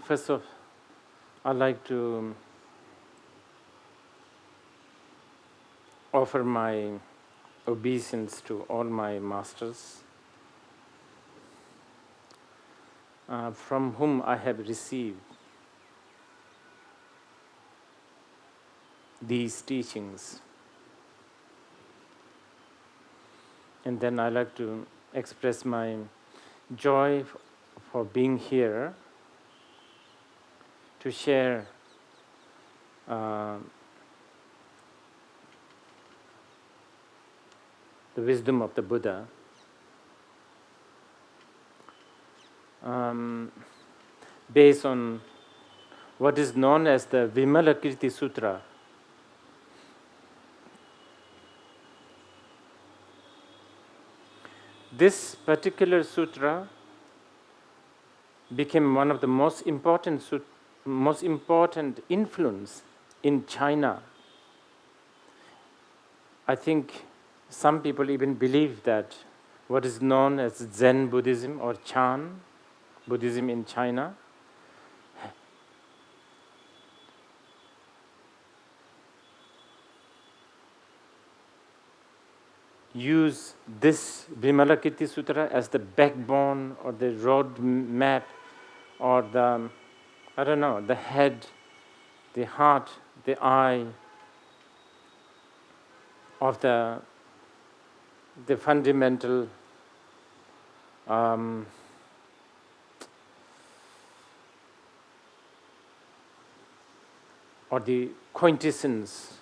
First of, I'd like to offer my obeisance to all my masters, from whom I have received these teachings. And then I'd like to express my joy for being here to share the wisdom of the Buddha. Based on what is known as the Vimalakirti Sutra. This particular sutra became one of the most important influence in China. I think some people even believe that what is known as Zen Buddhism or Chan Buddhism in China use this Vimalakirti Sutra as the backbone or the road map or the, I don't know, the head, the heart, the eye of the fundamental or the quintessence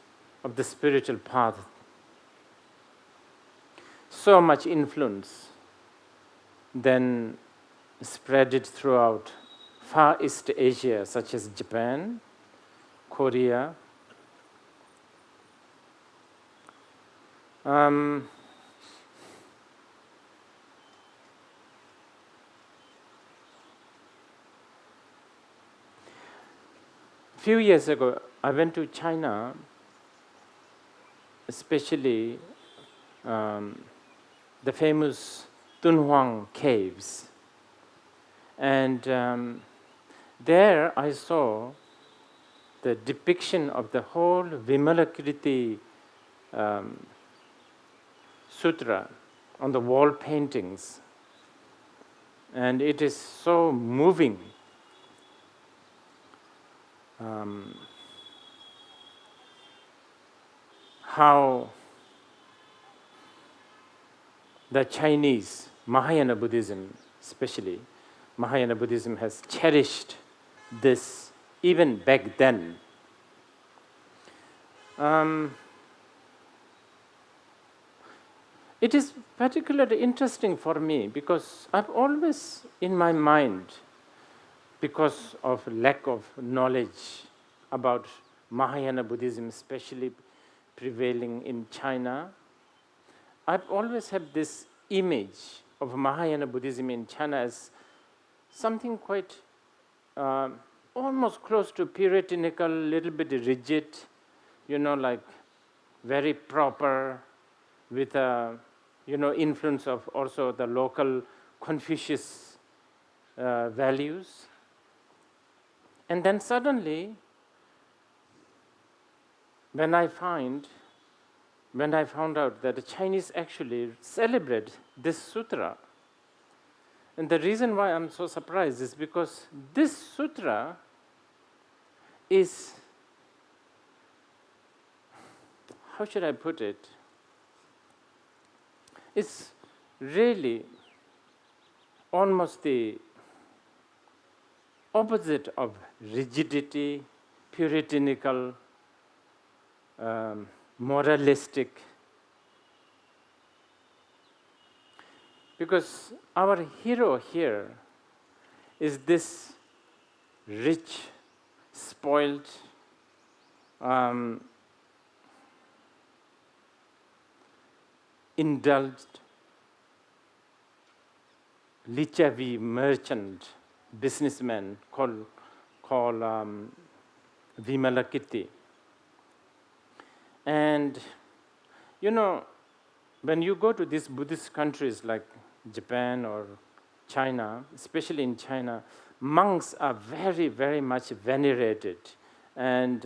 of the spiritual path. So much influence, then spread it throughout Far East Asia, such as Japan, Korea. Few years ago, I went to China, especially the famous Dunhuang caves. And there I saw the depiction of the whole Vimalakirti Sutra on the wall paintings. And it is so moving. How the Chinese, Mahayana Buddhism especially, Mahayana Buddhism has cherished this even back then. It is particularly interesting for me because I've always in my mind, because of lack of knowledge about Mahayana Buddhism, especially prevailing in China, I've always had this image of Mahayana Buddhism in China as something quite almost close to puritanical, little bit rigid, like very proper, with a influence of also the local Confucius values. And then suddenly, when I found out that the Chinese actually celebrate this sutra, and the reason why I'm so surprised is because this sutra is, how should I put it? It's really almost the opposite of rigidity, puritanical, moralistic. Because our hero here is this rich, spoiled, indulged, lichavi merchant, businessman called Vimalakirti. And when you go to these Buddhist countries like Japan or China, especially in China, monks are very, very much venerated. And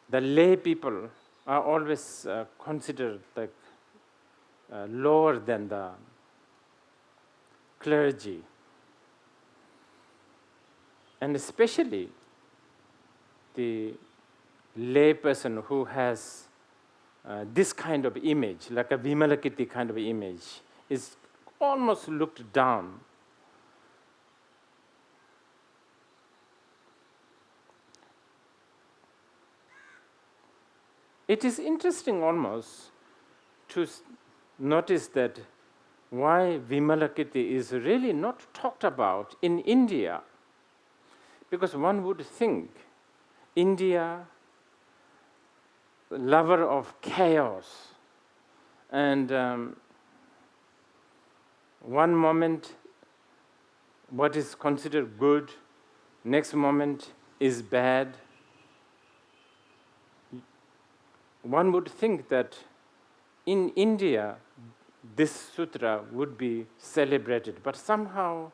the lay people are always considered like lower than the clergy. And especially the lay person who has this kind of image, like a Vimalakirti kind of image, is almost looked down. It is interesting almost to notice that why Vimalakirti is really not talked about in India. Because one would think India, lover of chaos, and one moment what is considered good, next moment is bad. One would think that in India this sutra would be celebrated, but somehow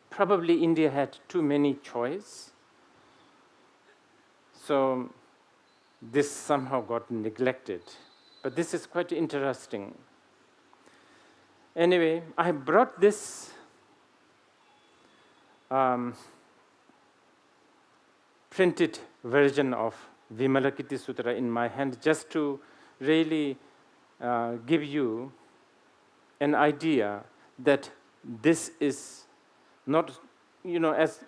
probably India had too many choice, so this somehow got neglected. But this is quite interesting. Anyway, I brought this printed version of Vimalakirti Sutra in my hand just to really give you an idea that this is not, as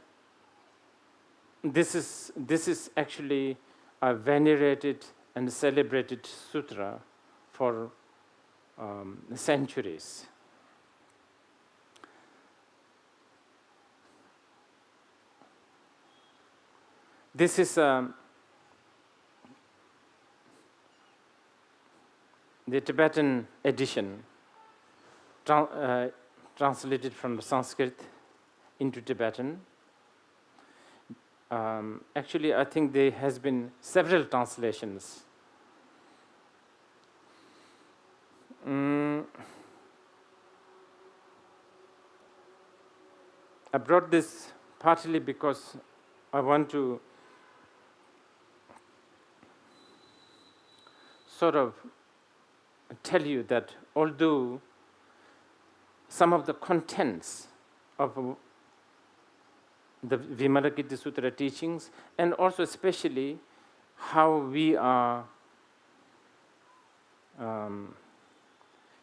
this is actually a venerated and celebrated sutra for centuries. This is the Tibetan edition, translated from Sanskrit into Tibetan. Actually, I think there has been several translations. I brought this partly because I want to sort of tell you that although some of the contents of the Vimalakirti Sutra teachings, and also especially how we are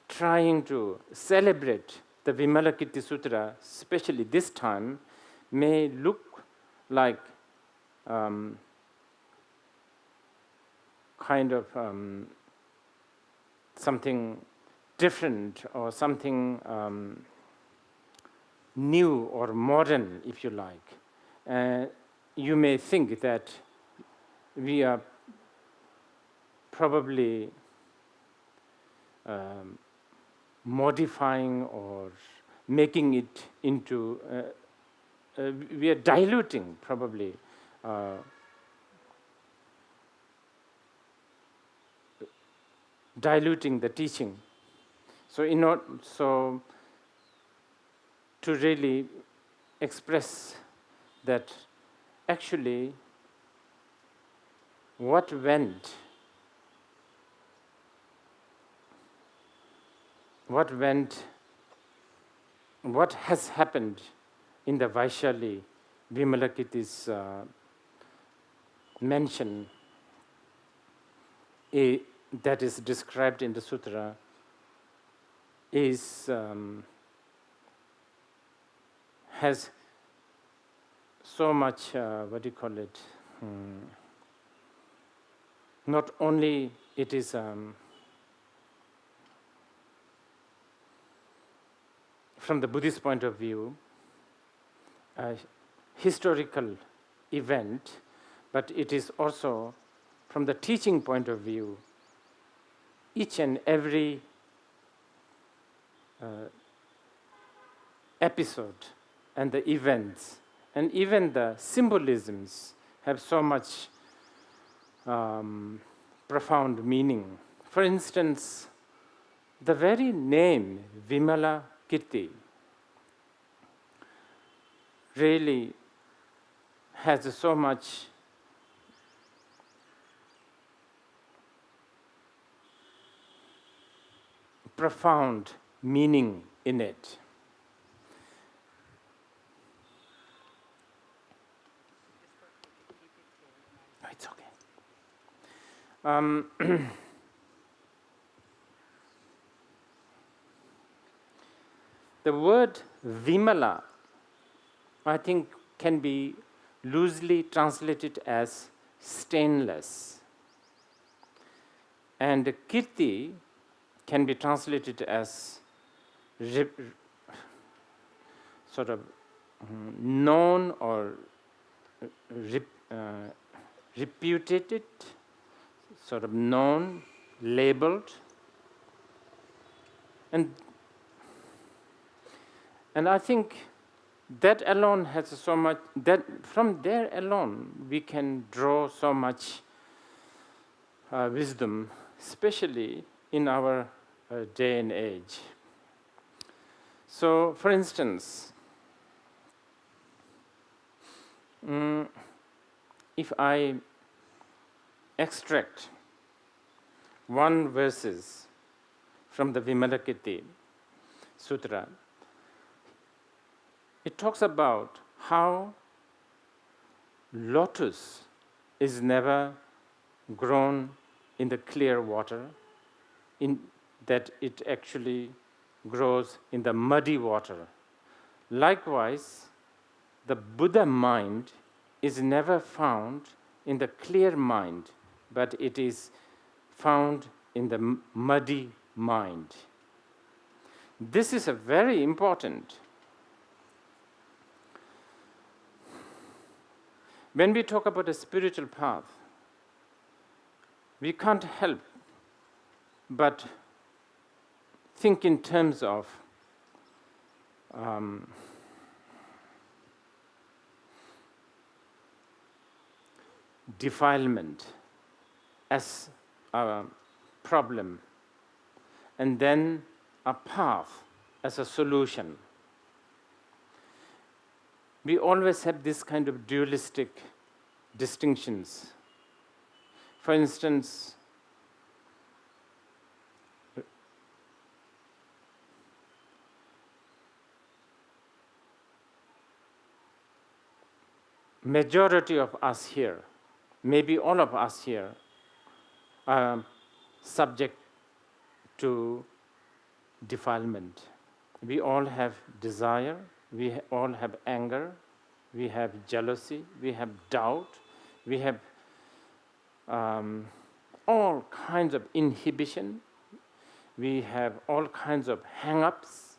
trying to celebrate the Vimalakirti Sutra, especially this time, may look like kind of something different or something new or modern, if you like. You may think that we are probably modifying or making it into, we are diluting probably diluting the teaching. So to really express that actually what has happened in the Vaishali, Vimalakirti's mention that is described in the sutra is has so much not only it is from the Buddhist point of view a historical event, but it is also from the teaching point of view, each and every episode and the events and even the symbolisms have so much profound meaning For instance, the very name Vimala Kirti really has so much profound meaning in it. No, it's okay. The word Vimala, I think, can be loosely translated as stainless. And Kirti can be translated as sort of known or reputed, sort of known, labeled. And I think that alone has so much, that from there alone we can draw so much wisdom, especially in our day and age. So, for instance, if I extract one verses from the Vimalakirti Sutra, it talks about how lotus is never grown in the clear water, in that it actually grows in the muddy water. Likewise, the Buddha mind is never found in the clear mind, but it is found in the muddy mind. This is a very important. When we talk about a spiritual path, we can't help but think in terms of defilement as a problem, and then a path as a solution. We always have this kind of dualistic distinctions. For instance, majority of us here, maybe all of us here, are subject to defilement. We all have desire, we all have anger, we have jealousy, we have doubt, we have all kinds of inhibition, we have all kinds of hang-ups.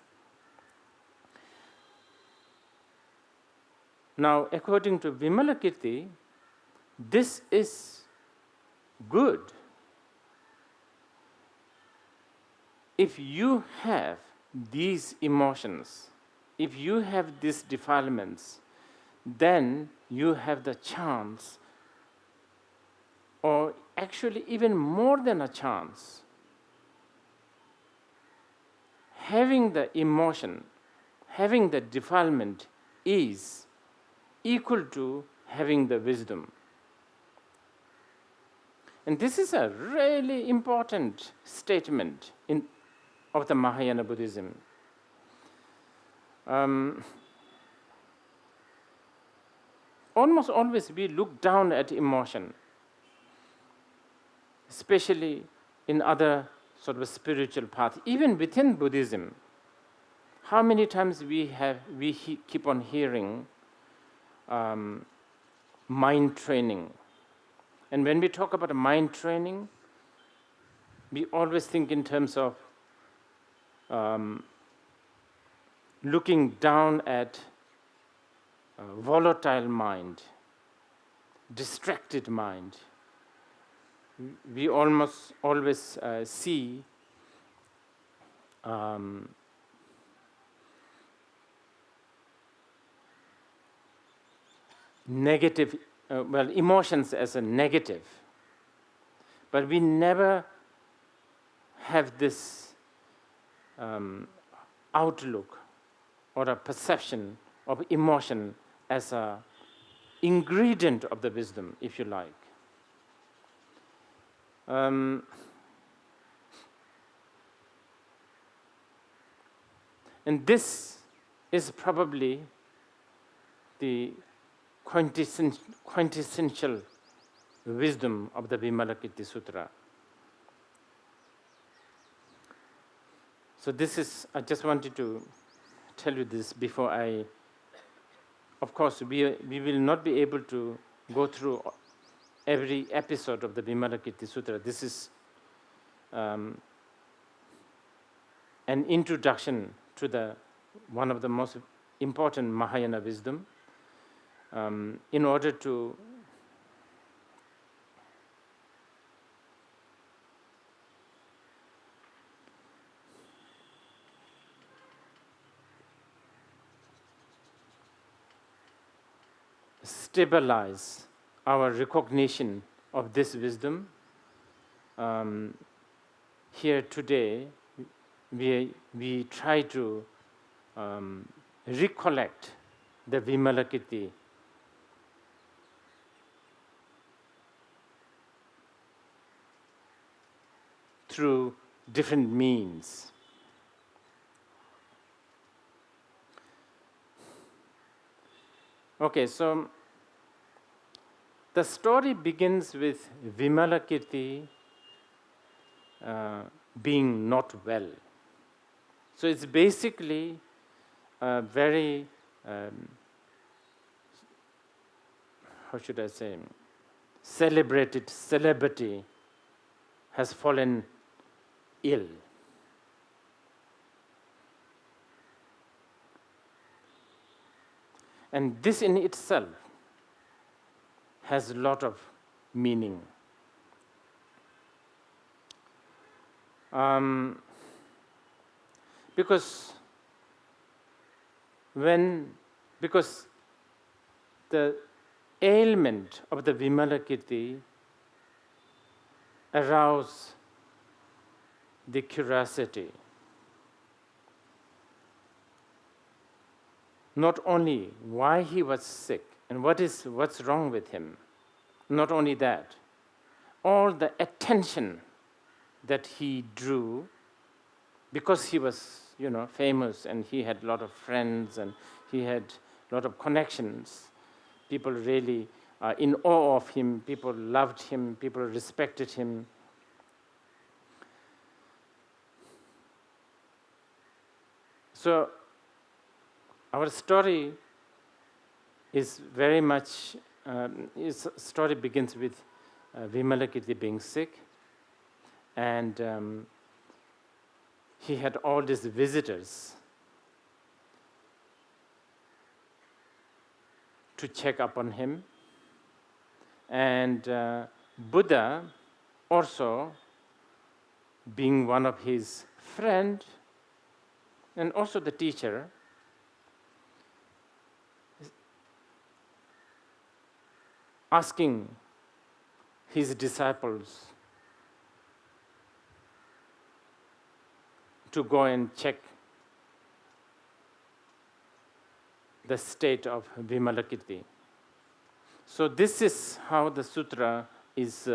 Now, according to Vimalakirti, this is good. If you have these emotions, if you have these defilements, then you have the chance, or actually even more than a chance, having the emotion, having the defilement is equal to having the wisdom. And this is a really important statement of the Mahayana Buddhism. Almost always we look down at emotion, especially in other sort of spiritual paths, even within Buddhism. How many times we keep on hearing mind training. And when we talk about mind training, we always think in terms of looking down at volatile mind, distracted mind. We almost always see negative, emotions as a negative, but we never have this outlook or a perception of emotion as an ingredient of the wisdom, if you like. And this is probably the quintessential wisdom of the Vimalakirti Sutra. So this is, I just wanted to tell you this before of course, we will not be able to go through every episode of the Vimalakirti Sutra. This is an introduction to one of the most important Mahayana wisdom. In order to stabilize our recognition of this wisdom, here today we try to recollect the Vimalakirti through different means. Okay, so the story begins with Vimalakirti being not well. So it's basically a very, how should I say, celebrated celebrity has fallen ill. And this in itself has a lot of meaning. Because the ailment of the Vimalakirti arouse the curiosity. Not only why he was sick and what's wrong with him, not only that, all the attention that he drew, because he was, famous and he had a lot of friends and he had a lot of connections. People really are in awe of him, people loved him, people respected him. So our story is very much, story begins with Vimalakirti being sick, and he had all these visitors to check up on him. And Buddha also, being one of his friend and also the teacher, asking his disciples to go and check the state of Vimalakirti. So this is how the sutra is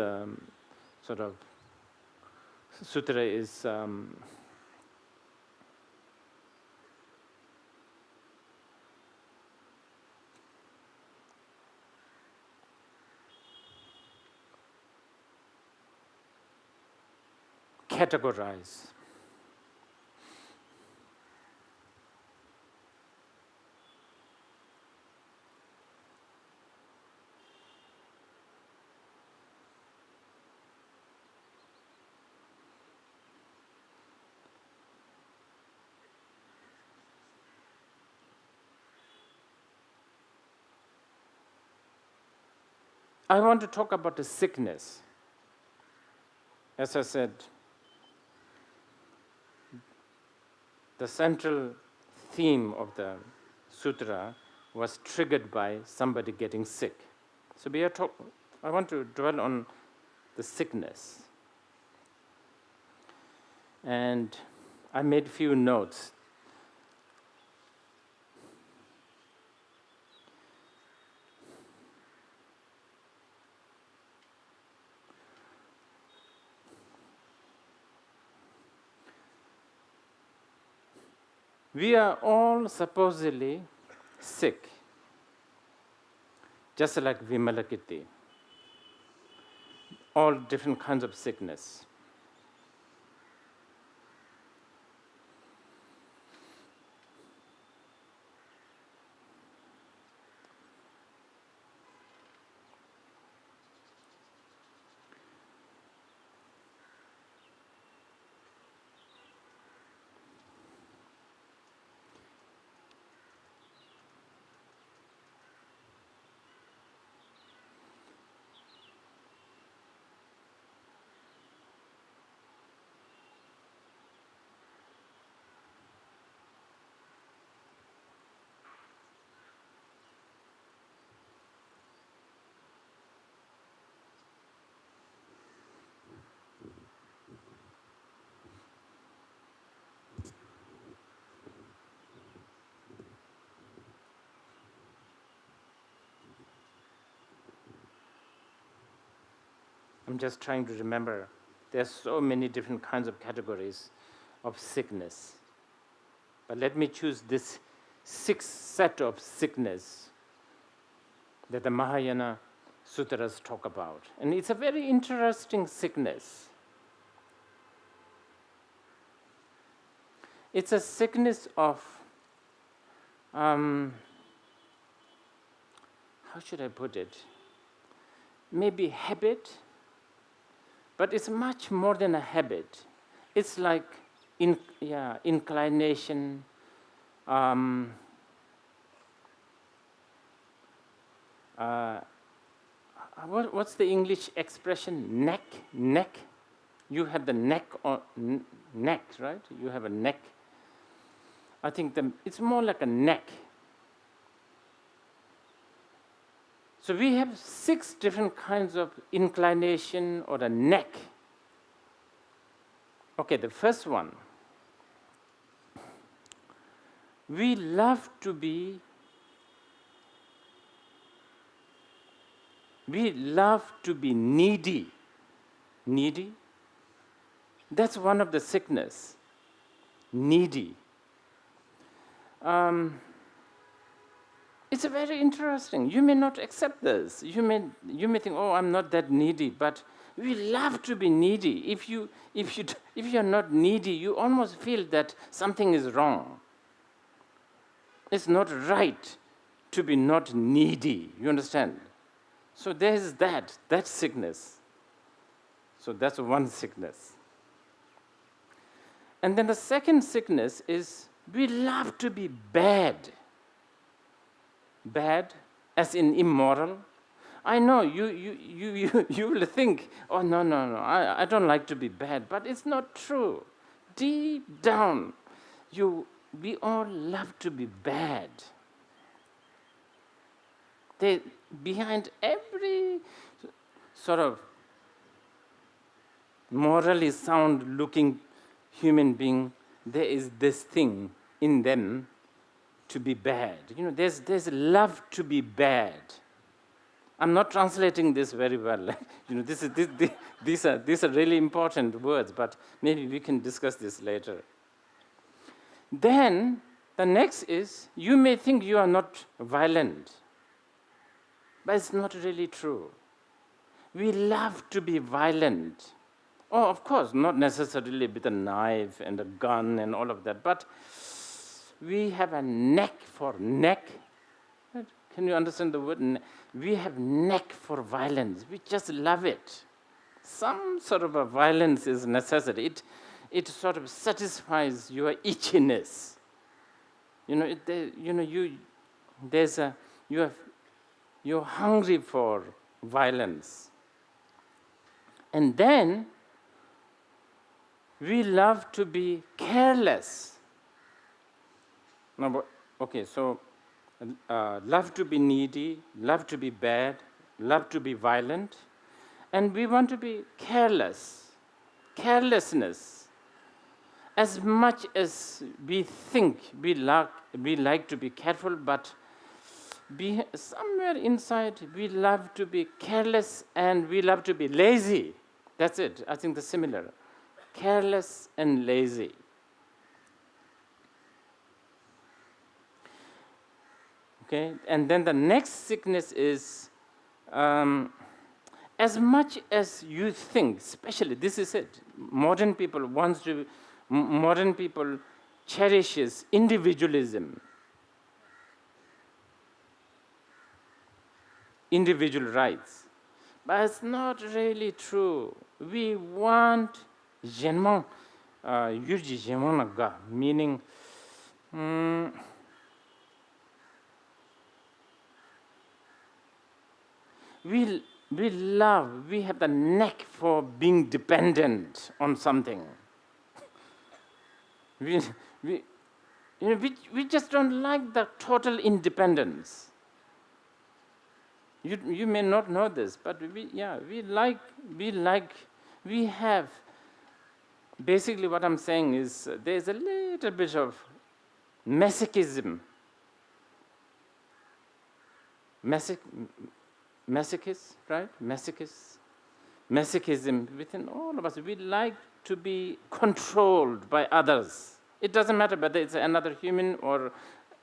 categorized. I want to talk about the sickness. As I said, the central theme of the sutra was triggered by somebody getting sick. So I want to dwell on the sickness. And I made few notes. We are all supposedly sick, just like Vimalakirti. All different kinds of sickness. I'm just trying to remember. There's so many different kinds of categories of sickness. But let me choose this sixth set of sickness that the Mahayana Sutras talk about. And it's a very interesting sickness. It's a sickness of, how should I put it? Maybe habit, but it's much more than a habit. It's like inclination, what's the English expression? Neck. You have the neck, neck, right? You have a neck. I think it's more like a neck. So we have 6 different kinds of inclination or a neck. Okay, the first one. We love to be needy. Needy? That's one of the sickness. Needy. It's very interesting. You may not accept this. You may think, oh, I'm not that needy, but we love to be needy. If you're not needy, you almost feel that something is wrong. It's not right to be not needy. You understand? So there's that sickness. So that's one sickness. And then the second sickness is we love to be bad. Bad, as in immoral. I know you will think, oh no, I don't like to be bad, but it's not true. Deep down, we all love to be bad. Behind every sort of morally sound looking human being, there is this thing in them to be bad. There's love to be bad. I'm not translating this very well. These are really important words, but maybe we can discuss this later. Then the next is, you may think you are not violent, but it's not really true. We love to be violent. Oh, of course, not necessarily with a knife and a gun and all of that, but we have a neck for neck. Can you understand the word? We have neck for violence. We just love it. Some sort of a violence is necessary. It sort of satisfies your itchiness. You're hungry for violence. And then we love to be careless. Now, okay, so love to be needy, love to be bad, love to be violent, and we want to be careless. Carelessness. as much as we think we like to be careful, but somewhere inside we love to be careless and we love to be lazy. That's it. I think the similar. Careless and lazy. Okay, and then the next sickness is as much as you think, especially this is it. Modern people cherishes individualism, individual rights, but it's not really true. We want Genman, Yurji Genmanaga, meaning. We have the knack for being dependent on something. we just don't like the total independence. You may not know this, but we have, basically what I'm saying is there's a little bit of masochism. Masochist, right? Masochism within all of us. We like to be controlled by others. It doesn't matter whether it's another human or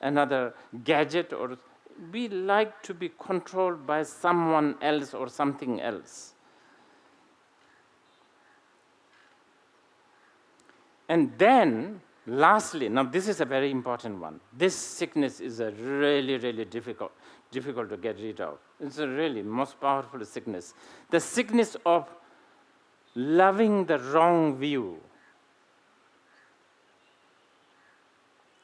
another gadget, or we like to be controlled by someone else or something else. And then, lastly, now this is a very important one. This sickness is a really, really difficult to get rid of. It's a really most powerful sickness. The sickness of loving the wrong view.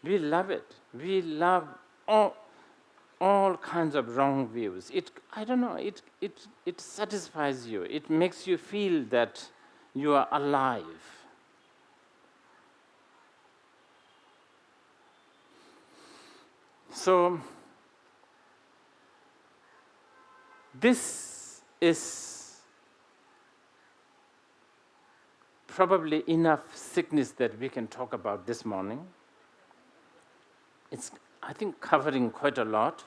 We love it. We love all kinds of wrong views. I don't know, it satisfies you. It makes you feel that you are alive. So, this is probably enough sickness that we can talk about this morning. It's, I think, covering quite a lot.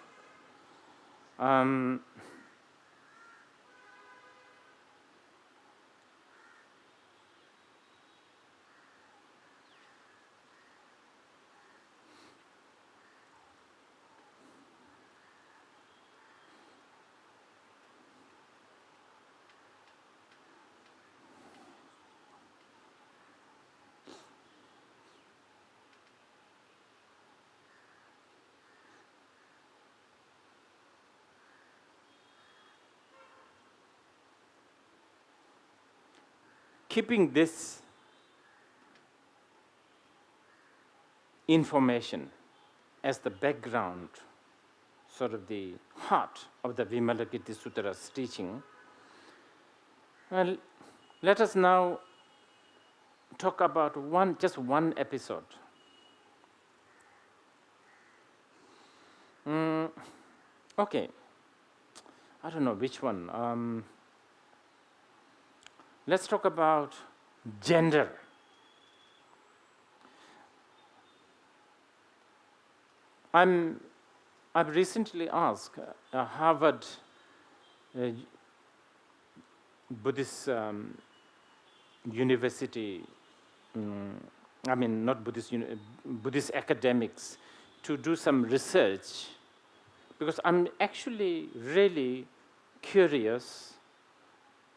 Keeping this information as the background, sort of the heart of the Vimalakirti Sutra's teaching, well, let us now talk about just one episode. Okay, I don't know which one. Let's talk about gender. I've recently asked a Harvard Buddhist university, not Buddhist, Buddhist academics, to do some research, because I'm actually really curious.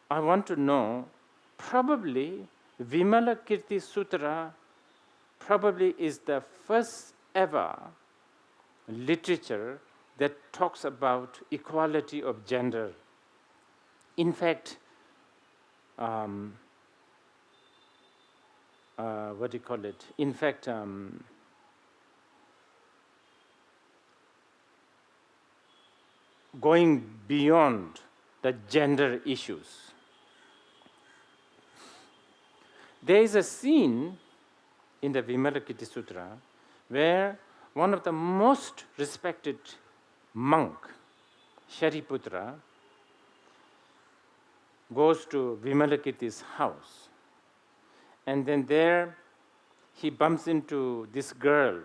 I want to know, probably Vimalakirti Sutra probably is the first ever literature that talks about equality of gender. In fact, what do you call it? In fact, going beyond the gender issues. There is a scene in the Vimalakirti Sutra where one of the most respected monk, Shariputra, goes to Vimalakirti's house. And then there he bumps into this girl,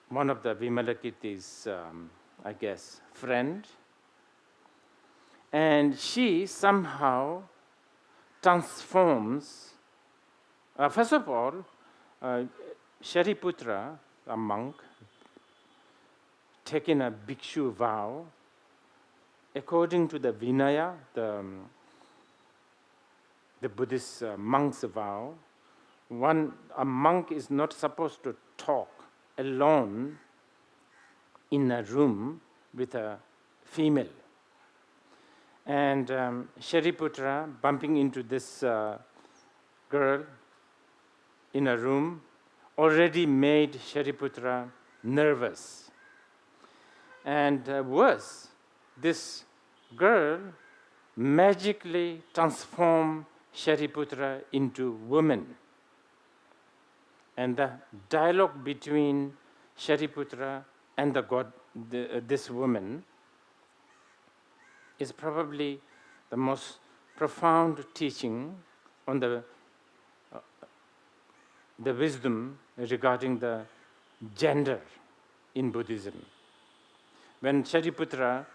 one of the Vimalakirti's, I guess, friend, and she somehow transforms. First of all, Shariputra, a monk, taking a bhikshu vow, according to the Vinaya, the Buddhist monk's vow, a monk is not supposed to talk alone in a room with a female. And Shariputra bumping into this girl in a room already made Shariputra nervous. And worse, this girl magically transformed Shariputra into woman. And the dialogue between Shariputra and this woman is probably the most profound teaching on the wisdom regarding the gender in Buddhism. When Shariputra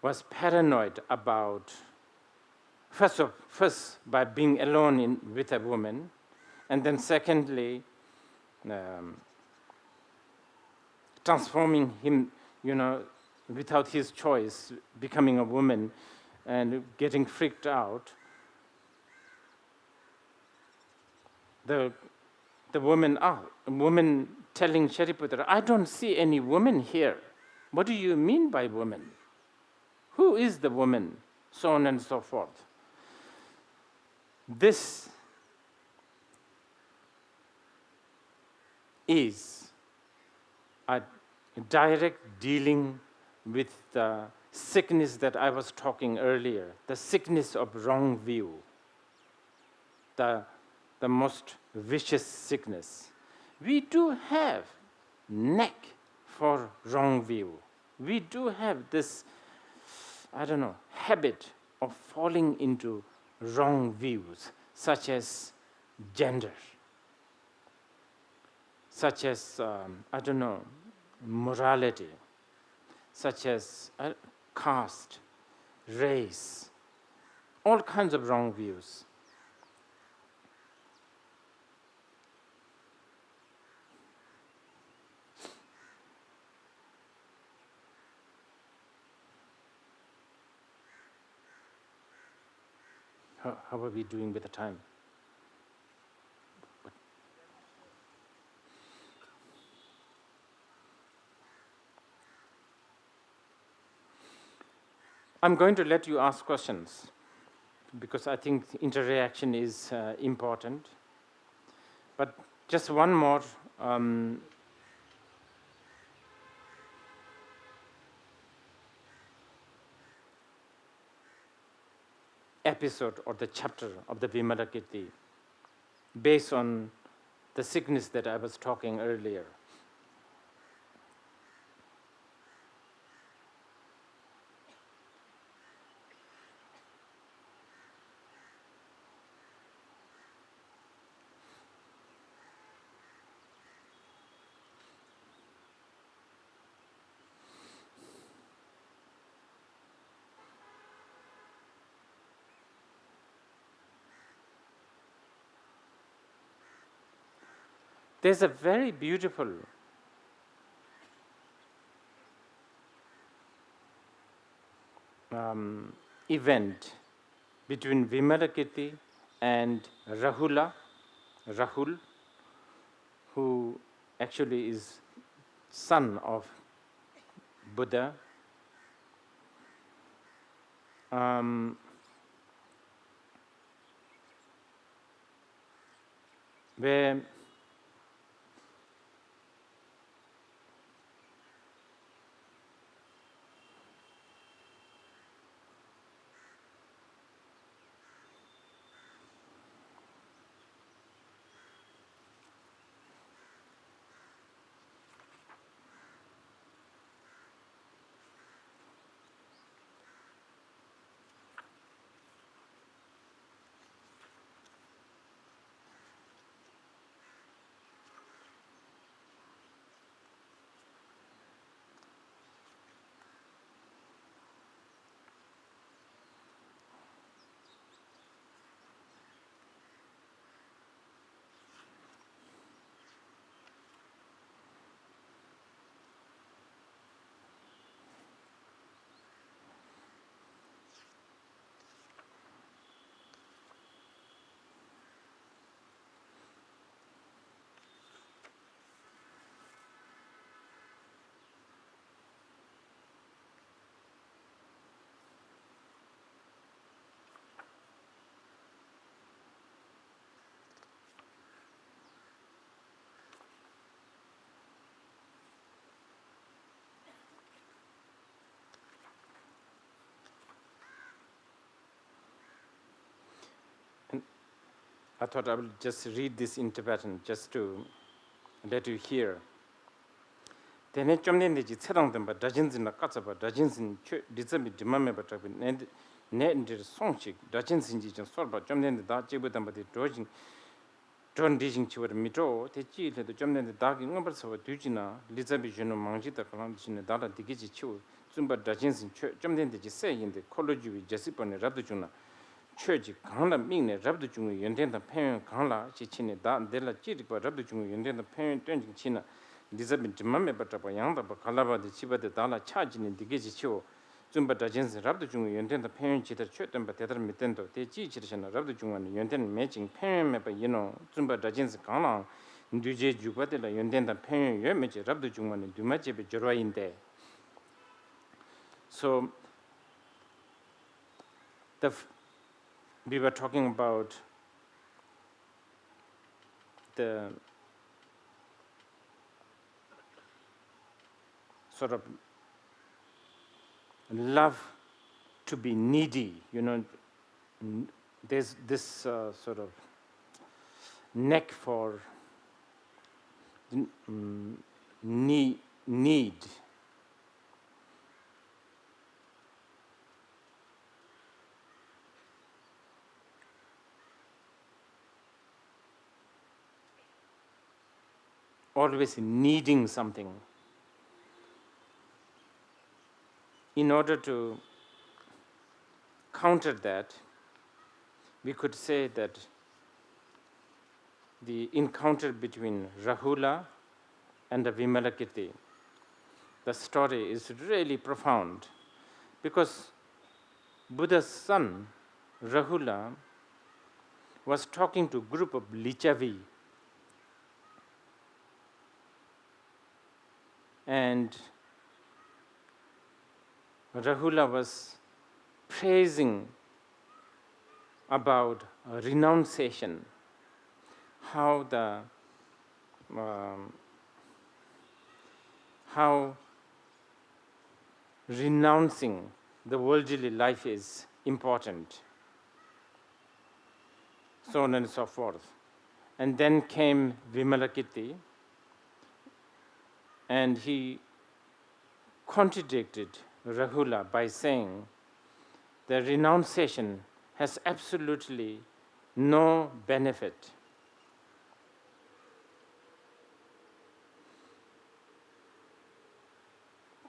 was paranoid about, first by being alone with a woman, and then secondly, transforming him, without his choice, becoming a woman and getting freaked out, the woman telling Shariputra, I don't see any woman here. What do you mean by woman? Who is the woman? So on and so forth. This is a direct dealing with the sickness that I was talking earlier, the sickness of wrong view, the most vicious sickness. We do have knack for wrong view. We do have this, habit of falling into wrong views, such as gender, such as, morality, such as caste, race, all kinds of wrong views. How are we doing with the time? I'm going to let you ask questions because I think interaction is important. But just one more episode or the chapter of the Vimalakirti based on the sickness that I was talking earlier. There's a very beautiful event between Vimalakirti and Rahul, who actually is son of Buddha. Where I thought I will just read this in Tibetan just to let you hear. Tene chomne ji tserang den ba dajin zin na katsa ba dajin zin chö dizami dimame ba tabi ne ndir songchik dajin zin ji jan sor ba chomne de da jibu dan ba de dojin don dijing chi war mito te chi le de chomne de da gi ngabar so dujina lizabi juno mangji da kalam jin da la digi ji chu zumba dajin zin chö chomne de ji se yin de koloji wi jasipone rabdu juna chöji 강라 민네 rabdu 중에 연된다 pen 강라 지치네 다 데라 찌리고 rabdu 중에 연된다 pen 땡진 치나 리자빈 dimame bata ba yangda ba kalaba de chibade dala chajini dige jicho zumba dajins rabdu 중에 연된다 pen chita chötem ba tedar mitendo te chi chirshana rabdu 중에 연된 매칭 pen me ba yino zumba dajins 강라 nduje jubade la 연된다 pen ye meje rabdu 중에 dumaje be jorwainde. So we were talking about the sort of love to be needy, there's this sort of neck for need. Always needing something. In order to counter that, we could say that the encounter between Rahula and the Vimalakirti, the story is really profound, because Buddha's son, Rahula, was talking to a group of Lichavi, and Rahula was praising about renunciation, how renouncing the worldly life is important, so on and so forth. And then came Vimalakirti, and he contradicted Rahula by saying the renunciation has absolutely no benefit.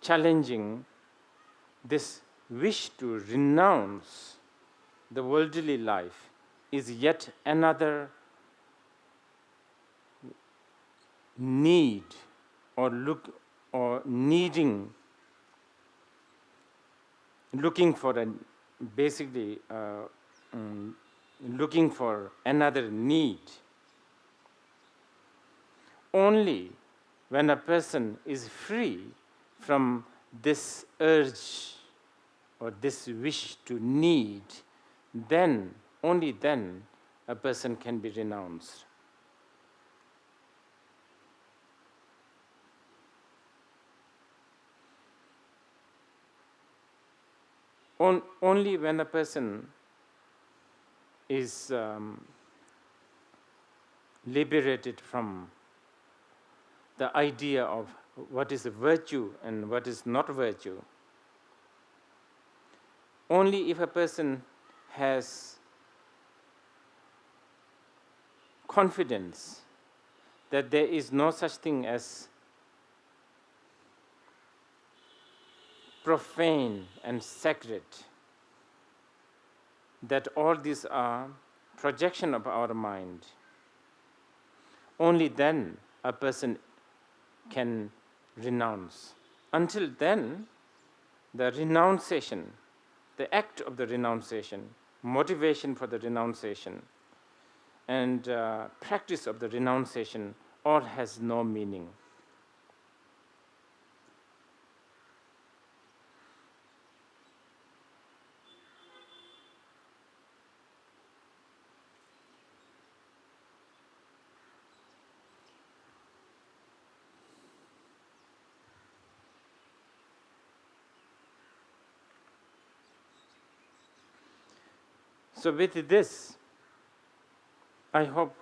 Challenging this wish to renounce the worldly life is yet another need or needing, looking for looking for another need. Only when a person is free from this urge or this wish to need, then, only then, a person can be renounced. Only when a person is liberated from the idea of what is a virtue and what is not virtue, only if a person has confidence that there is no such thing as profane and sacred, that all these are projection of our mind, only then a person can renounce. Until then, the renunciation, the act of the renunciation, motivation for the renunciation, and practice of the renunciation all has no meaning. So with this, I hope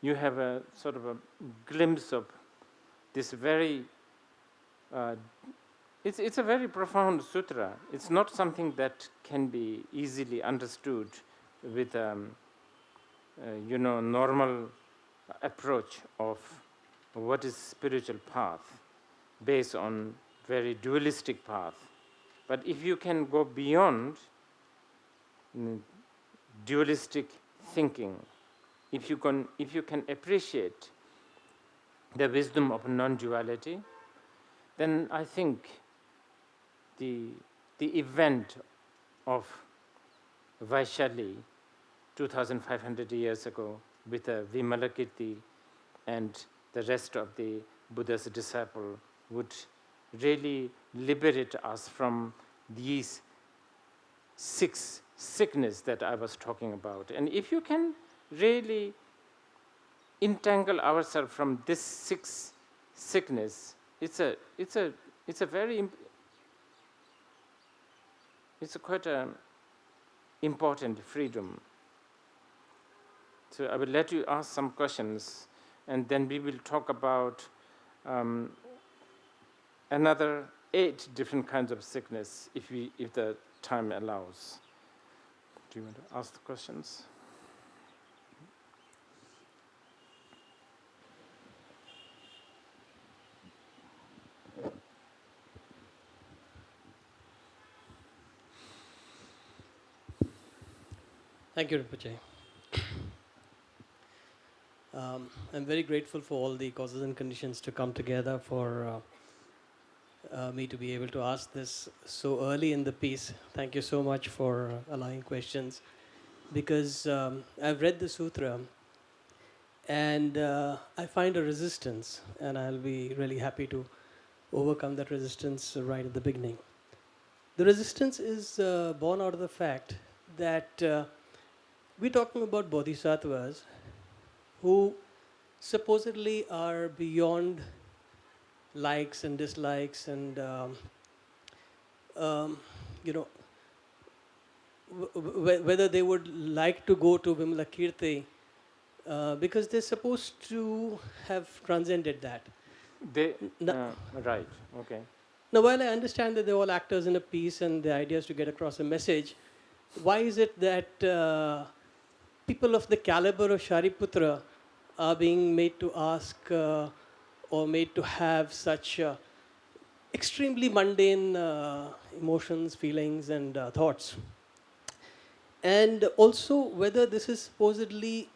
you have a sort of a glimpse of this very, it's a very profound sutra. It's not something that can be easily understood with normal approach of what is spiritual path based on very dualistic path. But if you can go beyond dualistic thinking, if you can appreciate the wisdom of non-duality, then I think the event of Vaishali 2,500 years ago with Vimalakirti and the rest of the Buddha's disciple would really liberate us from these 6 sickness that I was talking about. And if you can really entangle ourselves from this 6 sickness, it's a quite an important freedom. So I will let you ask some questions, and then we will talk about another 8 different kinds of sickness if the time allows. Do you want to ask the questions? Thank you, Rinpoche. I'm very grateful for all the causes and conditions to come together for me to be able to ask this so early in the piece. Thank you so much for allowing questions, because I've read the sutra and I find a resistance, and I'll be really happy to overcome that resistance right at the beginning. The resistance is born out of the fact that we're talking about bodhisattvas who supposedly are beyond likes and dislikes and whether they would like to go to Vimalakirti because they're supposed to have transcended that. Right, okay. Now, while I understand that they're all actors in a piece and the idea is to get across a message, why is it that people of the caliber of Shariputra are being made to ask or made to have such extremely mundane emotions, feelings, and thoughts? And also whether this is supposedly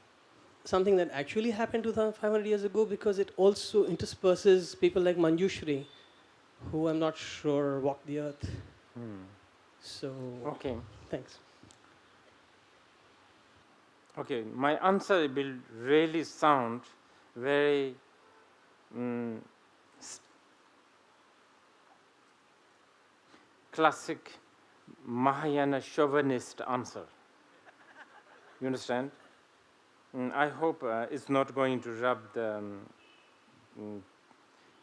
something that actually happened 2,500 years ago, because it also intersperses people like Manjushri, who I'm not sure walked the earth. So, okay. Thanks. Okay, my answer will really sound very classic Mahayana chauvinist answer. You understand? I hope it's not going to rub the,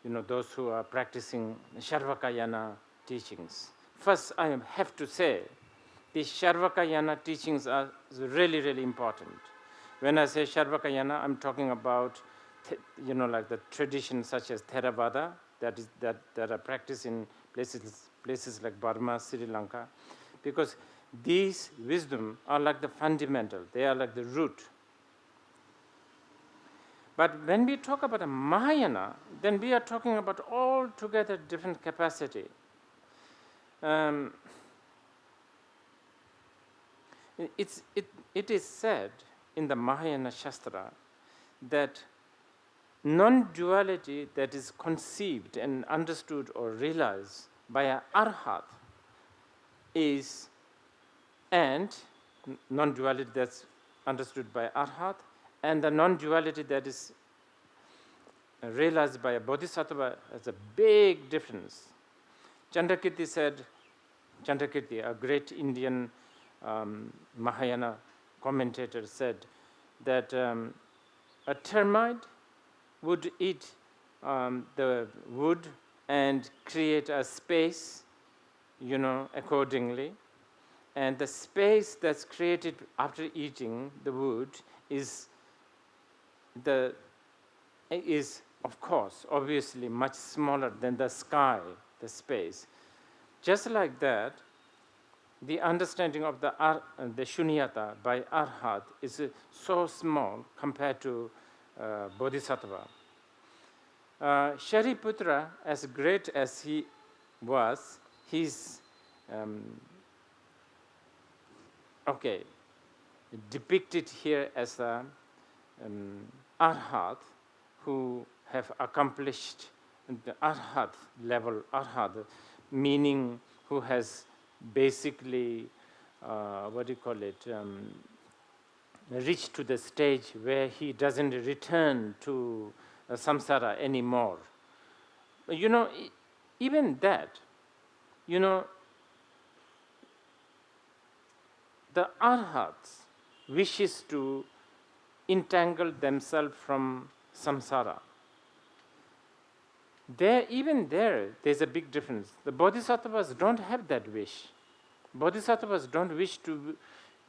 those who are practicing Sharvakayana teachings. First, I have to say, the Sharvakayana teachings are really, really important. When I say Sharvakayana, I'm talking about, like the traditions such as Theravada that are practiced in places like Burma, Sri Lanka, because these wisdom are like the fundamental, they are like the root. But when we talk about a Mahayana, then we are talking about altogether different capacity. It is said in the Mahayana Shastra that non-duality that is conceived and understood or realized by an arhat is, and non-duality that's understood by arhat, and the non-duality that is realized by a bodhisattva has a big difference. Chandrakirti said, a great Indian Mahayana commentator said that a termite would eat the wood and create a space, accordingly. and the space that's created after eating the wood is of course, obviously much smaller than the sky, the space. Just like that, the understanding of the shunyata by arhat is so small compared to bodhisattva. Shariputra, as great as he was, he's depicted here as a arhat who have accomplished the arhat level, arhat, meaning who has basically, reached to the stage where he doesn't return to samsara anymore. You know, even that, you know, the arhats wishes to entangle themselves from samsara. There's a big difference. The bodhisattvas don't have that wish. Bodhisattvas don't wish to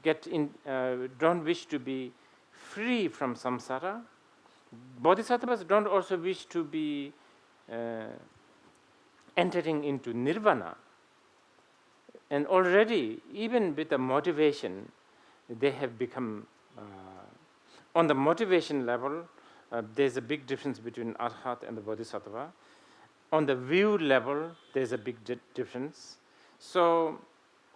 don't wish to be free from samsara. Bodhisattvas don't also wish to be entering into nirvana. And already, even with the motivation, they have become, on the motivation level, there's a big difference between arhat and the bodhisattva. On the view level, there's a big difference. So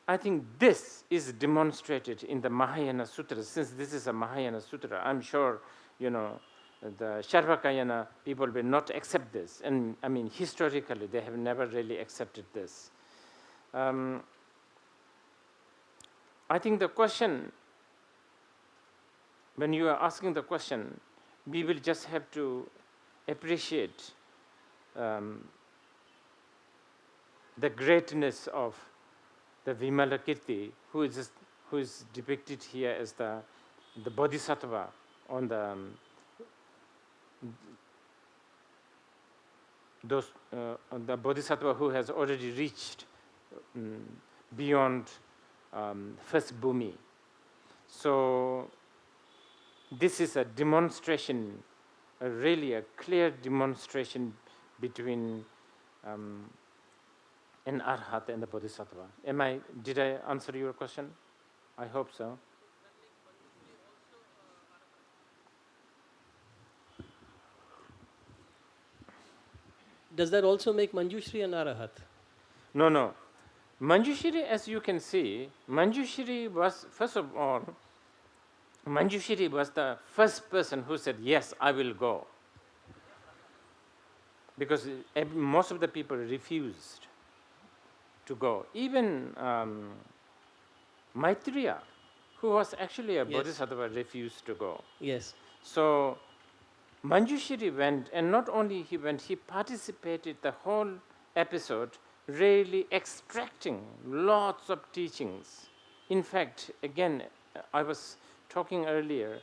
I think this is demonstrated in the Mahayana Sutra. Since this is a Mahayana Sutra, I'm sure, you know, the Sharvakayana people will not accept this. And I mean, historically, they have never really accepted this. I think the question, when you are asking the question, we will just have to appreciate the greatness of the Vimalakirti, who is depicted here as the bodhisattva on the the bodhisattva who has already reached beyond first bhumi. So this is a demonstration, really a clear demonstration between an arhat and the bodhisattva. Did I answer your question? I hope so. Does that also make Manjushri an arahat? No. Manjushri, as you can see, Manjushri was, first of all, Manjushri was the first person who said, yes, I will go. Because most of the people refused to go. Even Maitreya, who was actually a bodhisattva, refused to go. Yes. So Manjushri went, and not only he went, he participated the whole episode, really extracting lots of teachings. In fact, again, I was talking earlier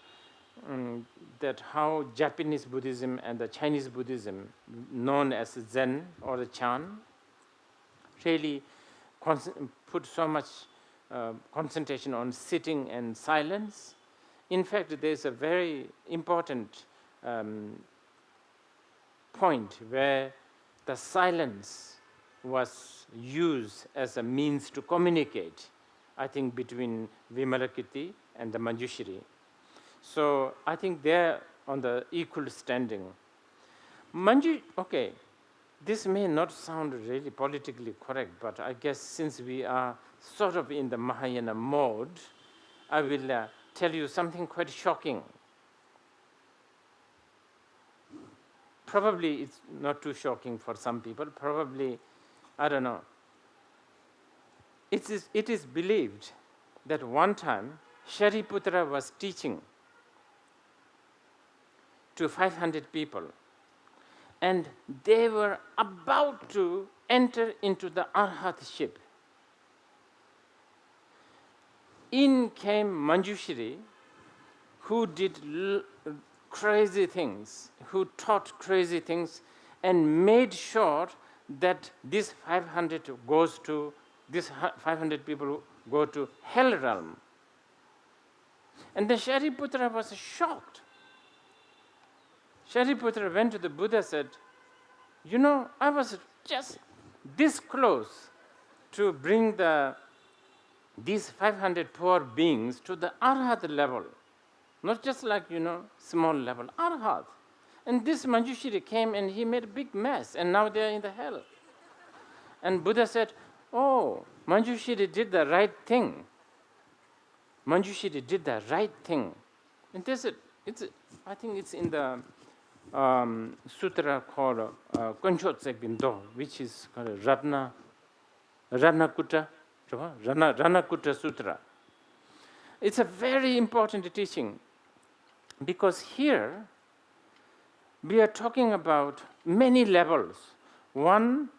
that how Japanese Buddhism and the Chinese Buddhism, known as Zen or the Chan, really put so much concentration on sitting and silence. In fact, there's a very important point where the silence was used as a means to communicate, I think, between Vimalakirti and the Manjushri. So I think they're on the equal standing. This may not sound really politically correct, but I guess since we are sort of in the Mahayana mode, I will tell you something quite shocking. Probably it's not too shocking for some people. Probably, I don't know. It is believed that one time Shariputra was teaching to 500 people, and they were about to enter into the arhatship. In came Manjushri, who did crazy things, who taught crazy things, and made sure that this 500 goes to, this 500 people go to hell realm. And then Shariputra was shocked. Shariputra went to the Buddha and said, you know, I was just this close to bring these 500 poor beings to the Arhat level. Not just like, small level, Arhat. And this Manjushri came and he made a big mess, and now they are in the hell. And Buddha said, oh, Manjushri did the right thing. Manjushri did the right thing. And I think it's in the sutra called Konchotse Bindo, which is called Ranakutta Sutra. It's a very important teaching because here we are talking about many levels. One,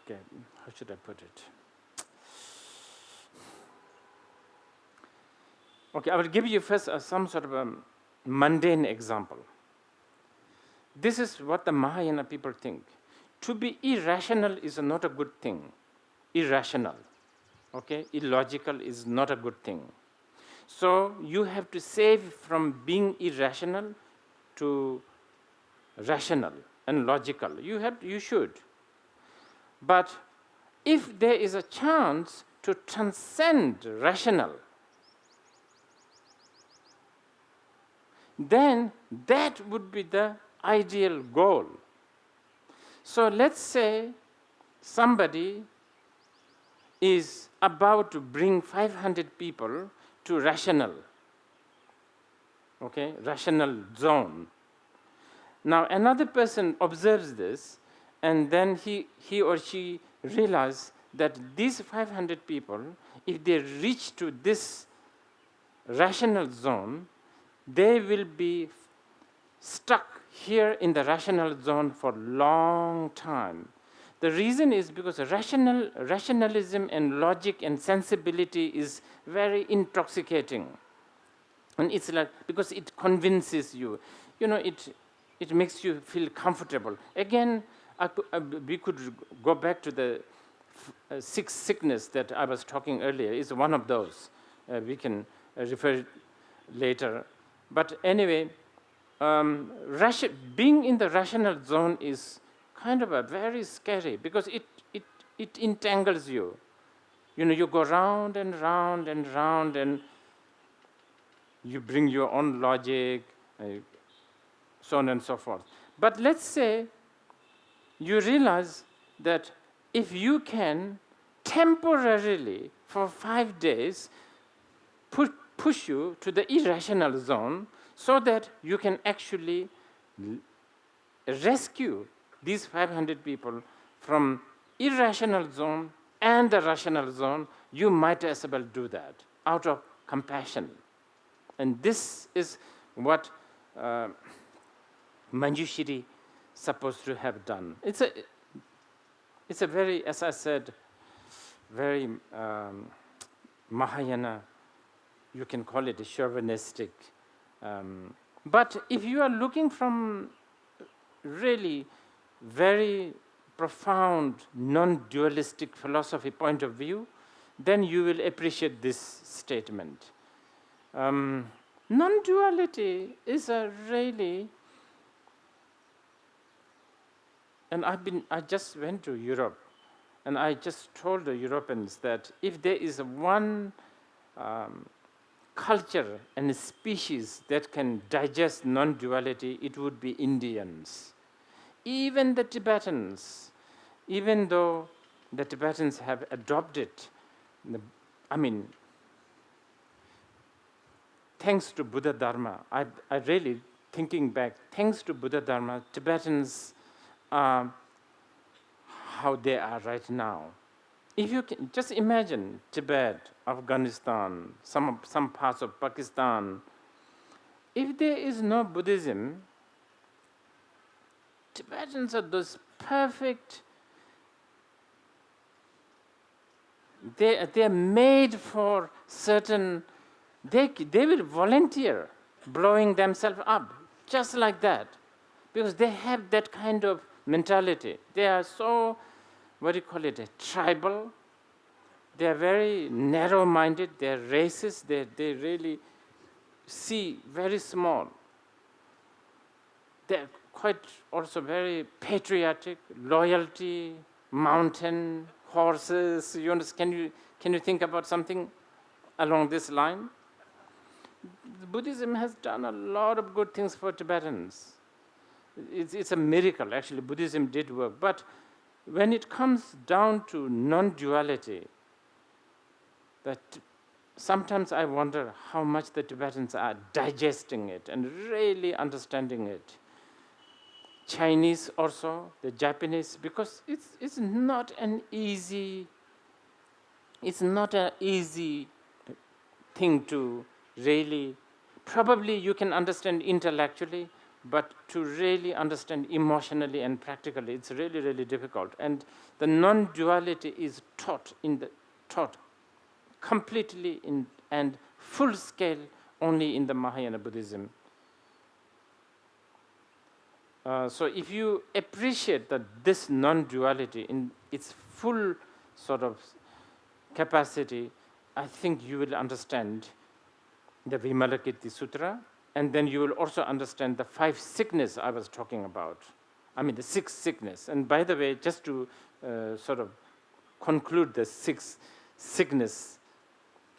okay, how should I put it? Okay, I will give you first some sort of a mundane example. This is what the Mahayana people think. To be irrational is not a good thing. Irrational, okay? Illogical is not a good thing. So you have to save from being irrational to rational and logical. You should. But if there is a chance to transcend rational, then that would be the ideal goal. So let's say somebody is about to bring 500 people to rational, okay, rational zone. Now another person observes this, and then he or she realizes that these 500 people, if they reach to this rational zone, they will be stuck here in the rational zone for a long time. The reason is because rationalism and logic and sensibility is very intoxicating. And it's like, because it convinces you, it makes you feel comfortable. Again, we could go back to the sixth sickness that I was talking earlier. Is one of those. We can refer later. But anyway, being in the rational zone is kind of a very scary because it entangles you. You go round and round and round, and you bring your own logic, so on and so forth. But let's say you realize that if you can temporarily, for 5 days, push you to the irrational zone so that you can actually rescue these 500 people from irrational zone and the rational zone, you might as well do that out of compassion. And this is what Manjushri supposed to have done. It's a very, as I said, very Mahayana, you can call it a chauvinistic. But if you are looking from really very profound, non-dualistic philosophy point of view, then you will appreciate this statement. Non-duality is a really, and I just went to Europe, and I just told the Europeans that if there is one culture and a species that can digest non-duality, it would be Indians. Even the Tibetans, even though the Tibetans have adopted, thanks to Buddha Dharma, I really, thinking back, thanks to Buddha Dharma, Tibetans are how they are right now. If you can just imagine Tibet, Afghanistan, some parts of Pakistan, if there is no Buddhism, Tibetans are those perfect, they are made for certain, they will volunteer blowing themselves up just like that, because they have that kind of mentality. They are so, what do you call it, tribal. They are very narrow-minded. They are racist. They really see very small. They are quite also very patriotic, loyalty, mountain, horses. You understand? Can you think about something along this line? Buddhism has done a lot of good things for Tibetans. It's a miracle, actually. Buddhism did work. But when it comes down to non-duality, that sometimes I wonder how much the Tibetans are digesting it and really understanding it. Chinese also, the Japanese, because it's not an easy thing to really, probably you can understand intellectually, but to really understand emotionally and practically, it's really, really difficult. And the non-duality is taught completely and full scale only in the Mahayana Buddhism. So if you appreciate this non-duality in its full sort of capacity, I think you will understand the Vimalakirti Sutra, and then you will also understand the 5 sickness I was talking about. I mean the 6 sickness. And by the way, just to sort of conclude the 6 sickness,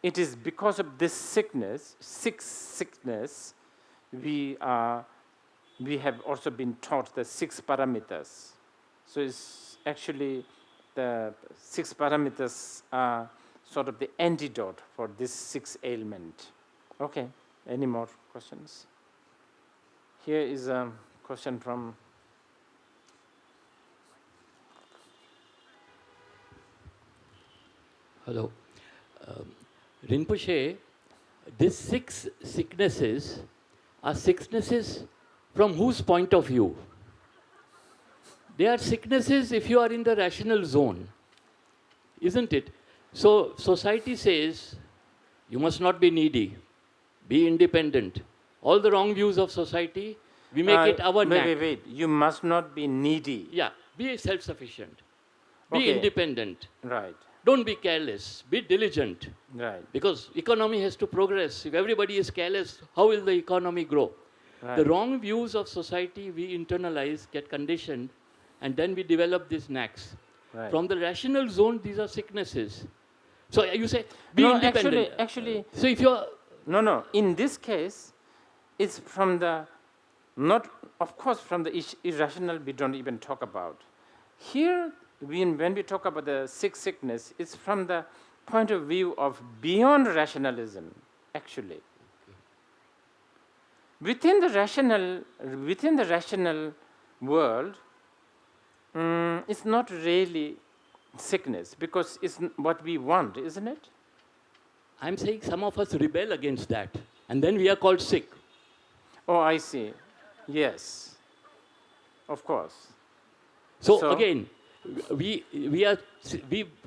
it is because of this sickness, 6 sickness, we have also been taught the 6 paramitas. So it's actually the 6 paramitas are sort of the antidote for this 6 ailment. Okay, any more questions? Here is a question from... Hello. Rinpoche, these 6 sicknesses are sicknesses from whose point of view? They are sicknesses if you are in the rational zone, isn't it? So society says, you must not be needy, be independent. All the wrong views of society, we make it our knack. Wait. You must not be needy. Yeah, be self-sufficient, be Okay. independent. Right. Don't be careless, be diligent. Right. Because economy has to progress. If everybody is careless, how will the economy grow? Right. The wrong views of society we internalize, get conditioned, and then we develop these knacks. Right. From the rational zone, these are sicknesses. So you say, be No, independent. actually, So if you're... no. In this case, it's from the, not, of course, from the irrational we don't even talk about. Here, when we talk about the 6 sickness, it's from the point of view of beyond rationalism, actually. Within the rational world, it's not really sickness, because it's what we want, isn't it? I'm saying some of us rebel against that, and then we are called sick. Oh, I see. Yes, of course. So again, we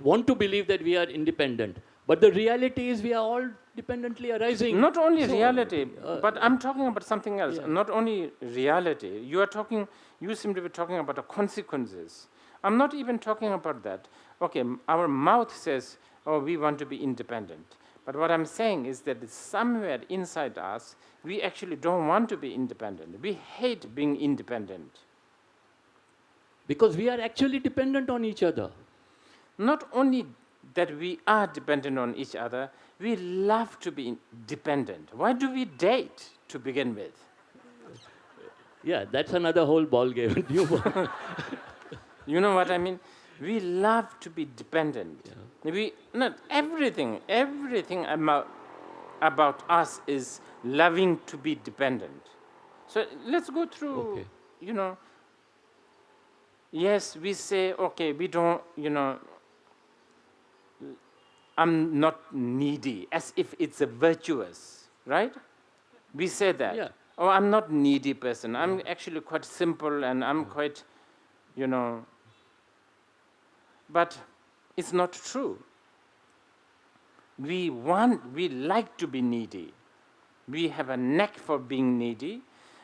want to believe that we are independent, but the reality is we are all dependently arising. Not only reality, but I'm talking about something else. Yeah. Not only reality. You seem to be talking about the consequences. I'm not even talking about that. Okay, our mouth says, oh, we want to be independent. But what I'm saying is that somewhere inside us, we actually don't want to be independent. We hate being independent. Because we are actually dependent on each other. Not only that we are dependent on each other, we love to be dependent. Why do we date to begin with? Yeah, that's another whole ball game. You know what I mean? We love to be dependent. Yeah. Not everything about us is loving to be dependent. So let's go through, yes, we say, okay, we don't, I'm not needy, as if it's a virtuous, right? We say that. Yeah. Oh, I'm not needy person. I'm actually quite simple and I'm quite, but it's not true. We like to be needy. We have a knack for being needy,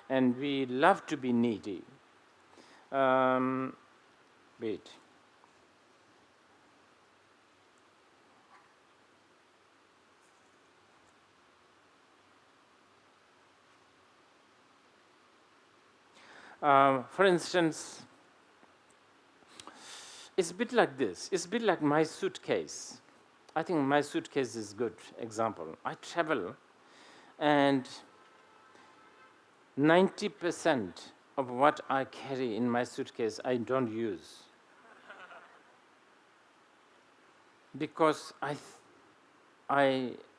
and we love to be needy. Wait. For instance, it's a bit like this. It's a bit like my suitcase. I think my suitcase is a good example. I travel, and 90% of what I carry in my suitcase I don't use. Because I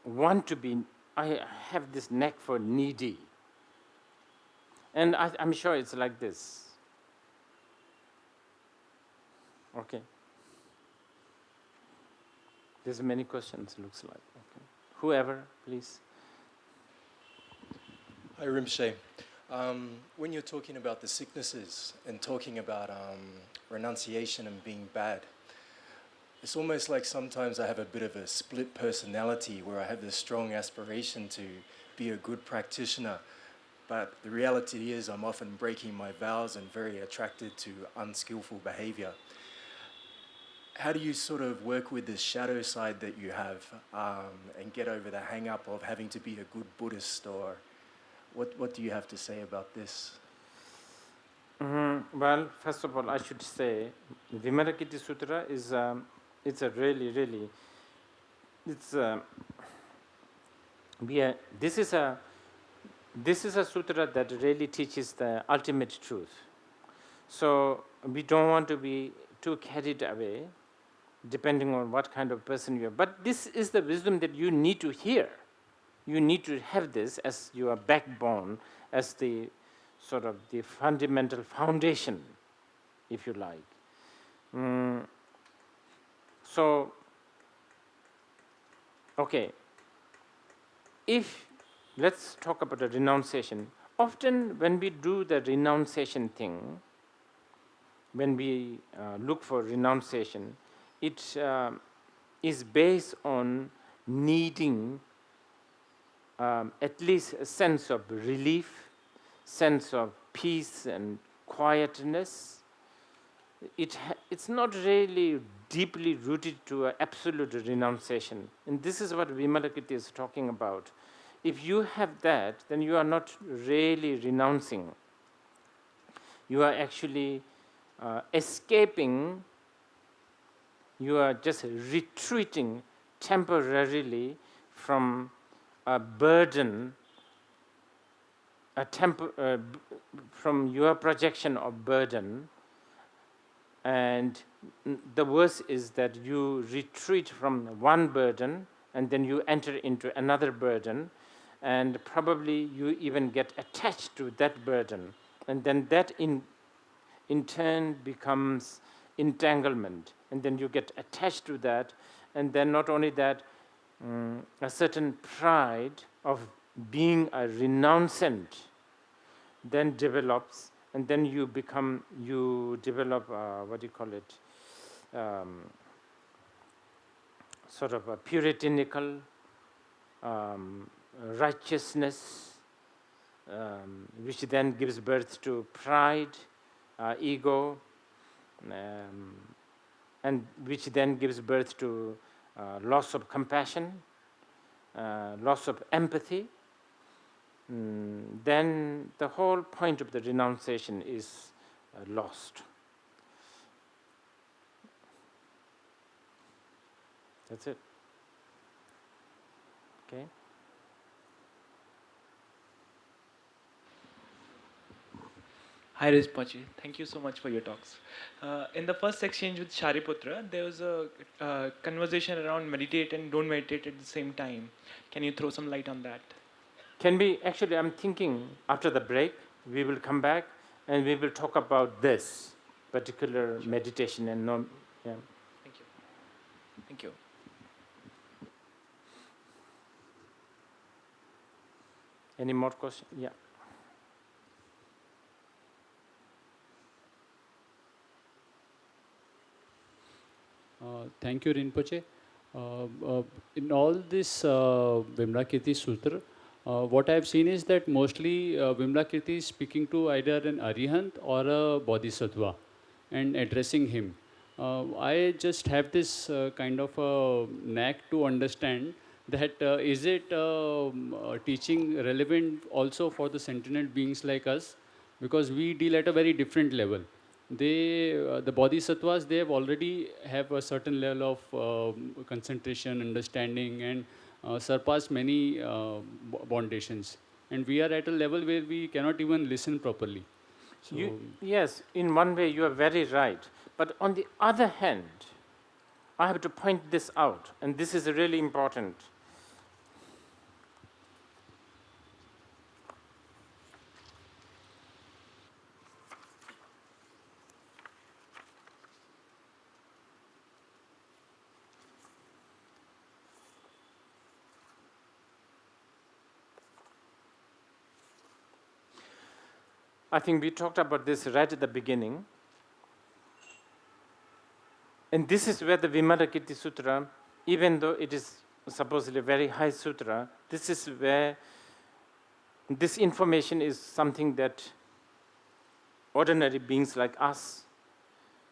want to be, I have this knack for needy. And I'm sure it's like this. Okay. There's many questions, looks like. Okay. Whoever, please. Hi, Rinpoche. When you're talking about the sicknesses and talking about renunciation and being bad, it's almost like sometimes I have a bit of a split personality where I have this strong aspiration to be a good practitioner, but the reality is I'm often breaking my vows and very attracted to unskillful behavior. How do you sort of work with this shadow side that you have and get over the hang-up of having to be a good Buddhist, or what do you have to say about this? Well, first of all, I should say Vimalakirti Sutra is it's a really it's this is a sutra that really teaches the ultimate truth. So we don't want to be too carried away, depending on what kind of person you are. But this is the wisdom that you need to hear. You need to have this as your backbone, as the sort of the fundamental foundation, if you like. So, okay, let's talk about the renunciation. Often when we do the renunciation thing, when we look for renunciation, it is based on needing at least a sense of relief, sense of peace and quietness. It's not really deeply rooted to absolute renunciation. And this is what Vimalakirti is talking about. If you have that, then you are not really renouncing. You are actually escaping. You are just retreating temporarily from a burden, from your projection of burden. And the worst is that you retreat from one burden and then you enter into another burden, and probably you even get attached to that burden. And then that in turn becomes entanglement. And then you get attached to that. And then not only that, a certain pride of being a renouncant then develops, and then you develop, what do you call it, sort of a puritanical righteousness, which then gives birth to pride, ego, and which then gives birth to loss of compassion, loss of empathy. Then the whole point of the renunciation is lost. That's it. Okay. Hi Rizpachi, thank you so much for your talks. In the first exchange with Shariputra, there was a conversation around meditate and don't meditate at the same time. Can you throw some light on that? Can we, actually, I'm thinking after the break, we will come back and we will talk about this particular meditation and yeah. Thank you. Thank you. Any more questions? Yeah. Thank you, Rinpoche. In all this Vimalakirti Sutra, What I've seen is that mostly Vimlakirti is speaking to either an Arihant or a Bodhisattva and addressing him. I just have this kind of a knack to understand that is it teaching relevant also for the sentient beings like us, because we deal at a very different level. The bodhisattvas, they have already have a certain level of concentration, understanding, and surpass many bondations. And we are at a level where we cannot even listen properly. So, Yes, in one way you are very right. But on the other hand, I have to point this out, and this is really important. I think we talked about this right at the beginning. And this is where the Vimalakirti Sutra, even though it is supposedly a very high sutra, this is where this information is something that ordinary beings like us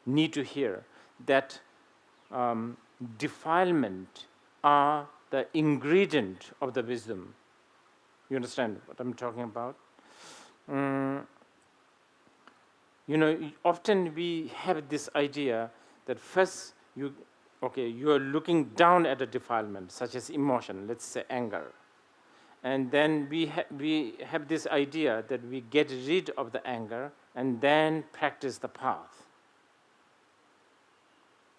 need to hear, that defilement are the ingredient of the wisdom. You understand what I'm talking about? Often we have this idea that first you are looking down at a defilement, such as emotion, let's say anger. And then we have this idea that we get rid of the anger and then practice the path.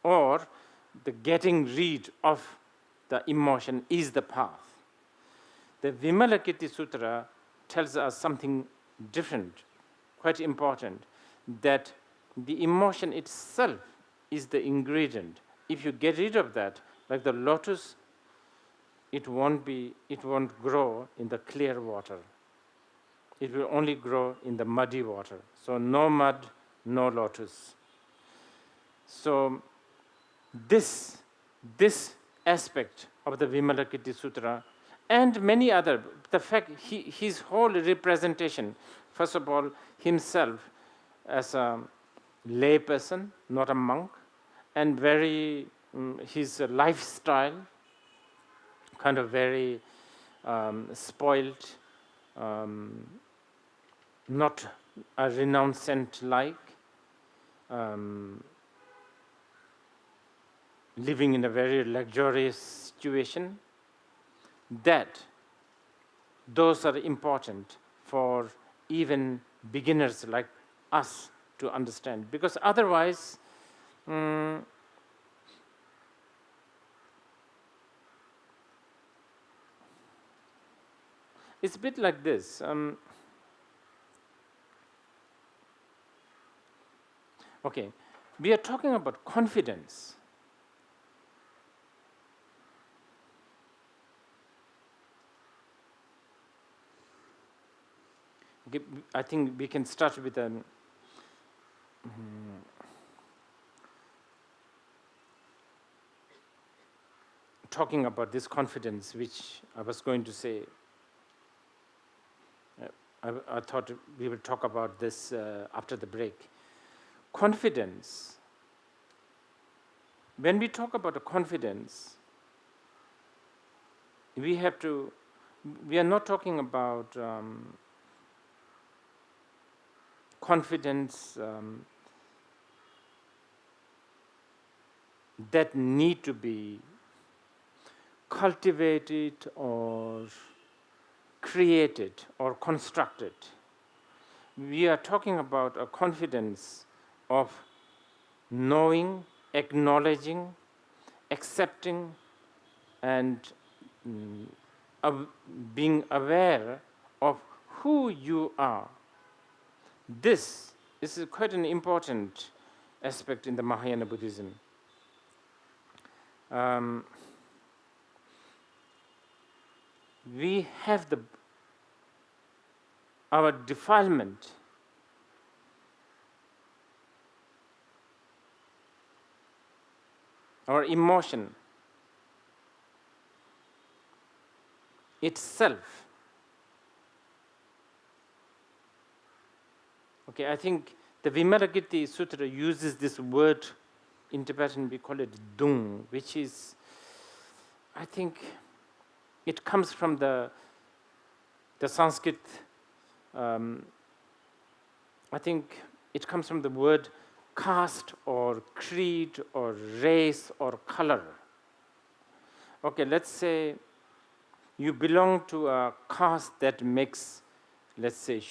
Or the getting rid of the emotion is the path. The Vimalakirti Sutra tells us something different, quite important, that the emotion itself is the ingredient. If you get rid of that, like the lotus, it won't grow in the clear water. It will only grow in the muddy water. So no mud, no lotus. So this aspect of the Vimalakirti Sutra and many other, the fact his whole representation, first of all, himself as a lay person, not a monk, and very his lifestyle, kind of very spoiled, not a renowned saint like, living in a very luxurious situation, that those are important for even beginners like us to understand, because otherwise it's a bit like this. Okay, we are talking about confidence. Okay, I think we can start with talking about this confidence, which I was going to say. I thought we will talk about this after the break. Confidence. When we talk about a confidence, we are not talking about confidence that need to be cultivated or created or constructed. We are talking about a confidence of knowing, acknowledging, accepting, and being aware of who you are. This is quite an important aspect in the Mahayana Buddhism. We have our defilement our emotion itself Okay, I think the Vimalakirti Sutra uses this word in Tibetan, we call it dung, which is, I think, it comes from the Sanskrit, I think it comes from the word caste or creed or race or color. Okay, let's say you belong to a caste that makes, let's say,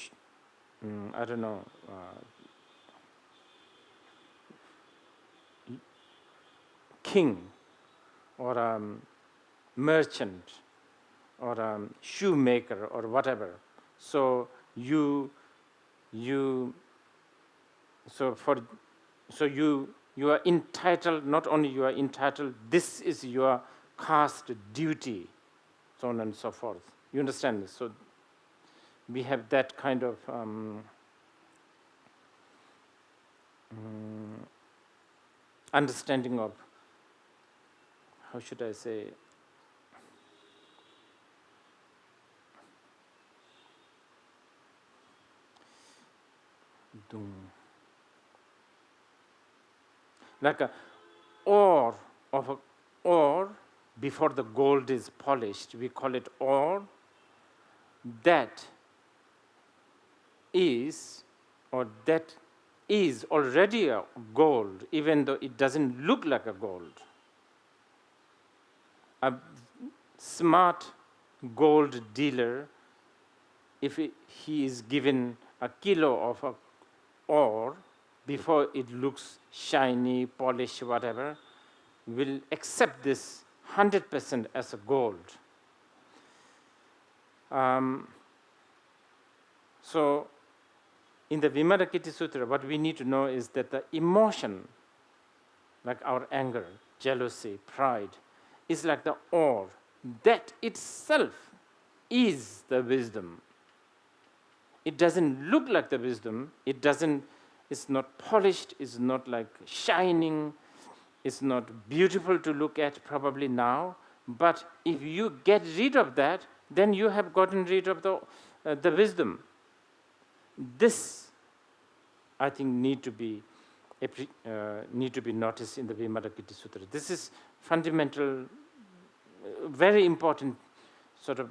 I don't know, king or a merchant or a shoemaker or whatever. So you are entitled, not only you are entitled, this is your caste duty, so on and so forth. You understand this? So we have that kind of understanding of, how should I say, like a ore of a ore before the gold is polished, we call it ore. That is already a gold, even though it doesn't look like a gold. A smart gold dealer, if he is given a kilo of a ore before it looks shiny, polished, whatever, will accept this 100% as a gold. So in the Vimalakirti Sutra, what we need to know is that the emotion, like our anger, jealousy, pride, is like the ore. That itself is the wisdom. It doesn't look like the wisdom. It's not polished, it's not like shining, it's not beautiful to look at probably now. But if you get rid of that, then you have gotten rid of the wisdom. This, I think, need to be noticed in the Vimalakirti Sutra. This is fundamental, very important, sort of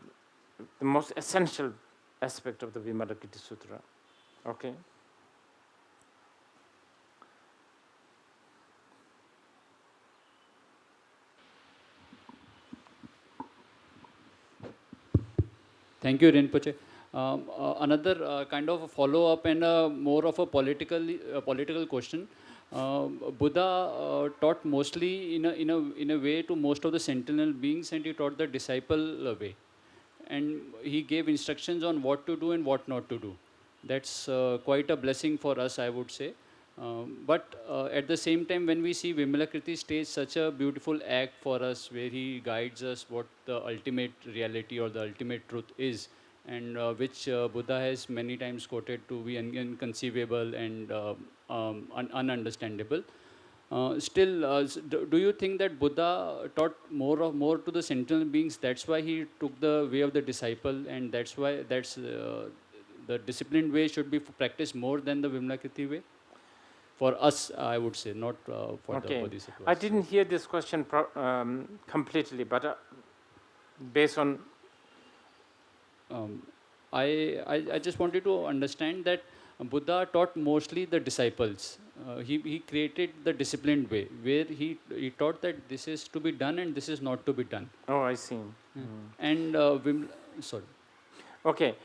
the most essential aspect of the Vimalakirti Sutra. Okay. Thank you, Rinpoche. Another kind of a follow-up and more of a political question. Buddha taught mostly in a way to most of the sentinel beings, and he taught the disciple way, and he gave instructions on what to do and what not to do. That's quite a blessing for us, I would say. But at the same time, when we see Vimalakirti stage such a beautiful act for us, where he guides us what the ultimate reality or the ultimate truth is, and which Buddha has many times quoted to be inconceivable and ununderstandable. Do you think that Buddha taught more to the sentinel beings? That's why he took the way of the disciple, and that's why the disciplined way should be practiced more than the Vimalakirti way? For us, I would say, not for the Bodhisattvas. I didn't hear this question completely, but based on... I just wanted to understand that Buddha taught mostly the disciples. He created the disciplined way, where he taught that this is to be done and this is not to be done. Oh, I see. And sorry. Okay.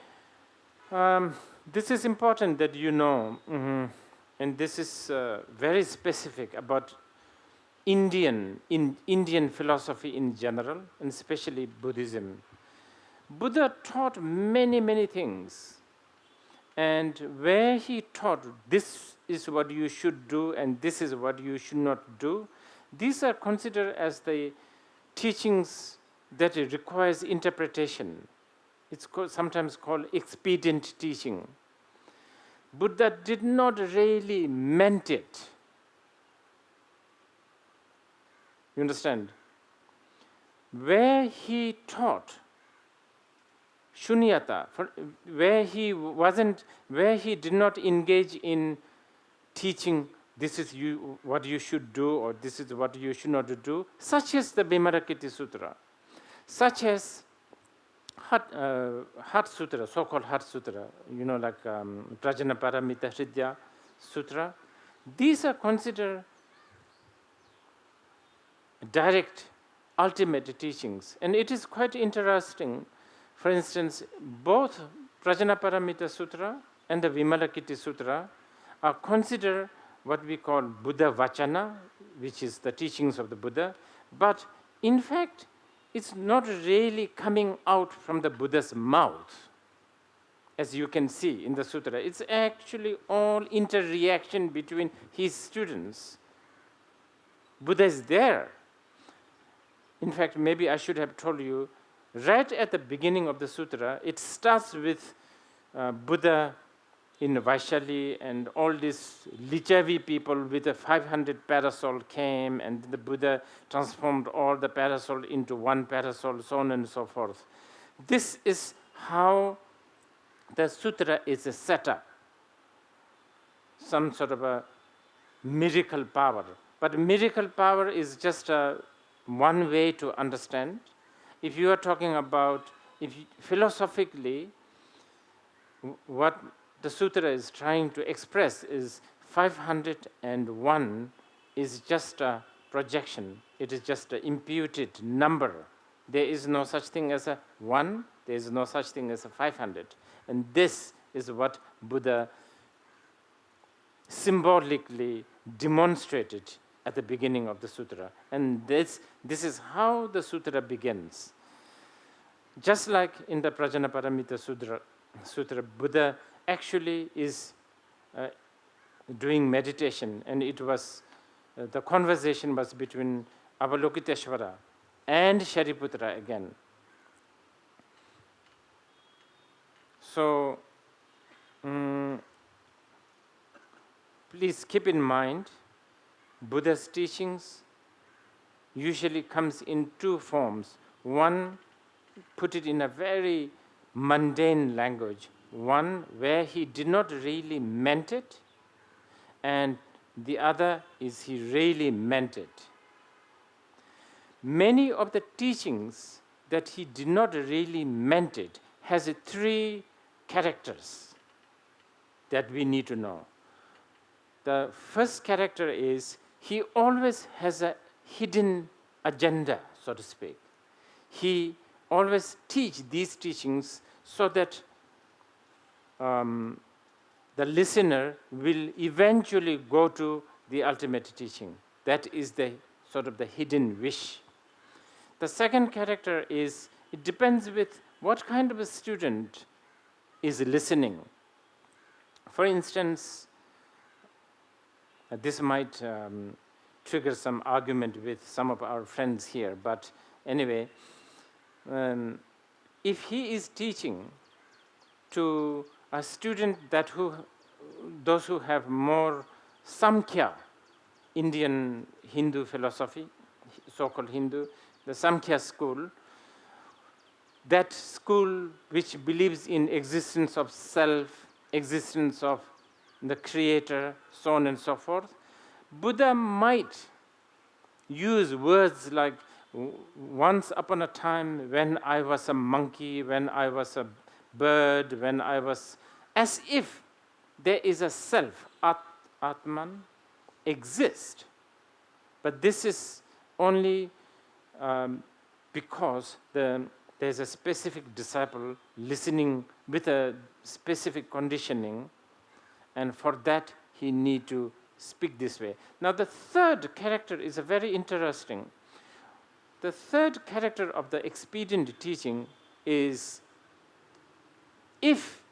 This is important that you know, and this is very specific about Indian philosophy in general, and especially Buddhism. Buddha taught many, many things. And where he taught this is what you should do and this is what you should not do, these are considered as the teachings that requires interpretation. It's sometimes called expedient teaching. Buddha did not really meant it. You understand? Where he taught shunyata, where he did not engage in teaching this is what you should do or this is what you should not do, such as the Vimalakirti Sutra, such as Heart Sutra, so-called Heart Sutra, like Prajnaparamita Hridya Sutra. These are considered direct, ultimate teachings. And it is quite interesting. For instance, both Prajnaparamita Sutra and the Vimalakirti Sutra are considered what we call Buddha Vachana, which is the teachings of the Buddha. But in fact, it's not really coming out from the Buddha's mouth, as you can see in the sutra. It's actually all interreaction between his students. Buddha is there. In fact, maybe I should have told you, right at the beginning of the sutra, it starts with Buddha in Vaishali, and all these Lichavi people with a 500 parasol came, and the Buddha transformed all the parasol into one parasol, so on and so forth. This is how the sutra is set up. Some sort of a miracle power. But miracle power is just one way to understand. If you are talking about, philosophically, what the sutra is trying to express is 501 is just a projection. It is just an imputed number. There is no such thing as a 1. There is no such thing as a 500. And this is what Buddha symbolically demonstrated at the beginning of the sutra. And this is how the sutra begins. Just like in the Prajnaparamita Sutra, Buddha actually is doing meditation, and it was the conversation was between Avalokiteshvara and Shariputra again. So please keep in mind, Buddha's teachings usually comes in two forms. One, put it in a very mundane language. One where he did not really meant it, and the other is he really meant it. Many of the teachings that he did not really meant it has three characters that we need to know. The first character is he always has a hidden agenda, so to speak. He always teach these teachings so that the listener will eventually go to the ultimate teaching. That is the sort of the hidden wish. The second character is, it depends with what kind of a student is listening. For instance, this might trigger some argument with some of our friends here, but anyway, if he is teaching to a student those who have more Samkhya, Indian Hindu philosophy, so-called Hindu, the Samkhya school, that school which believes in existence of self, existence of the creator, so on and so forth, Buddha might use words like, once upon a time when I was a monkey, when I was a bird, when I was, as if there is a self, Atman, exist. But this is only because there's a specific disciple listening with a specific conditioning, and for that he need to speak this way. Now the third character is a very interesting. The third character of the expedient teaching is, if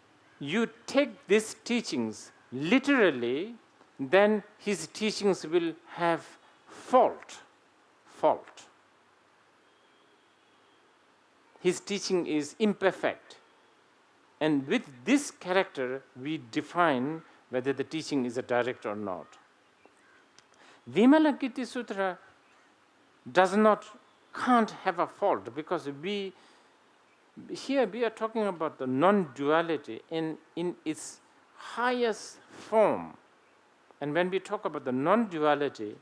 you take these teachings literally, then his teachings will have fault. His teaching is imperfect. And with this character, we define whether the teaching is a direct or not. Vimalakirti Sutra can't have a fault, because we Here we are talking about the non-duality in its highest form. And when we talk about the non-duality,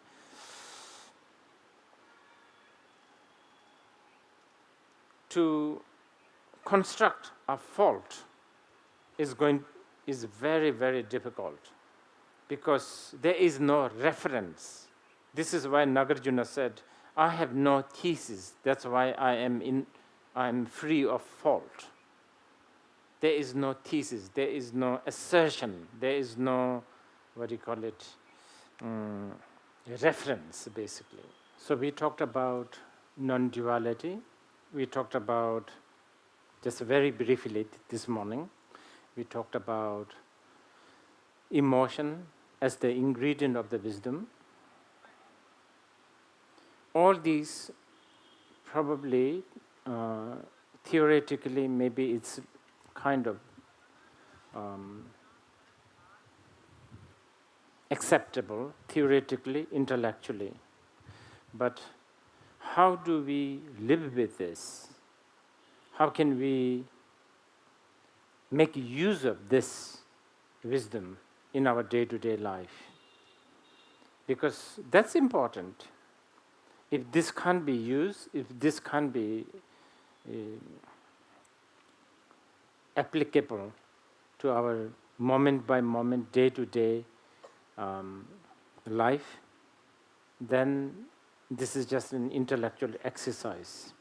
to construct a fault is very, very difficult, because there is no reference. This is why Nagarjuna said, I have no thesis, that's why I am free of fault. There is no thesis, there is no assertion, there is no, reference, basically. So we talked about non-duality. We talked about, just very briefly this morning, we talked about emotion as the ingredient of the wisdom. All these probably, theoretically, maybe it's kind of acceptable, theoretically, intellectually. But how do we live with this? How can we make use of this wisdom in our day-to-day life? Because that's important. If this can't be used, if this can't be applicable to our moment-by-moment, day-to-day life, then this is just an intellectual exercise.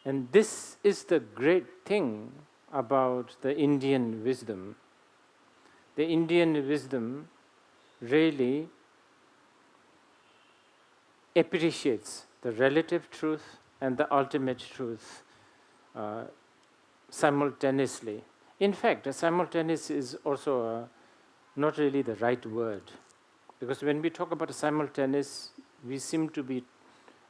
And this is the great thing about the Indian wisdom. The Indian wisdom really appreciates the relative truth and the ultimate truth simultaneously. In fact, simultaneous is also not really the right word, because when we talk about simultaneous, we seem to be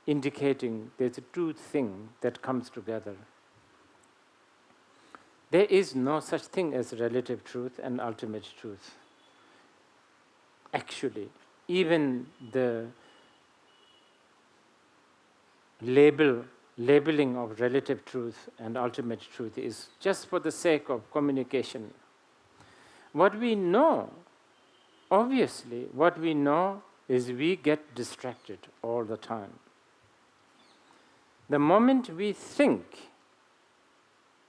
indicating there's a two thing that comes together. There is no such thing as relative truth and ultimate truth. Actually, even the labeling of relative truth and ultimate truth is just for the sake of communication. What we know, obviously, what we know is we get distracted all the time. The moment we think,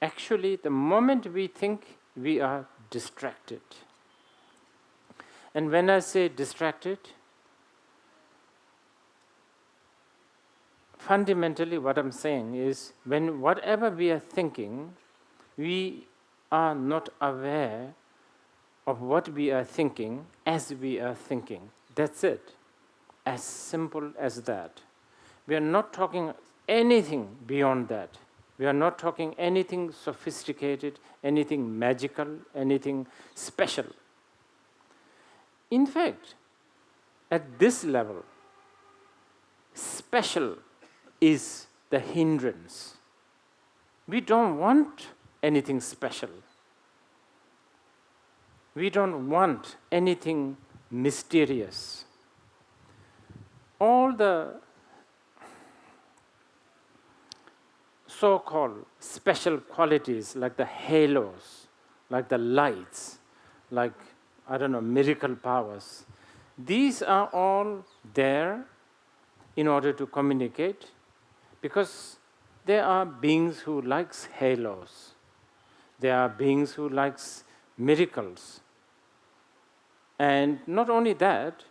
actually, the moment we think, we are distracted. And when I say distracted, fundamentally what I'm saying is, when whatever we are thinking, we are not aware of what we are thinking as we are thinking. That's it. As simple as that. We are not talking anything beyond that. We are not talking anything sophisticated, anything magical, anything special. In fact, at this level, special is the hindrance. We don't want anything special. We don't want anything mysterious. All the so-called special qualities, like the halos, like the lights, like, miracle powers, these are all there in order to communicate, because there are beings who likes halos. There are beings who likes miracles. And not only that,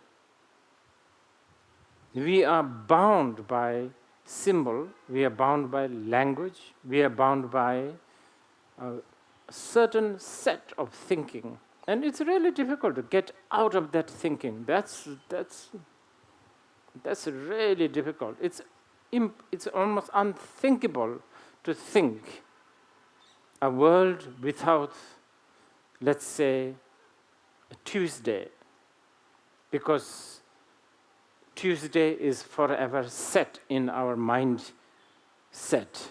we are bound by symbol, we are bound by language, we are bound by a certain set of thinking. And it's really difficult to get out of that thinking. That's really difficult. It's almost unthinkable to think a world without, let's say, a Tuesday, because Tuesday is forever set in our mind set.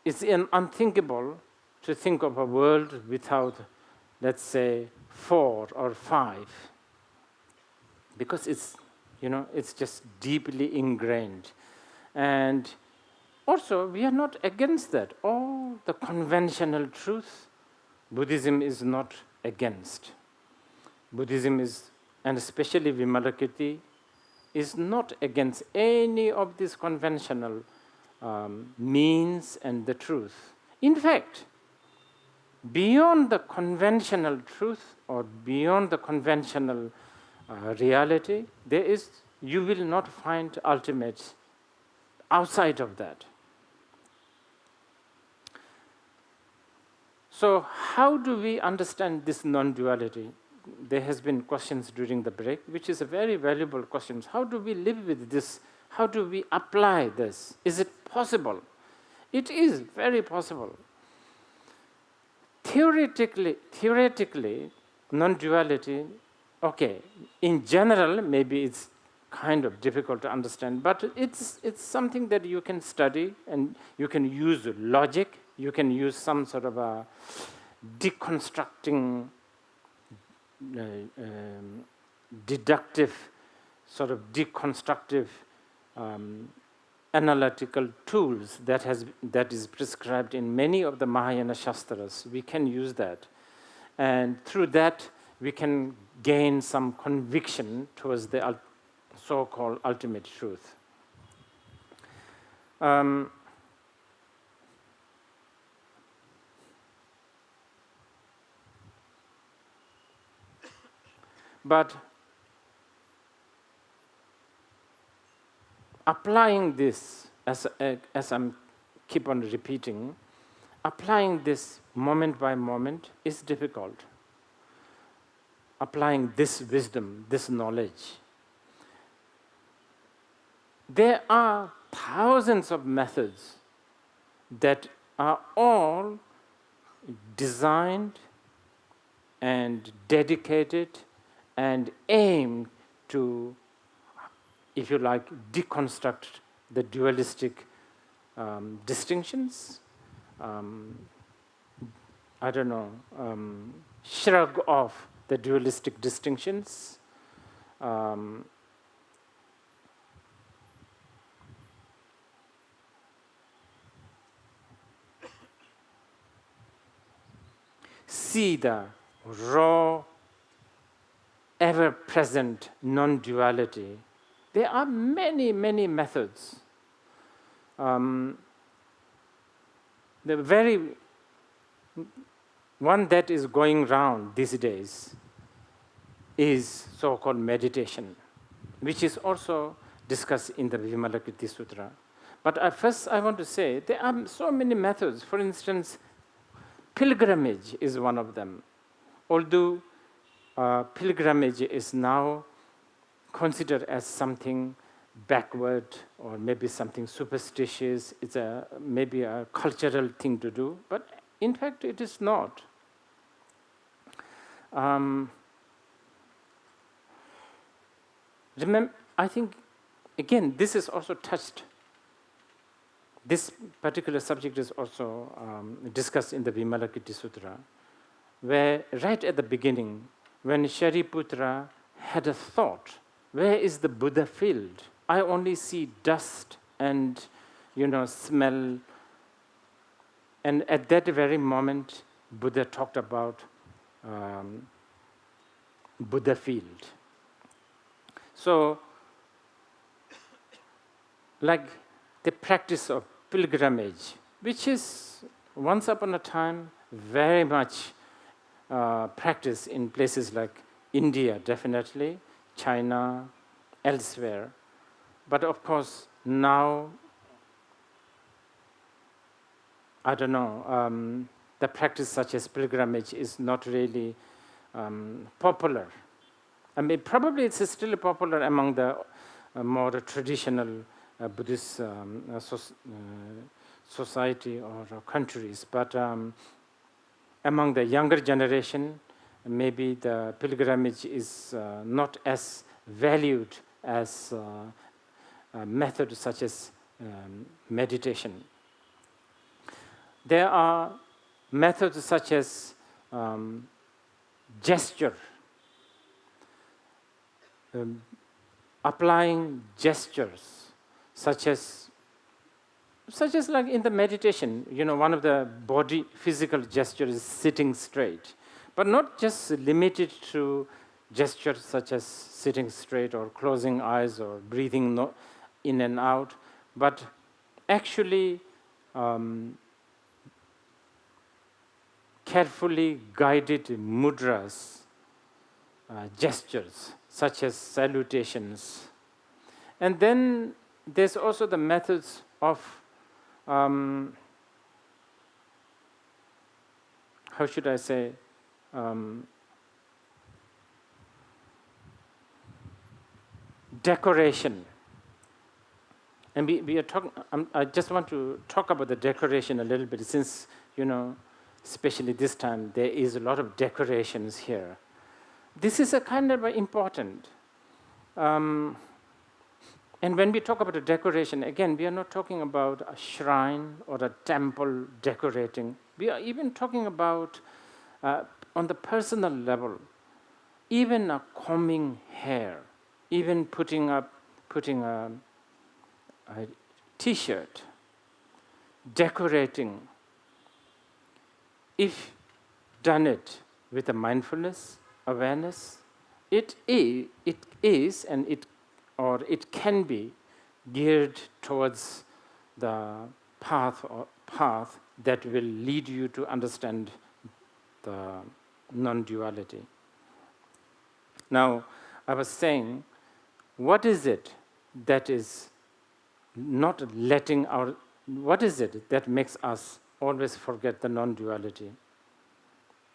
It's unthinkable to think of a world without, let's say, 4 or 5, because it's just deeply ingrained. And also, we are not against that. All the conventional truth, Buddhism is not against. Buddhism is, and especially Vimalakirti, is not against any of these conventional means and the truth. In fact, beyond the conventional truth or beyond the conventional reality, you will not find ultimates outside of that. So how do we understand this non-duality? There has been questions during the break, which is a very valuable question. How do we live with this? How do we apply this? Is it possible? It is very possible. Theoretically, non-duality, okay, in general, maybe it's kind of difficult to understand, but it's something that you can study and you can use logic, you can use some sort of a deconstructing, deductive, sort of deconstructive analytical tools that is prescribed in many of the Mahayana Shastras. We can use that. And through that, we can gain some conviction towards the so-called ultimate truth. But applying this, as I'm keep on repeating, applying this moment by moment is difficult. Applying this wisdom, this knowledge. There are thousands of methods that are all designed and dedicated and aimed to, if you like, deconstruct the dualistic distinctions, shrug off the dualistic distinctions, see the raw, ever-present non-duality. There are many, many methods. The very one that is going round these days is so-called meditation, which is also discussed in the Vimalakirti Sutra. But first I want to say there are so many methods. For instance, pilgrimage is one of them. Although pilgrimage is now considered as something backward or maybe something superstitious, it's maybe a cultural thing to do, but in fact it is not. I think, again, this is also touched. This particular subject is also discussed in the Vimalakirti Sutra, where right at the beginning, when Shariputra had a thought, where is the Buddha field? I only see dust and, smell. And at that very moment, Buddha talked about Buddha field. So, like the practice of pilgrimage, which is once upon a time very much practiced in places like India, definitely, China, elsewhere. But of course, now, the practice such as pilgrimage is not really popular. I mean, probably it's still popular among the more traditional Buddhist society or countries, but among the younger generation, maybe the pilgrimage is not as valued as methods such as meditation. There are methods such as gesture, applying gestures such as such as like in the meditation, one of the body physical gestures is sitting straight, but not just limited to gestures such as sitting straight or closing eyes or breathing in and out, but actually carefully guided mudras, gestures such as salutations. And then there's also the methods of how should I say, decoration. And we are talking, I just want to talk about the decoration a little bit, since, especially this time, there is a lot of decorations here. This is a kind of important. And when we talk about a decoration, again, we are not talking about a shrine or a temple decorating. We are even talking about, on the personal level, even a combing hair, even putting a T-shirt, decorating. If done it with a mindfulness, awareness, it is, and it can be geared towards the path that will lead you to understand the non-duality. Now, I was saying, what is it that is not letting what is it that makes us always forget the non-duality?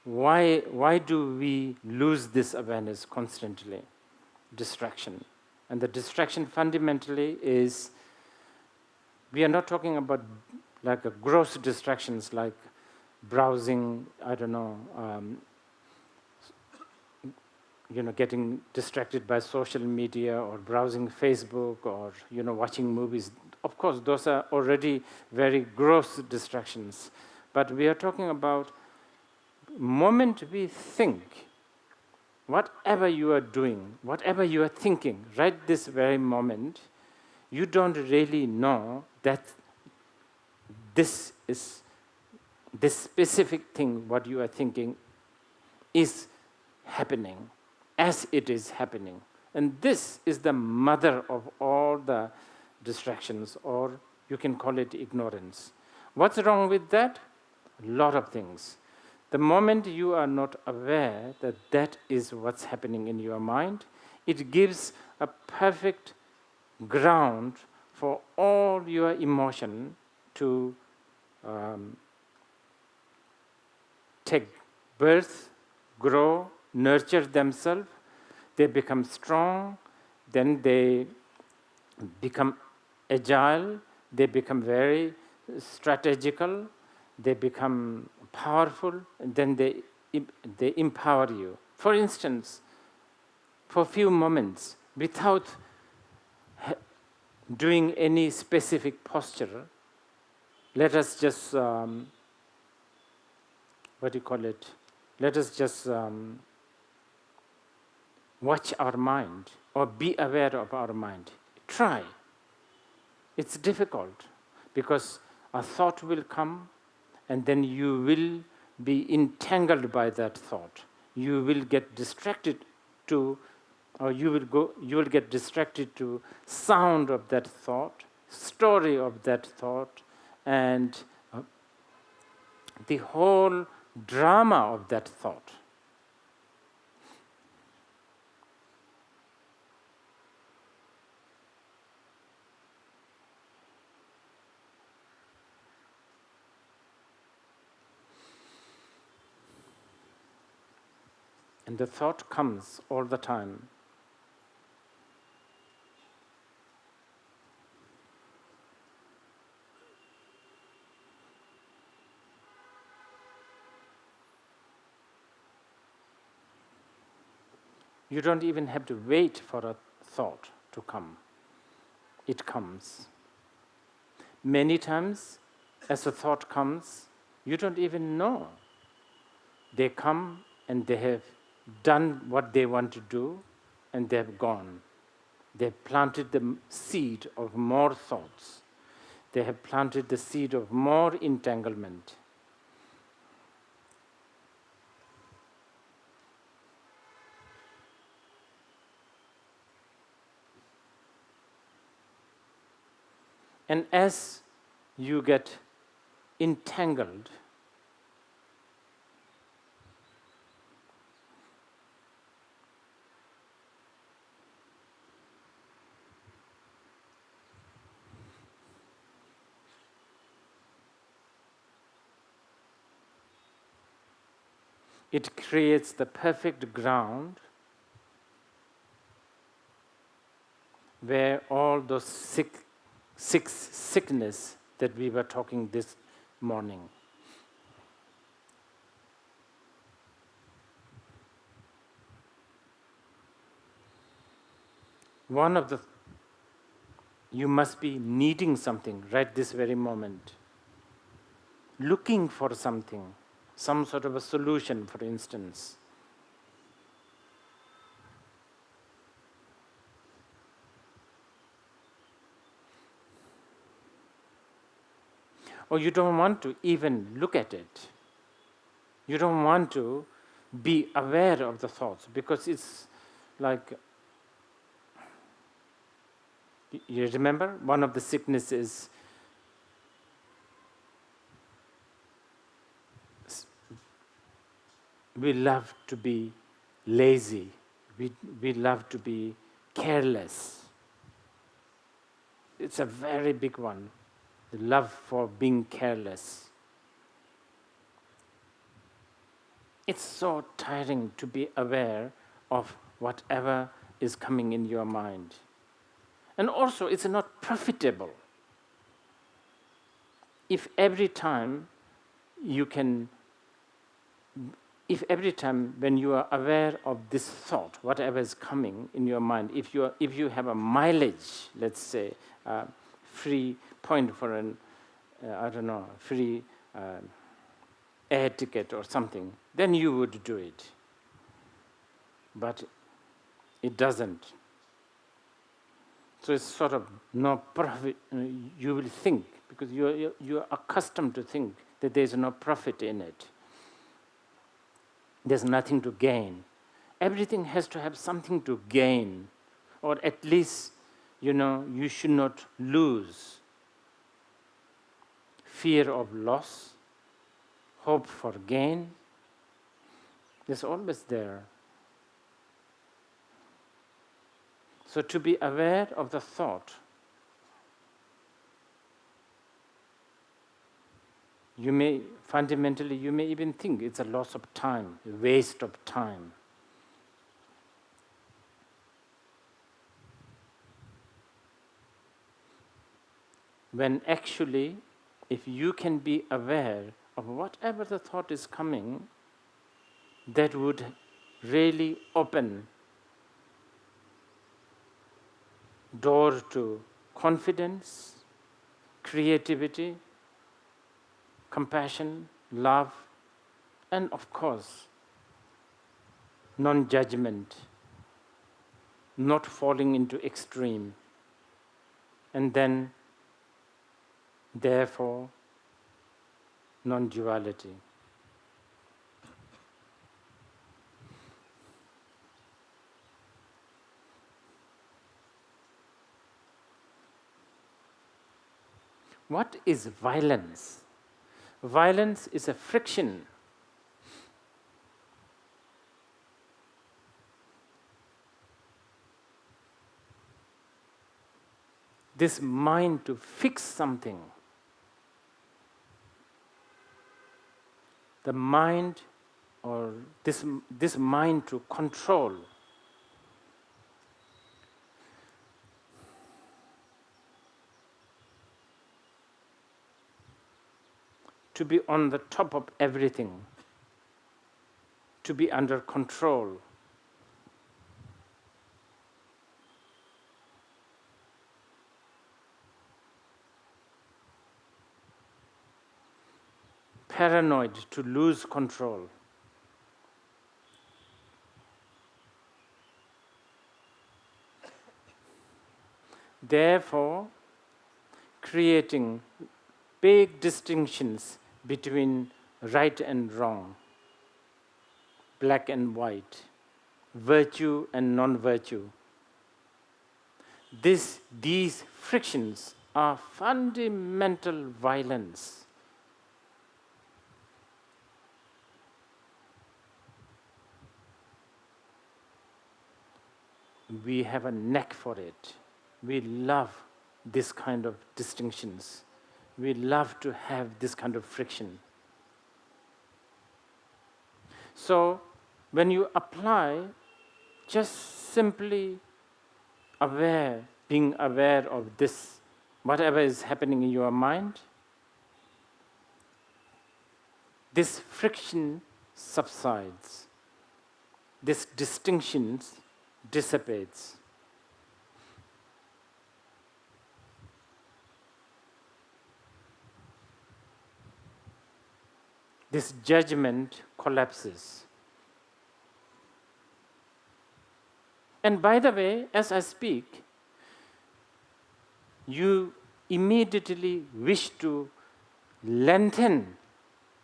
Why do we lose this awareness constantly? Distraction. And the distraction fundamentally is, we are not talking about like a gross distractions like browsing, I don't know, getting distracted by social media or browsing Facebook or, watching movies. Of course, those are already very gross distractions. But we are talking about moment we think, whatever you are doing, whatever you are thinking, right this very moment, you don't really know that this specific thing, what you are thinking, is happening as it is happening. And this is the mother of all the distractions, or you can call it ignorance. What's wrong with that? A lot of things. The moment you are not aware that that is what's happening in your mind, it gives a perfect ground for all your emotion to take birth, grow, nurture themselves. They become strong, then they become agile, they become very strategical, they become powerful, and then they empower you. For instance, for a few moments, without doing any specific posture, let us just, let us just watch our mind or be aware of our mind. Try. It's difficult because a thought will come and then you will be entangled by that thought. You will get distracted to, or you will get distracted to sound of that thought, story of that thought, and the whole drama of that thought. And the thought comes all the time. You don't even have to wait for a thought to come. It comes. Many times, as a thought comes, you don't even know. They come and they have done what they want to do, and they have gone. They've planted the seed of more thoughts. they have planted the seed of more entanglement. And as you get entangled, it creates the perfect ground where all those six sickness that we were talking this morning. One of the, you must be needing something right this very moment, looking for something, some sort of a solution, for instance. Or you don't want to even look at it. You don't want to be aware of the thoughts because it's like, you remember one of the sicknesses we love to be lazy, we love to be careless. It's a very big one, the love for being careless. It's so tiring to be aware of whatever is coming in your mind. And also, it's not profitable. If every time when you are aware of this thought, whatever is coming in your mind, if you have a mileage, let's say, free point for an, free air ticket or something, then you would do it. But it doesn't. So it's sort of no profit. You will think, because you're accustomed to think that there's no profit in it. There's nothing to gain. Everything has to have something to gain, or at least, you should not lose. Fear of loss, hope for gain, is always there. So to be aware of the thought, you may even think it's a loss of time, a waste of time. When actually, if you can be aware of whatever the thought is coming, that would really open door to confidence, creativity, compassion, love, and of course, non-judgment, not falling into extreme, and then, therefore, non-duality. What is violence? Violence is a friction. This mind to fix something. The mind, or this mind to control. To be on the top of everything, to be under control. Paranoid, to lose control. Therefore, creating big distinctions between right and wrong, black and white, virtue and non-virtue. These frictions are fundamental violence. We have a knack for it. We love this kind of distinctions. We love to have this kind of friction. So when you apply, just simply being aware of this, whatever is happening in your mind, this friction subsides, this distinction dissipates. This judgment collapses. And by the way, as I speak, you immediately wish to lengthen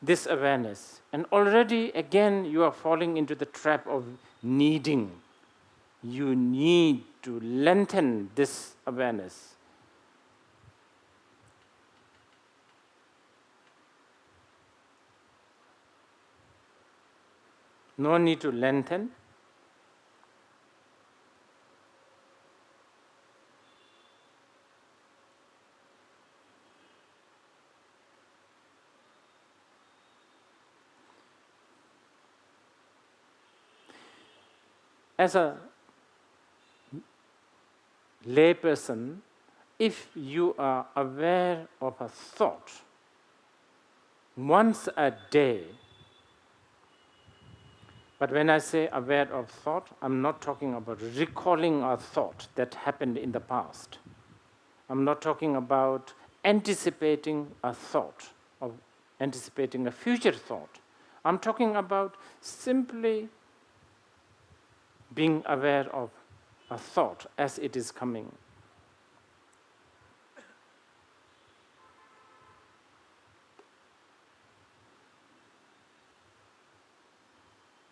this awareness. And already, again, you are falling into the trap of needing. You need to lengthen this awareness. No need to lengthen. As a layperson, if you are aware of a thought once a day, but when I say aware of thought, I'm not talking about recalling a thought that happened in the past. I'm not talking about anticipating a thought, or anticipating a future thought. I'm talking about simply being aware of a thought as it is coming.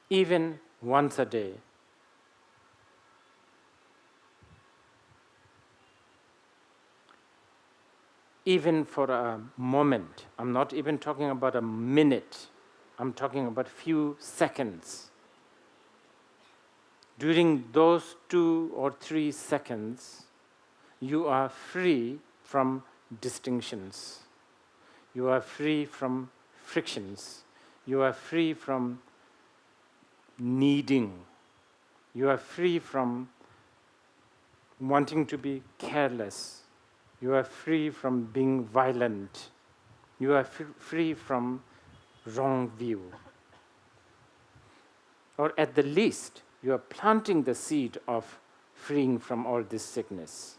Even once a day. Even for a moment. I'm not even talking about a minute. I'm talking about few seconds. During those 2 or 3 seconds, you are free from distinctions. You are free from frictions. You are free from needing. You are free from wanting to be careless. You are free from being violent. You are free from wrong view. Or at the least, you are planting the seed of freeing from all this sickness.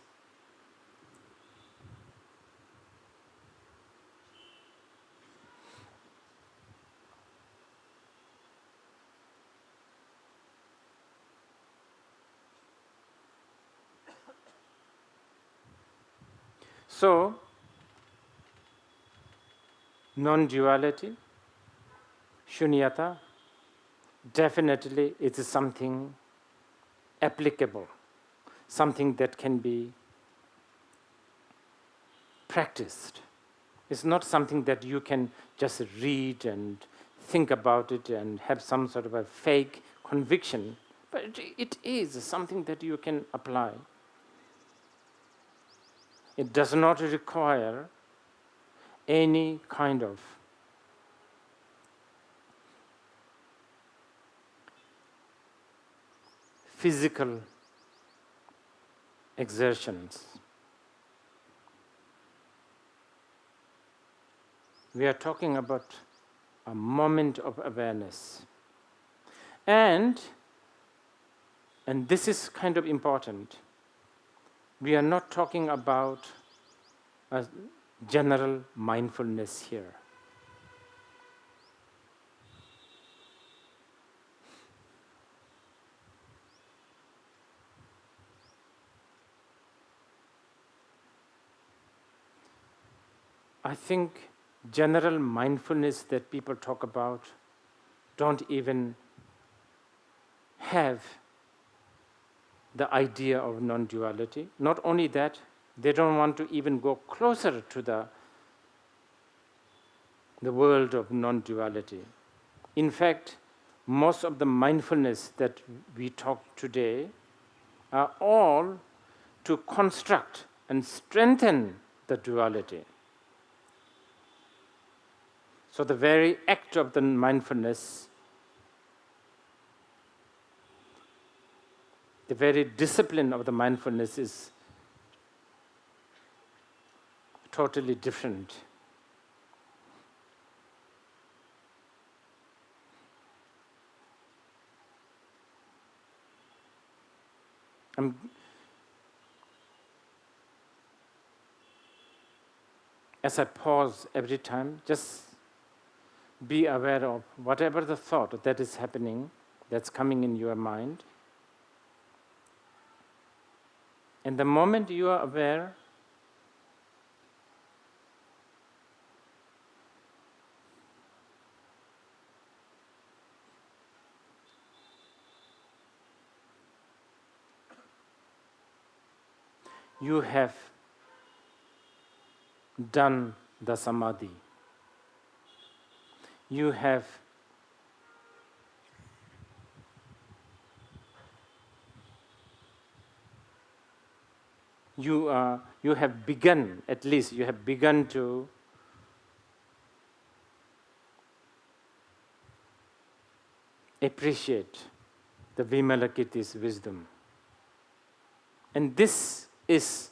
So, non-duality, shunyata, definitely it is something applicable, something that can be practiced. It's not something that you can just read and think about it and have some sort of a fake conviction, but it is something that you can apply. It does not require any kind of physical exertions. We are talking about a moment of awareness. And this is kind of important, we are not talking about a general mindfulness here. I think general mindfulness that people talk about don't even have the idea of non-duality. Not only that, they don't want to even go closer to the world of non-duality. In fact, most of the mindfulness that we talk today are all to construct and strengthen the duality. So the very act of the mindfulness, the very discipline of the mindfulness is totally different. As I pause every time, just be aware of whatever the thought that is happening, that's coming in your mind. And the moment you are aware, you have done the samadhi. You have begun, at least you have begun to appreciate the Vimalakirti's wisdom. And this is,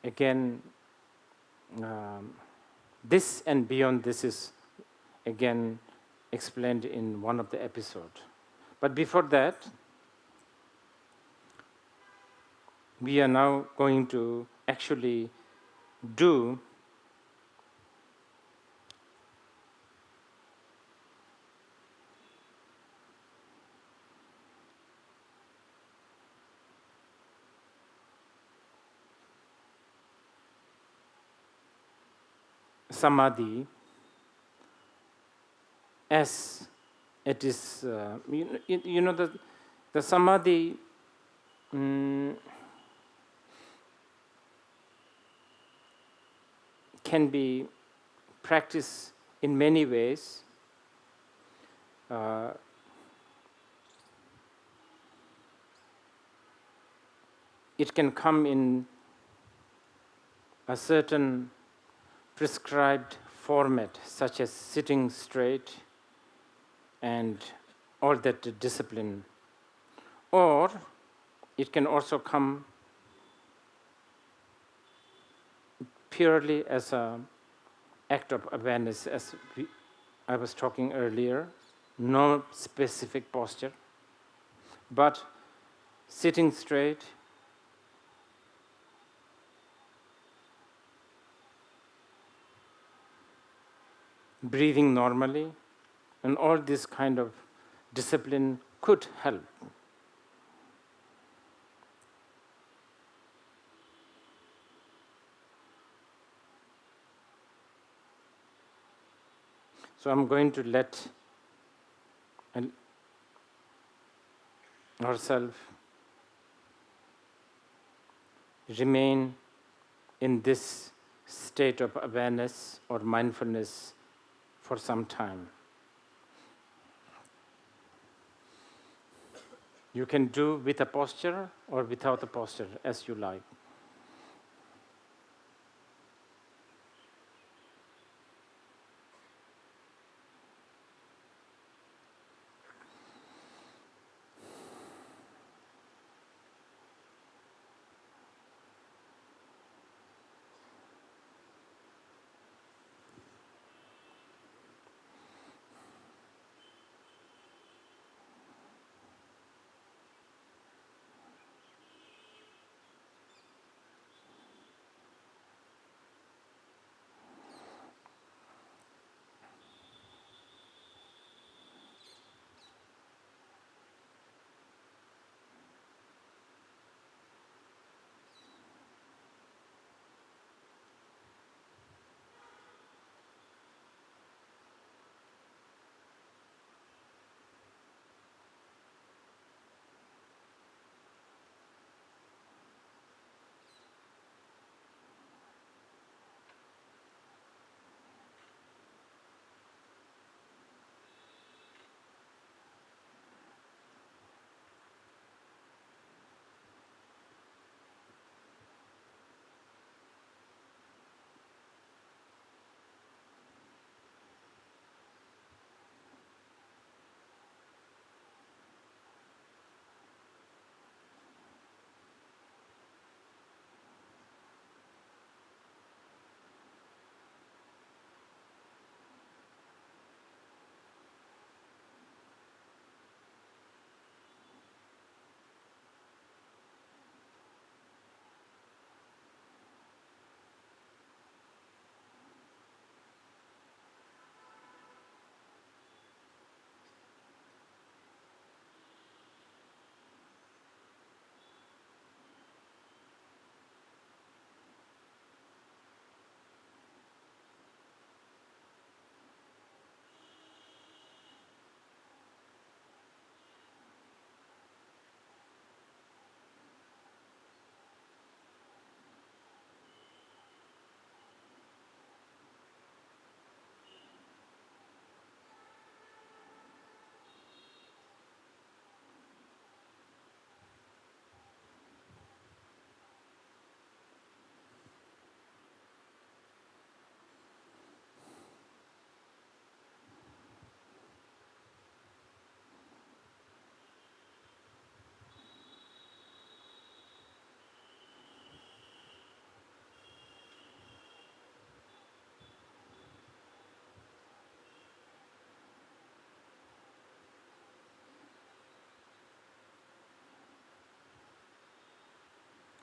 again, this and beyond this is, again, explained in one of the episodes. But before that, we are now going to actually do samadhi as it is, the samadhi can be practiced in many ways. It can come in a certain prescribed format, such as sitting straight and all that discipline. Or it can also come purely as an act of awareness, as I was talking earlier, no specific posture, but sitting straight, breathing normally, and all this kind of discipline could help. So I'm going to let ourselves remain in this state of awareness or mindfulness for some time. You can do with a posture or without a posture, as you like.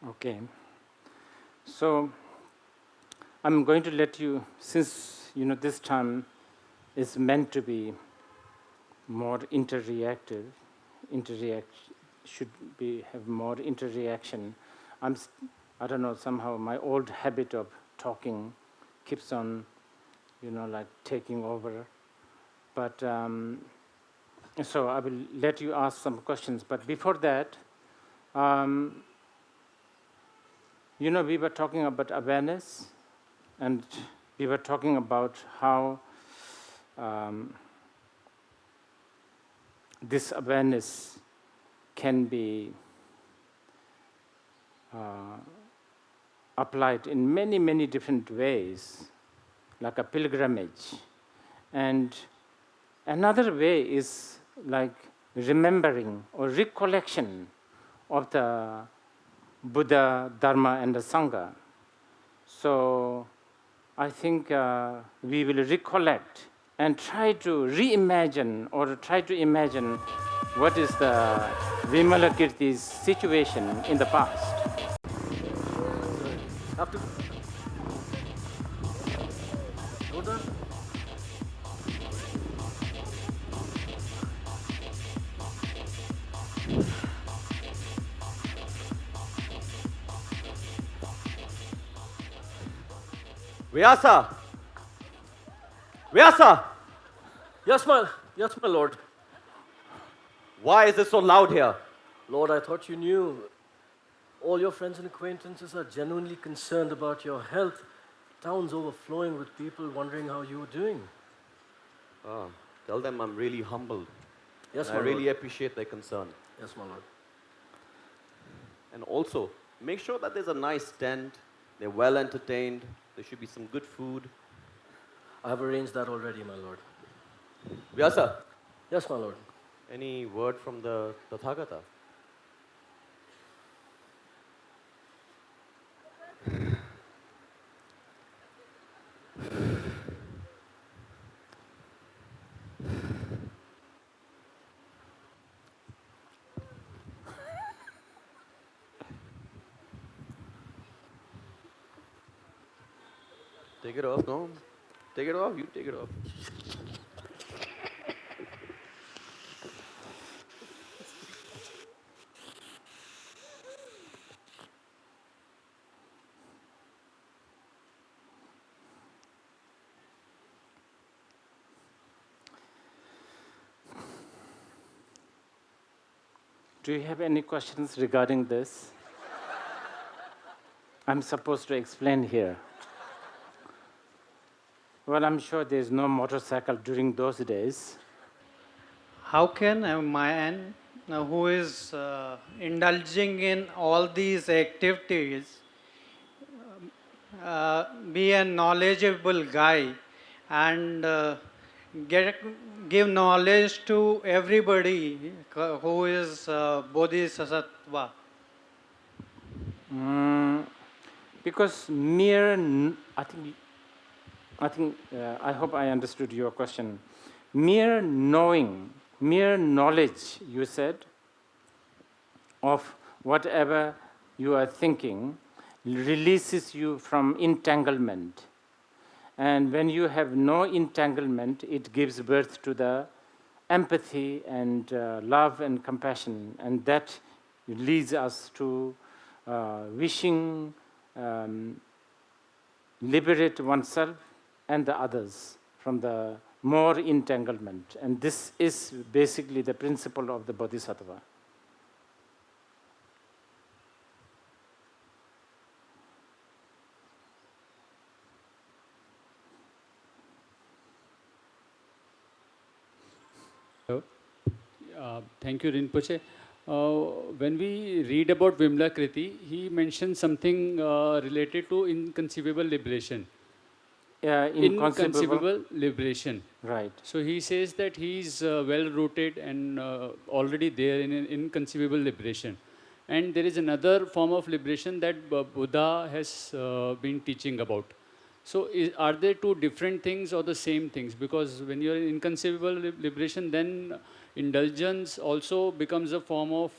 Okay. So I'm going to let you, since this time is meant to be more interact should be have more interaction. I don't know, somehow my old habit of talking keeps on, like taking over. But so I will let you ask some questions. But before that, we were talking about awareness, and we were talking about how this awareness can be applied in many, many different ways, like a pilgrimage. And another way is like remembering or recollection of the Buddha, Dharma, and the Sangha. So I think we will recollect and try to reimagine or try to imagine what is the Vimalakirti's situation in the past. Vyasa! Vyasa! Yes, my lord. Why is it so loud here? Lord, I thought you knew. All your friends and acquaintances are genuinely concerned about your health. Town's overflowing with people wondering how you're doing. Tell them I'm really humbled. Yes, I my really lord. appreciate their concern. Yes, my lord. And also, make sure that there's a nice tent, they're well entertained, there should be some good food. I have arranged that already, my lord. Vyasa, Yes, my lord. any word from the Tathagata? Take it off, no? Take it off, you take it off. Do you have any questions regarding this? I'm supposed to explain here. Well, I'm sure there's no motorcycle during those days. How can a man who is indulging in all these activities be a knowledgeable guy and give knowledge to everybody who is bodhisattva? Because I hope I understood your question. Mere knowing, mere knowledge, you said, of whatever you are thinking releases you from entanglement. And when you have no entanglement, it gives birth to the empathy and love and compassion. And that leads us to wishing liberate oneself and the others from the more entanglement. And this is basically the principle of the Bodhisattva. Thank you, Rinpoche. When we read about Vimlakriti, he mentioned something related to inconceivable liberation. Inconceivable liberation. Right. So he says that he is well rooted and already there in an inconceivable liberation. And there is another form of liberation that Buddha has been teaching about. So are they two different things or the same things? Because when you're in inconceivable liberation, then indulgence also becomes a form of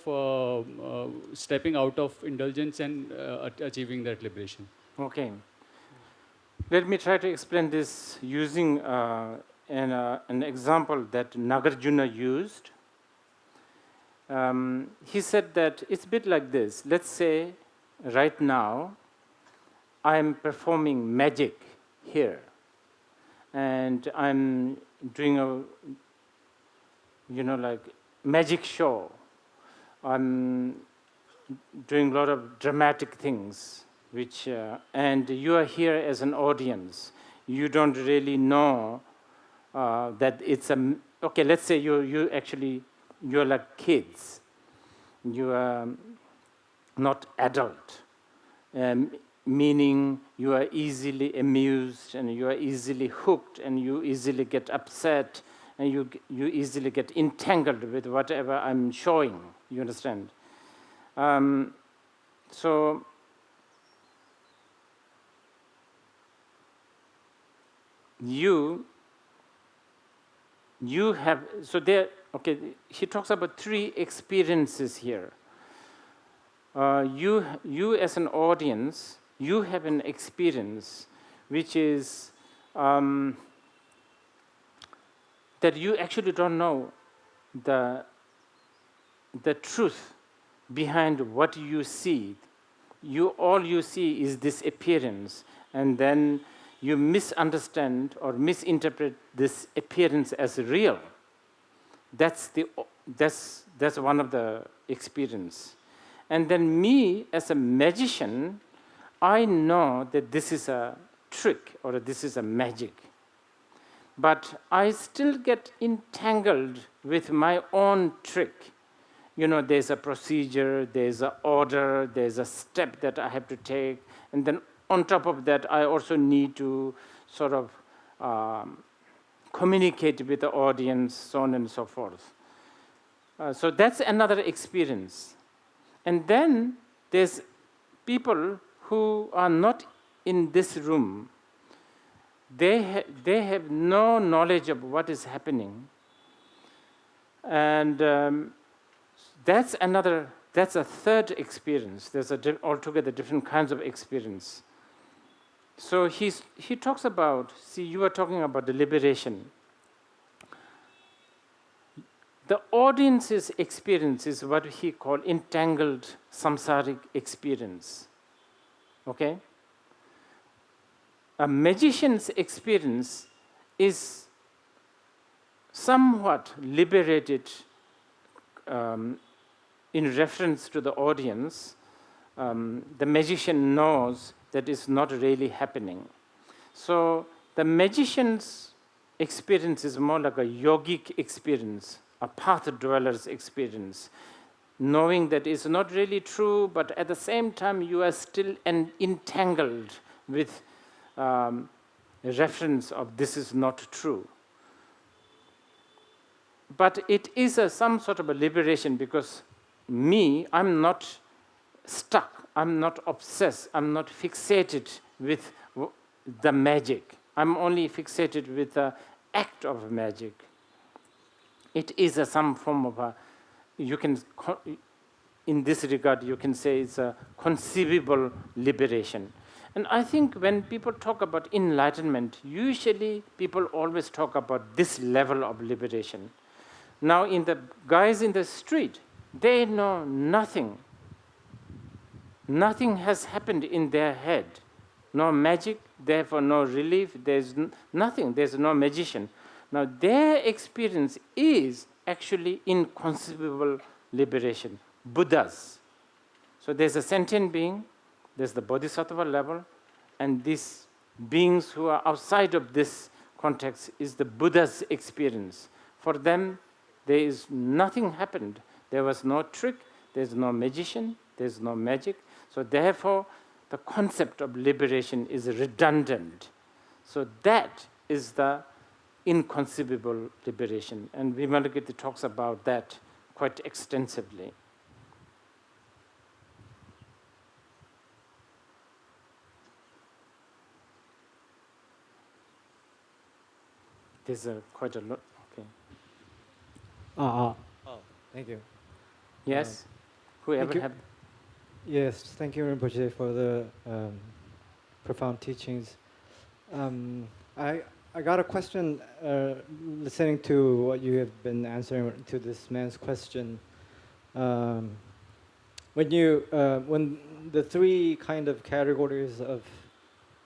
stepping out of indulgence and achieving that liberation. Okay. Let me try to explain this using an example that Nagarjuna used. He said that it's a bit like this. Let's say right now I'm performing magic here, and I'm doing a, like magic show. I'm doing a lot of dramatic things, which and you are here as an audience. You don't really know that it's a okay. Let's say you're like kids. You are not adult. Meaning you are easily amused and you are easily hooked and you easily get upset and you easily get entangled with whatever I'm showing. You understand? So you have, so there, okay, he talks about three experiences here. You as an audience, you have an experience which is that you actually don't know the truth behind what you see. All you see is this appearance, and then you misunderstand or misinterpret this appearance as real. That's one of the experience. And then me as a magician, I know that this is a trick or this is a magic. But I still get entangled with my own trick. There's a procedure, there's an order, there's a step that I have to take. And then on top of that, I also need to sort of communicate with the audience, so on and so forth. So that's another experience. And then there's people who are not in this room. They have no knowledge of what is happening. And that's a third experience. There's altogether different kinds of experience. So he talks about, you were talking about the liberation. The audience's experience is what he called entangled samsaric experience. Okay? A magician's experience is somewhat liberated in reference to the audience. The magician knows that it's not really happening. So the magician's experience is more like a yogic experience, a path dweller's experience, knowing that it's not really true, but at the same time you are still entangled with reference of this is not true. But it is some sort of a liberation because I'm not stuck, I'm not obsessed, I'm not fixated with the magic. I'm only fixated with the act of magic. It is some form of in this regard, you can say it's a conceivable liberation. And I think when people talk about enlightenment, usually people always talk about this level of liberation. Now, in the guys in the street, they know nothing. Nothing has happened in their head. No magic, therefore no relief, there's nothing, there's no magician. Now, their experience is actually inconceivable liberation. Buddhas. So there's a sentient being, there's the bodhisattva level, and these beings who are outside of this context is the Buddha's experience. For them, there is nothing happened. There was no trick, there's no magician, there's no magic. So therefore, the concept of liberation is redundant. So that is the inconceivable liberation. And Vimalakirti talks about that quite extensively. There's quite a lot. Okay. Oh, thank you. Yes? Whoever you. have... Yes, thank you, Rinpoche, for the profound teachings. I got a question listening to what you have been answering to this man's question. When the three kind of categories of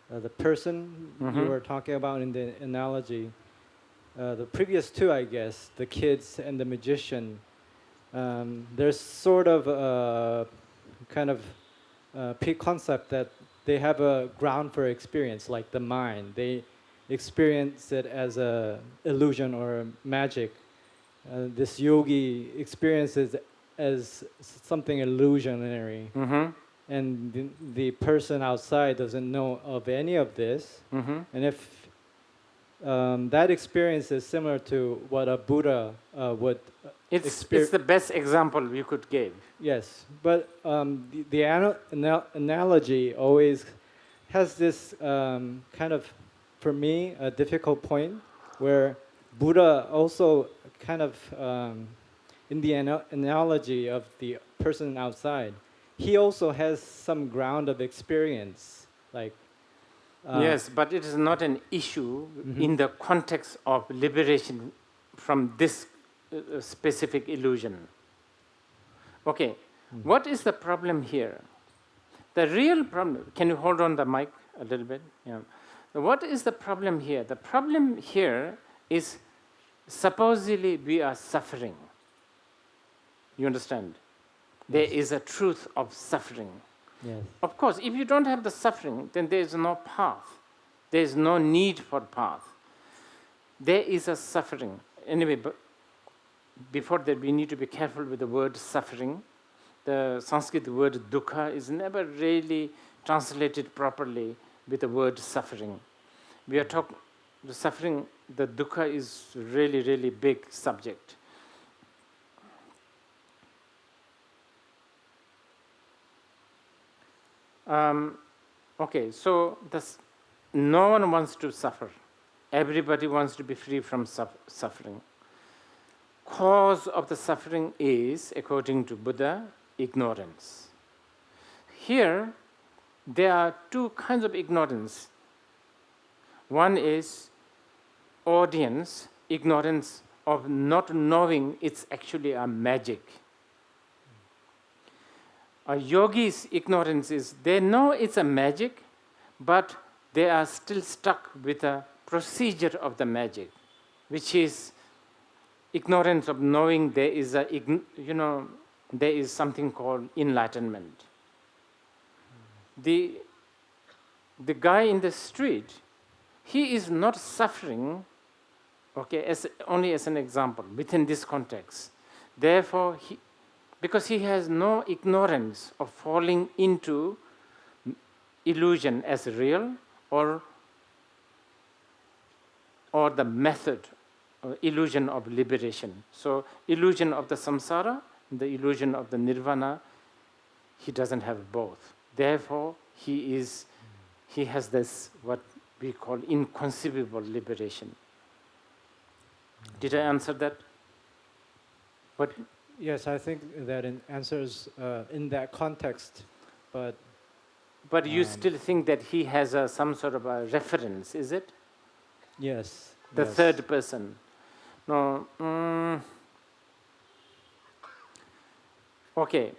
the person you were talking about in the analogy, the previous two, I guess, the kids and the magician, there's sort of a kind of pre-concept that they have a ground for experience, like the mind. They experience it as a illusion or a magic. This yogi experiences as something illusionary. And the person outside doesn't know of any of this. And if that experience is similar to what a Buddha would It's the best example we could give. Yes, but the analogy always has this kind of, for me, a difficult point where Buddha also kind of, in the analogy of the person outside, he also has some ground of experience, like. Yes, but it is not an issue in the context of liberation from this specific illusion. Okay, what is the problem here? The real problem, can you hold on the mic a little bit? Yeah. What is the problem here? The problem here is supposedly we are suffering. You understand? There is a truth of suffering. Yes. Of course, if you don't have the suffering, then there is no path. There is no need for path. There is a suffering. Anyway, but before that, we need to be careful with the word suffering. The Sanskrit word dukkha is never really translated properly with the word suffering. We are talking, the suffering, the dukkha is really, really big subject. Okay, so no one wants to suffer. Everybody wants to be free from suffering. Cause of the suffering is, according to Buddha, ignorance. Here, there are two kinds of ignorance. One is audience, ignorance of not knowing it's actually a magic. A yogi's ignorance is they know it's a magic, but they are still stuck with a procedure of the magic, which is ignorance of knowing there is there is something called enlightenment. The guy in the street, he is not suffering, okay, only as an example within this context. Therefore, because he has no ignorance of falling into illusion as real or the method or illusion of liberation. So illusion of the samsara, the illusion of the nirvana, he doesn't have both. Therefore, he has this what we call inconceivable liberation. Did I answer that? What? Yes, I think that answers in that context, but you still think that he has some sort of a reference, is it? Yes. The third person. No. Okay.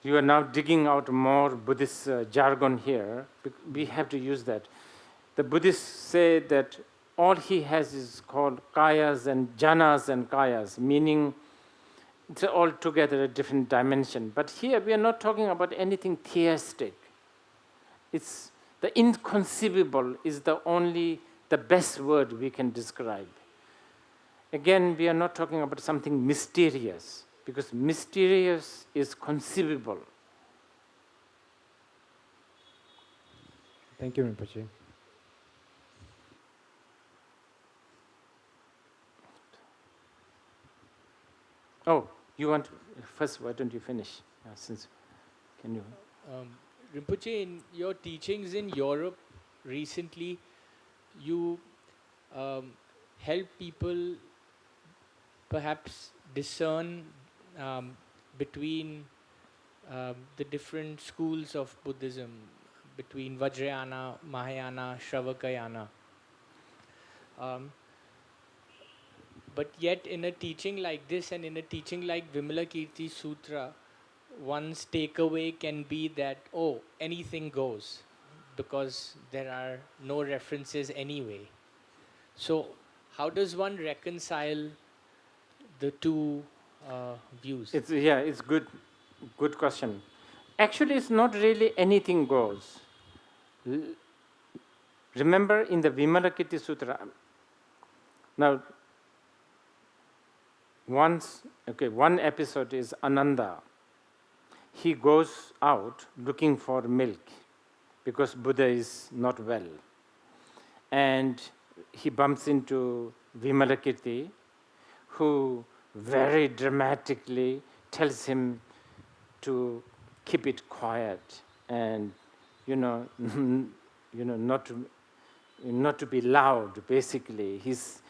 You are now digging out more Buddhist jargon here. We have to use that. The Buddhists say that all he has is called kayas and jhanas and kayas, meaning it's altogether a different dimension. But here we are not talking about anything theistic. It's the inconceivable is the best word we can describe. Again, we are not talking about something mysterious, because mysterious is conceivable. Thank you, Rinpoche. Oh, you want first? Why don't you finish? Can you? Rinpoche, in your teachings in Europe recently, you help people perhaps discern between the different schools of Buddhism, between Vajrayana, Mahayana, Shravakayana. But yet in a teaching like this and in a teaching like Vimalakirti Sutra, one's takeaway can be that, oh, anything goes, because there are no references anyway. So how does one reconcile the two views? It's good question. Actually, it's not really anything goes. Remember in the Vimalakirti Sutra, now one episode is Ananda. He goes out looking for milk because Buddha is not well. And he bumps into Vimalakirti, who very dramatically tells him to keep it quiet and not to be loud. Basically, he's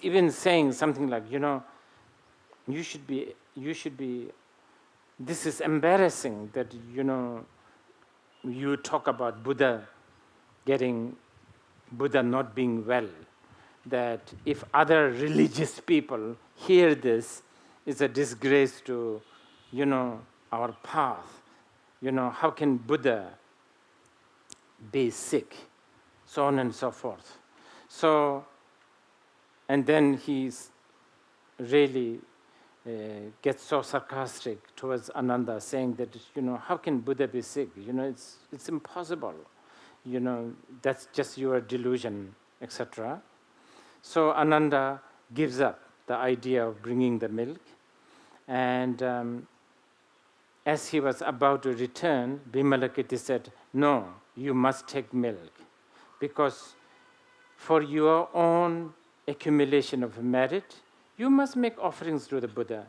even saying something like, you should be. This is embarrassing that you talk about Buddha not being well. That if other religious people hear this, it's a disgrace to, our path. How can Buddha be sick? So on and so forth. So, and then he's really gets so sarcastic towards Ananda, saying that, how can Buddha be sick? It's impossible. That's just your delusion, etc. So Ananda gives up the idea of bringing the milk, and as he was about to return, Vimalakirti said, no, you must take milk, because for your own accumulation of merit, you must make offerings to the Buddha.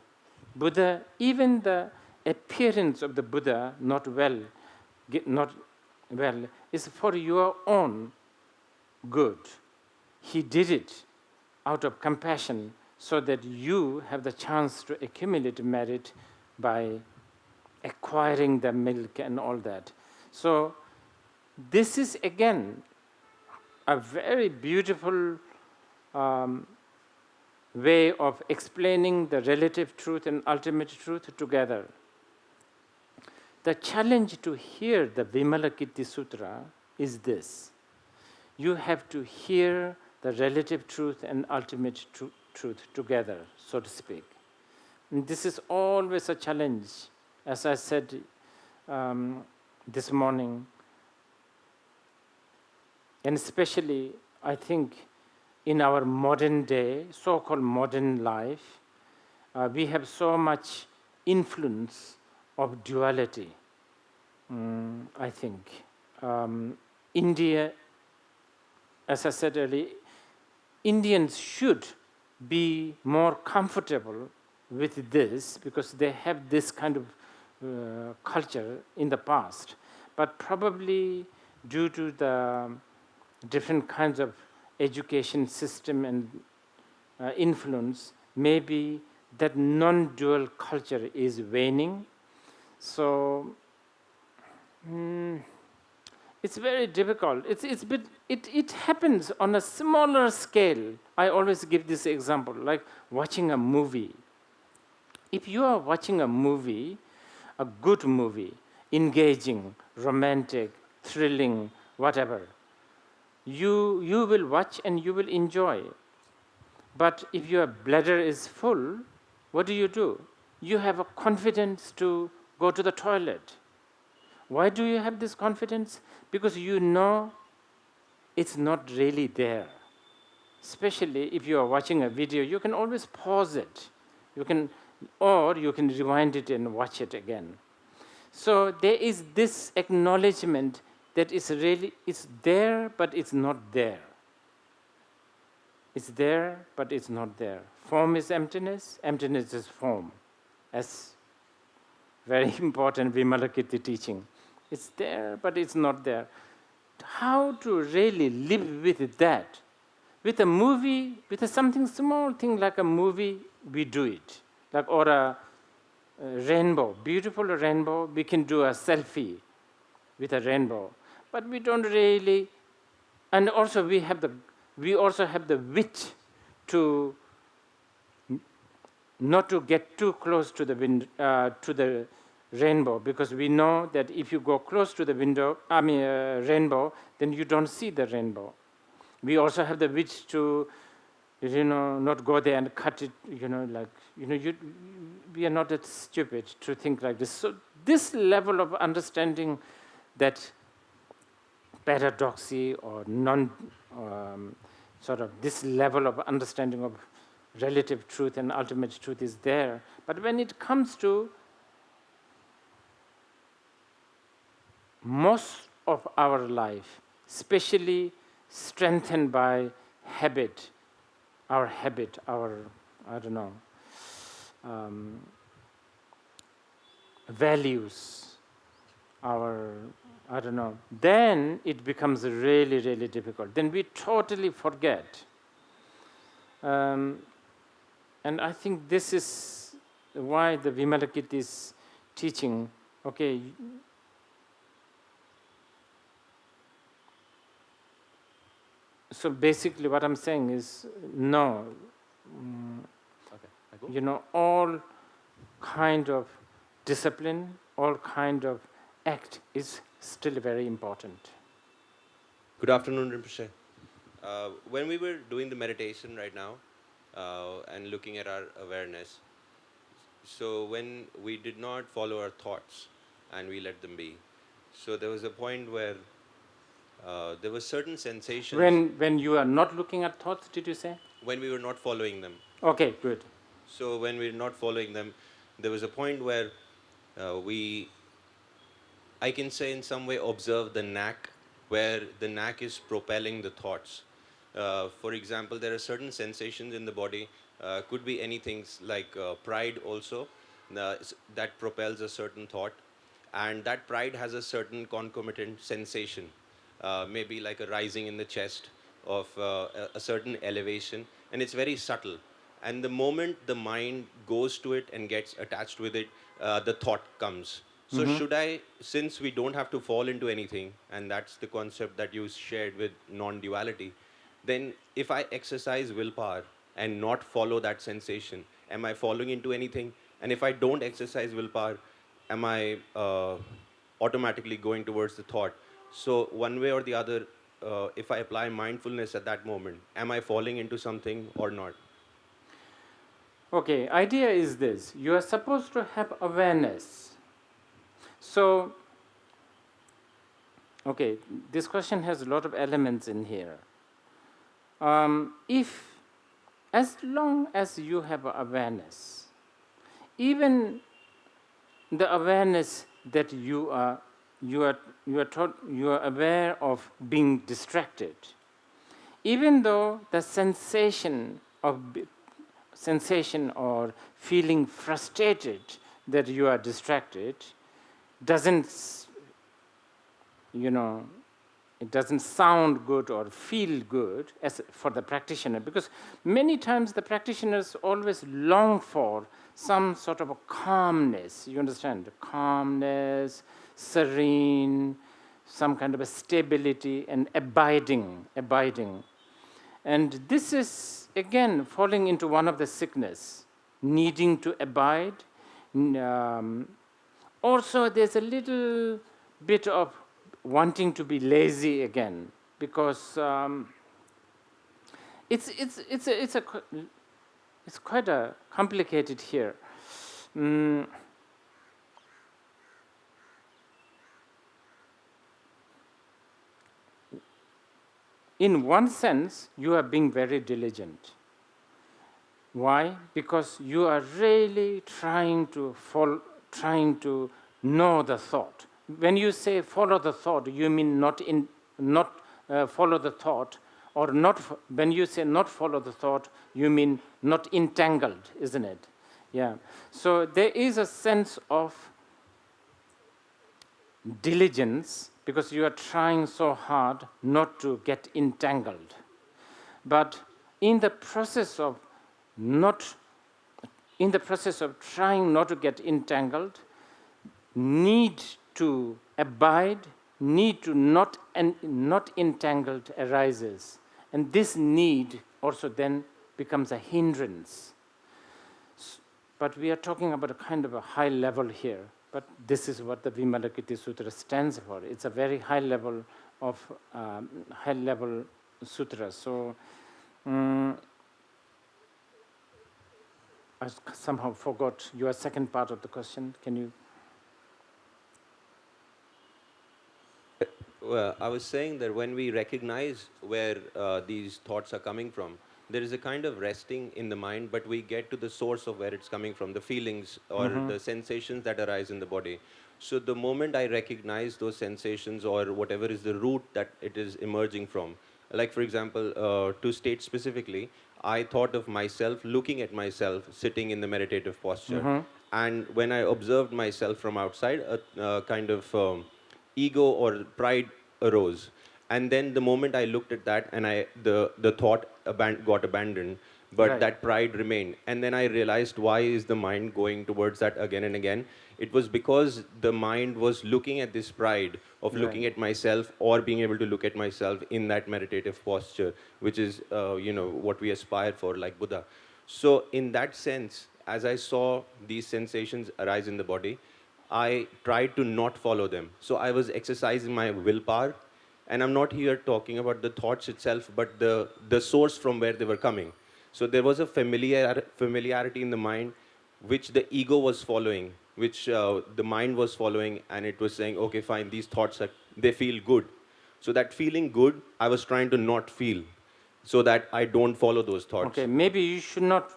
Buddha, even the appearance of the Buddha not well, is for your own good. He did it out of compassion so that you have the chance to accumulate merit by acquiring the milk and all that. So this is again a very beautiful way of explaining the relative truth and ultimate truth together. The challenge to hear the Vimalakirti Sutra is this. You have to hear the relative truth and ultimate truth together, so to speak. And this is always a challenge. As I said this morning, and especially, I think, in our modern day, so-called modern life, we have so much influence of duality, I think. India, as I said earlier, Indians should be more comfortable with this because they have this kind of culture in the past. But probably due to the different kinds of education system and influence, maybe that non-dual culture is waning. So it's very difficult. It happens on a smaller scale. I always give this example, like watching a movie. If you are watching a movie, a good movie, engaging, romantic, thrilling, whatever, you will watch and you will enjoy. But if your bladder is full, what do? You have a confidence to go to the toilet. Why do you have this confidence? Because you know it's not really there. Especially if you are watching a video, you can always pause it. Or you can rewind it and watch it again. So there is this acknowledgement that it's there, but it's not there. It's there, but it's not there. Form is emptiness, emptiness is form. That's very important Vimalakirti teaching. It's there, but it's not there. How to really live with that? with a movie, with a something small thing like a movie, we do it. Like, or a rainbow, beautiful rainbow, we can do a selfie with a rainbow. But we don't really, and also we also have the wit to not to get too close to the rainbow, because we know that if you go close to the rainbow, then you don't see the rainbow. We also have the wit to, not go there and cut it, we are not that stupid to think like this. So this level of understanding that paradoxy or sort of this level of understanding of relative truth and ultimate truth is there. But when it comes to most of our life, especially strengthened by habit, our, values, then it becomes really, really difficult. Then we totally forget. And I think this is why the Vimalakirti is teaching, okay, so basically what I'm saying is, no, all kind of discipline, all kind of act is still very important. Good afternoon, Rinpoche. When we were doing the meditation right now and looking at our awareness, so when we did not follow our thoughts and we let them be, so there was a point where there were certain sensations. When you are not looking at thoughts, did you say? When we were not following them. Okay, good. So when we were not following them, there was a point where I can say in some way observe the knack, where the knack is propelling the thoughts. For example, there are certain sensations in the body, could be anything like pride also, that propels a certain thought, and that pride has a certain concomitant sensation, maybe like a rising in the chest of a certain elevation, and it's very subtle. And the moment the mind goes to it and gets attached with it, the thought comes. So should I, since we don't have to fall into anything, and that's the concept that you shared with non-duality, then if I exercise willpower and not follow that sensation, am I falling into anything? And if I don't exercise willpower, am I automatically going towards the thought? So one way or the other, if I apply mindfulness at that moment, am I falling into something or not? Okay, idea is this. You are supposed to have awareness. So, okay, this question has a lot of elements in here. As long as you have awareness, even the awareness that you are aware of being distracted, even though the sensation or feeling frustrated that you are distracted doesn't, it doesn't sound good or feel good as for the practitioner, because many times the practitioners always long for some sort of a calmness, you understand, calmness, serene, some kind of a stability and abiding. And this is, again, falling into one of the sickness, needing to abide. Also, there's a little bit of wanting to be lazy again, because it's quite a complicated here. In one sense, you are being very diligent. Why? Because you are really trying to know the thought. When you say follow the thought, you mean not follow the thought, or not. When you say not follow the thought, you mean not entangled, isn't it? Yeah. So there is a sense of diligence, because you are trying so hard not to get entangled. But in the process of trying not to get entangled, need to abide, need to not entangled arises. And this need also then becomes a hindrance. But we are talking about a kind of a high level here. But this is what the Vimalakirti Sutra stands for. It's a very high level sutra. So I somehow forgot your second part of the question. Can you? Well, I was saying that when we recognize where these thoughts are coming from, there is a kind of resting in the mind, but we get to the source of where it's coming from, the feelings or the sensations that arise in the body. So the moment I recognize those sensations or whatever is the root that it is emerging from, like for example, to state specifically, I thought of myself looking at myself sitting in the meditative posture. And when I observed myself from outside, a kind of ego or pride arose. And then the moment I looked at that, and the thought got abandoned, but Right. that pride remained. And then I realized, why is the mind going towards that again and again? It was because the mind was looking at this pride of looking Right. at myself or being able to look at myself in that meditative posture, which is what we aspire for, like Buddha. So in that sense, as I saw these sensations arise in the body, I tried to not follow them. So I was exercising my willpower. And I'm not here talking about the thoughts itself, but the source from where they were coming. So there was a familiarity in the mind, which the ego was following, which the mind was following, and it was saying, okay, fine, these thoughts, they feel good. So that feeling good, I was trying to not feel, so that I don't follow those thoughts. Okay, maybe you should not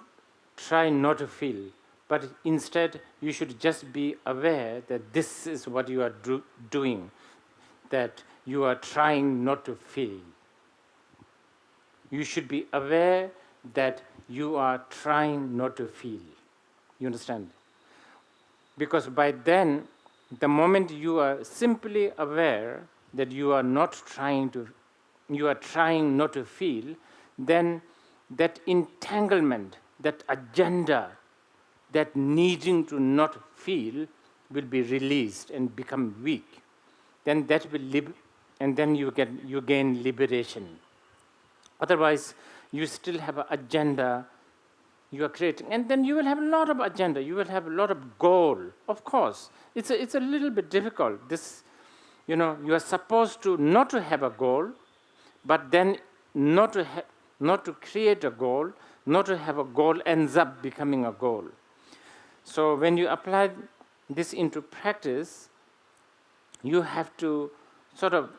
try not to feel, but instead you should just be aware that this is what you are doing, that you are trying not to feel. You should be aware that you are trying not to feel. You understand? Because by then, the moment you are simply aware that you are trying not to feel, then that entanglement, that agenda, that needing to not feel will be released and become weak. Then that will and then you gain liberation. Otherwise, you still have an agenda you are creating, and then you will have a lot of agenda. You will have a lot of goal. Of course, it's a little bit difficult. This, you are supposed to not to have a goal, but then not to create a goal, not to have a goal ends up becoming a goal. So when you apply this into practice, you have to sort of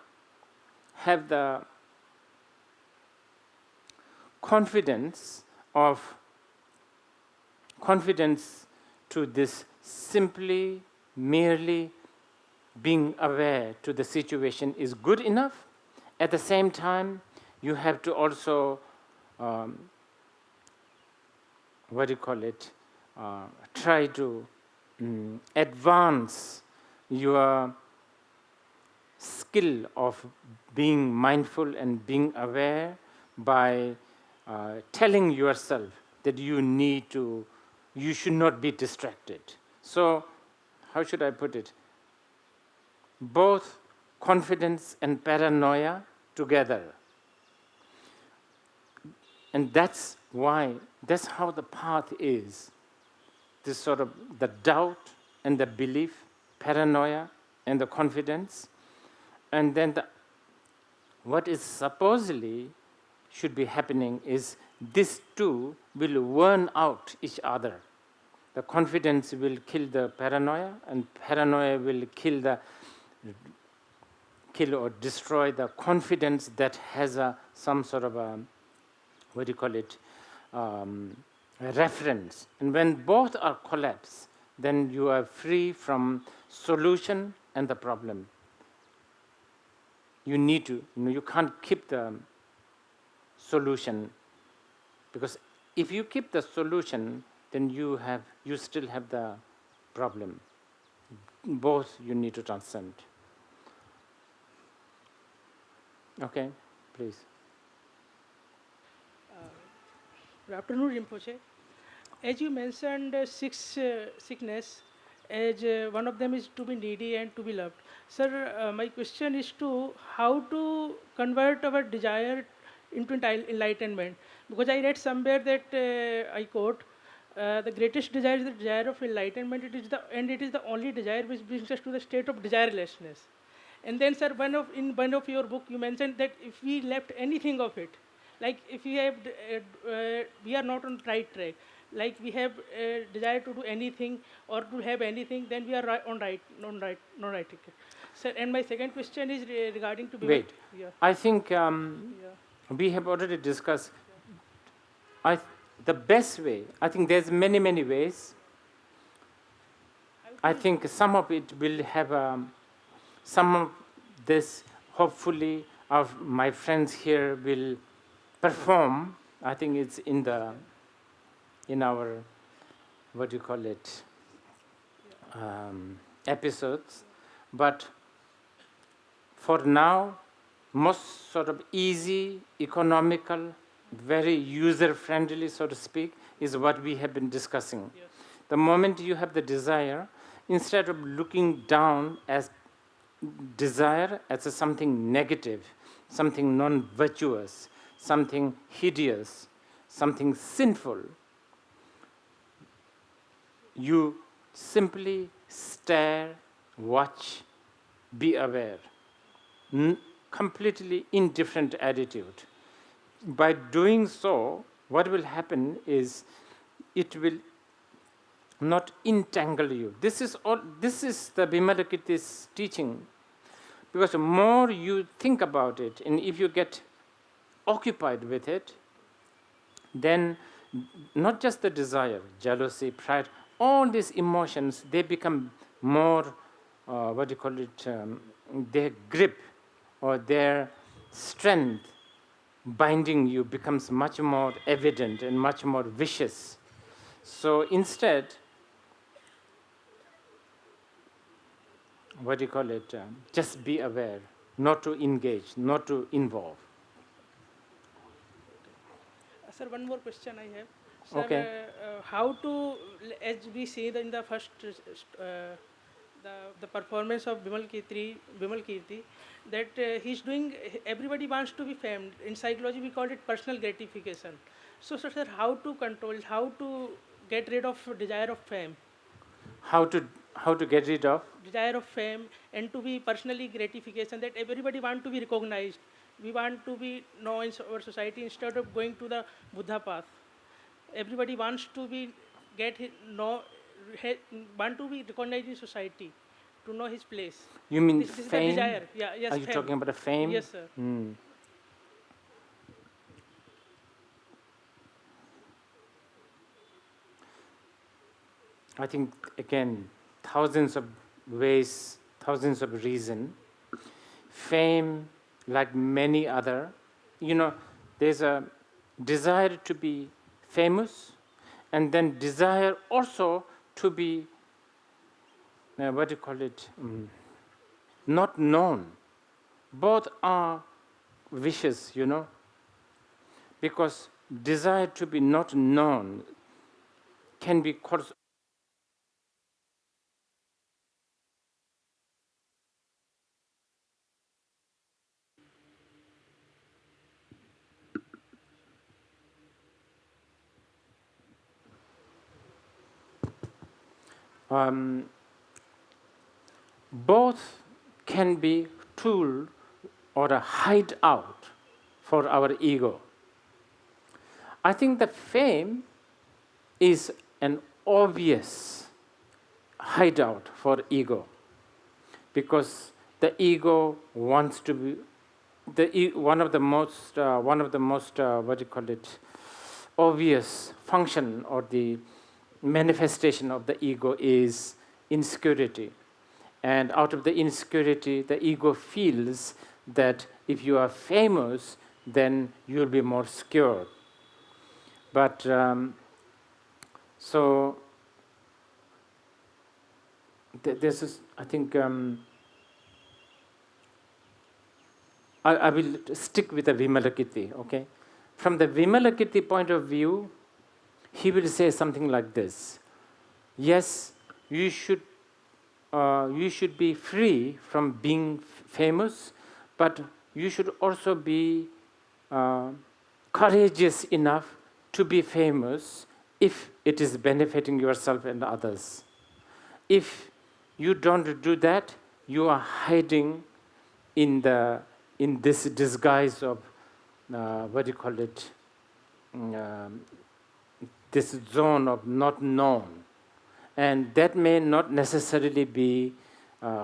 have the confidence to this simply, merely being aware to the situation is good enough. At the same time, you have to also, try to advance your skill of being mindful and being aware by telling yourself that you should not be distracted. So, how should I put it? Both confidence and paranoia together. And that's how the path is. This sort of the doubt and the belief, paranoia and the confidence. And then what is supposedly should be happening is these two will worn out each other. The confidence will kill the paranoia, and paranoia will kill or destroy the confidence that has some sort of a reference. And when both are collapsed, then you are free from solution and the problem. You need to, you can't keep the solution, because if you keep the solution, then you still have the problem. Both you need to transcend. Okay, please. Good afternoon, Rinpoche. As you mentioned, six sickness, as one of them is to be needy and to be loved. Sir, my question is to how to convert our desire into enlightenment. Because I read somewhere that I quote, the greatest desire is the desire of enlightenment. It is the only desire which brings us to the state of desirelessness. And then, sir, in one of your book, you mentioned that if we left anything of it, like if we have, we are not on right track. Like we have desire to do anything or to have anything, then we are right track. Sir, and my second question is regarding to. Wait, Yeah. I think Yeah. we have already discussed. The best way, I think there's many ways. I think some of it will have some of this. Hopefully, my friends here will perform. I think it's in our what do you call it episodes, but for now, most sort of easy, economical, very user-friendly, so to speak, is what we have been discussing. Yes. The moment you have the desire, instead of looking down as desire as something negative, something non-virtuous, something hideous, something sinful, you simply stare, watch, be aware. Completely indifferent attitude. By doing so, what will happen is it will not entangle you. This is the Vimalakirti's teaching. Because the more you think about it, and if you get occupied with it, then not just the desire, jealousy, pride, all these emotions, they become more, their grip or their strength binding you becomes much more evident and much more vicious. So instead, just be aware, not to engage, not to involve. Sir, one more question I have. Sir, Okay. How to, as we see in the first, the performance of Bimal Kirti, that he's doing, everybody wants to be famed. In psychology, we call it personal gratification. So, sir, how to control, how to get rid of desire of fame? How to get rid of? Desire of fame and to be personally gratification, that everybody want to be recognized. We want to be known in our society instead of going to the Buddha path. Everybody wants to be want to be recognized in society, to know his place. You mean This is the fame? desire. Yeah, yes. Are you fame. talking about a fame? Yes, sir. I think, again, thousands of ways, thousands of reasons. Fame, like many other, there's a desire to be famous, and then desire also to be, not known. Both are vicious, because desire to be not known can be both can be tool or a hideout for our ego. I think that fame is an obvious hideout for ego, because the ego wants to be one of the most obvious function or the manifestation of the ego is insecurity. And out of the insecurity, the ego feels that if you are famous, then you'll be more secure. But this is, I think, I will stick with the Vimalakirti, okay? From the Vimalakirti point of view, he will say something like this: yes, you should be free from being famous, but you should also be courageous enough to be famous if it is benefiting yourself and others. If you don't do that, you are hiding in this disguise of what do you call it? This zone of not known, and that may not necessarily be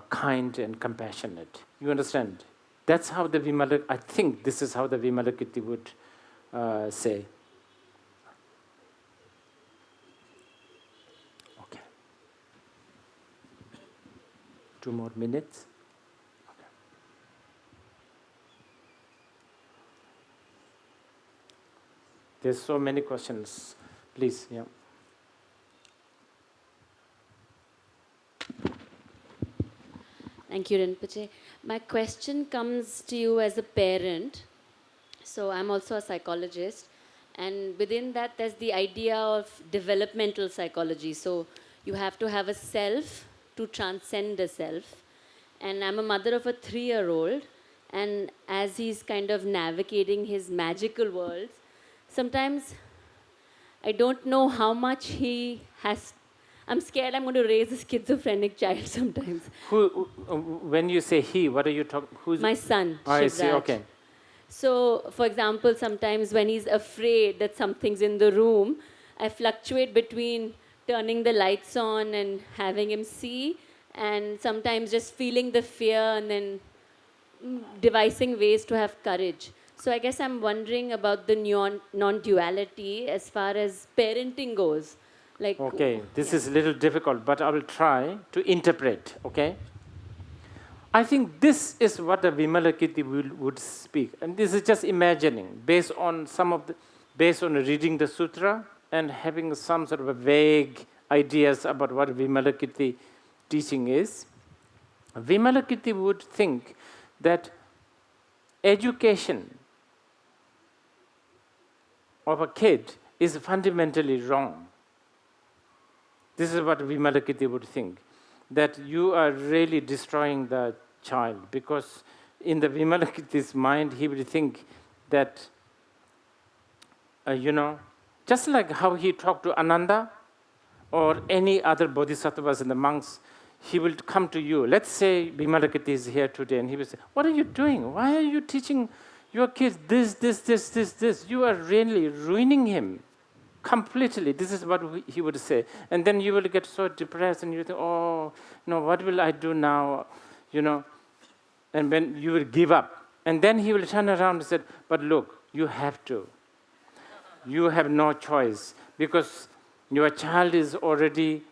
kind and compassionate. You understand? That's how the Vimalakirti, I think this is how the Vimalakirti would say. Okay. 2 more minutes. Okay. There's so many questions. Please, yeah. Thank you, Rinpoche. My question comes to you as a parent. So I'm also a psychologist. And within that, there's the idea of developmental psychology. So you have to have a self to transcend a self. And I'm a mother of a 3-year-old. And as he's kind of navigating his magical worlds, sometimes I don't know how much he has. I'm scared I'm going to raise a schizophrenic child sometimes. When you say he, what are you talking? Who's My son, I see. Shivraj. Okay. So, for example, sometimes when he's afraid that something's in the room, I fluctuate between turning the lights on and having him see, and sometimes just feeling the fear and then devising ways to have courage. So I guess I'm wondering about the non-duality as far as parenting goes. Like, Okay, this is a little difficult, but I will try to interpret, okay? I think this is what the Vimalakirti would speak. And this is just imagining, based on reading the sutra and having some sort of a vague ideas about what Vimalakirti teaching is. Vimalakirti would think that education of a kid is fundamentally wrong. This is what Vimalakirti would think, that you are really destroying the child, because in the Vimalakirti's mind, he would think that, just like how he talked to Ananda or any other bodhisattvas and the monks, he will come to you. Let's say Vimalakirti is here today, and he will say, what are you doing? Why are you teaching your kids this? You are really ruining him. Completely. This is what he would say. And then you will get so depressed and you think, oh, no, what will I do now? And when you will give up. And then he will turn around and say, but look, you have to. You have no choice, because your child is already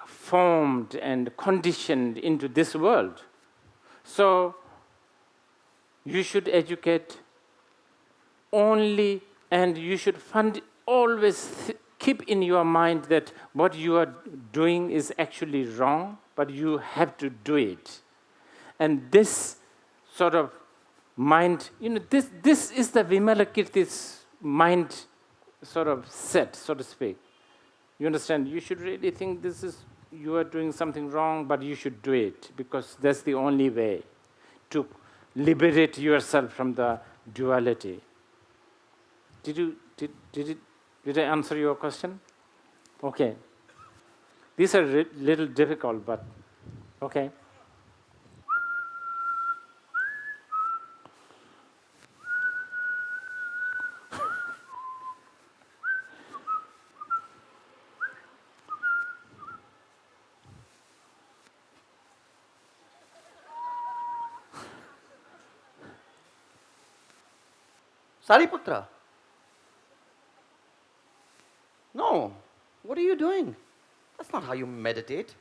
formed and conditioned into this world. So you should educate only, and you should always keep in your mind that what you are doing is actually wrong, but you have to do it. And this sort of mind, this is the Vimalakirti's mind sort of set, so to speak. You understand? You should really think you are doing something wrong, but you should do it, because that's the only way to liberate yourself from the duality. Did I answer your question? Okay. These are little difficult, but okay. Sariputra. No. What are you doing? That's not how you meditate.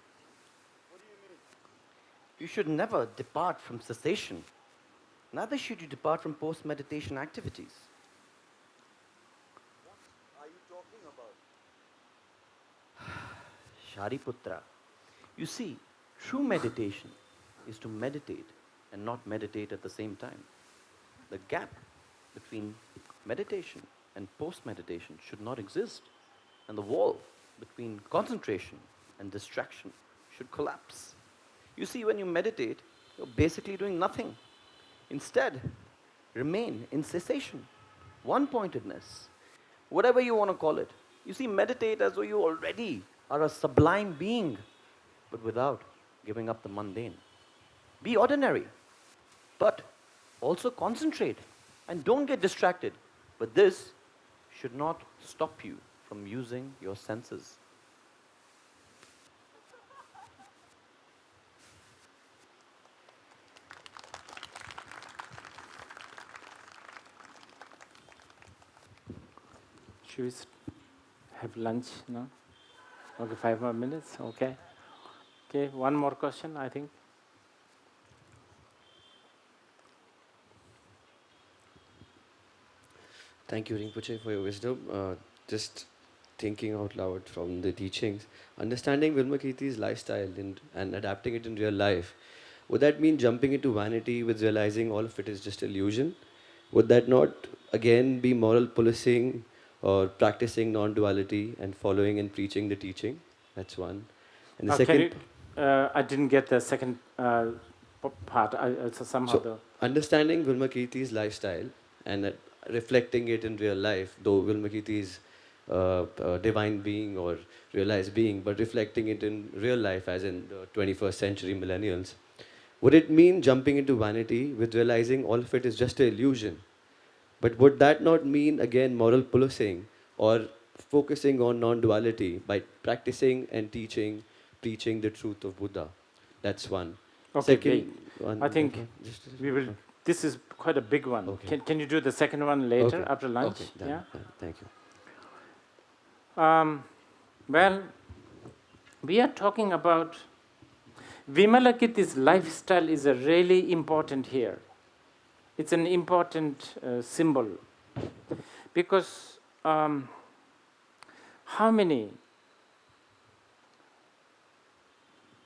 What do you mean? You should never depart from cessation. Neither should you depart from post-meditation activities. What are you talking about? Shariputra. You see, true meditation is to meditate and not meditate at the same time. The gap between meditation and post-meditation should not exist. And the wall between concentration and distraction should collapse. You see, when you meditate, you're basically doing nothing. Instead, remain in cessation, one-pointedness, whatever you want to call it. You see, meditate as though you already are a sublime being, but without giving up the mundane. Be ordinary, but also concentrate and don't get distracted. But this should not stop you from using your senses. Should we have lunch now? Okay, 5 more minutes, okay. Okay, one more question, I think. Thank you, Rinpoche, for your wisdom. Just thinking out loud from the teachings, understanding Vilmakirti's lifestyle and adapting it in real life, would that mean jumping into vanity with realizing all of it is just illusion? Would that not again be moral policing or practicing non-duality and following and preaching the teaching? That's one. And the second... I didn't get the second part. So, understanding Vilmakirti's lifestyle and reflecting it in real life, though Vilmakirti is divine being or realized being, but reflecting it in real life as in the 21st century millennials, would it mean jumping into vanity with realizing all of it is just an illusion? But would that not mean, again, moral policing or focusing on non-duality by practicing and teaching, preaching the truth of Buddha? That's one. Okay, Second one, I think we will. This is quite a big one. Okay. Can you do the second one later after lunch? Okay, done, yeah. Done. Thank you. Well, we are talking about Vimalakirti's lifestyle is a really important here. It's an important symbol because how many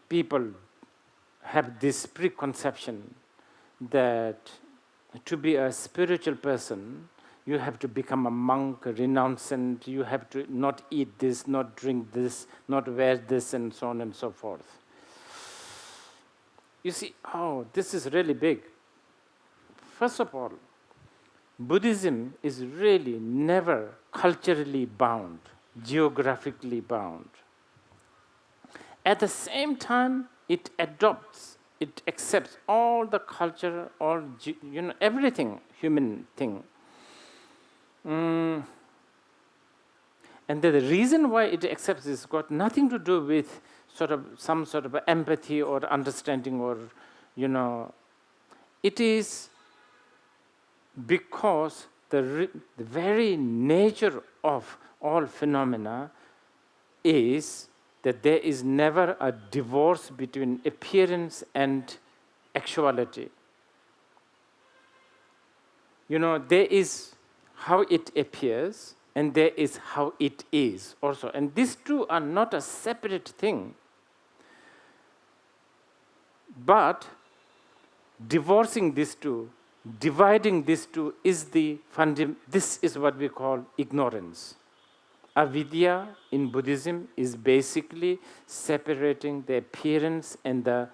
people have this preconception that to be a spiritual person, you have to become a monk, a renouncant, you have to not eat this, not drink this, not wear this, and so on and so forth. You see, this is really big. First of all, Buddhism is really never culturally bound, geographically bound. At the same time, it accepts all the culture, all everything, human thing. And the reason why it accepts this got nothing to do with some sort of empathy or understanding or, it is because the very nature of all phenomena is that there is never a divorce between appearance and actuality. There is how it appears, and there is how it is also. And these two are not a separate thing. But divorcing these two, dividing these two, this is what we call ignorance. Avidya in Buddhism is basically separating the appearance and the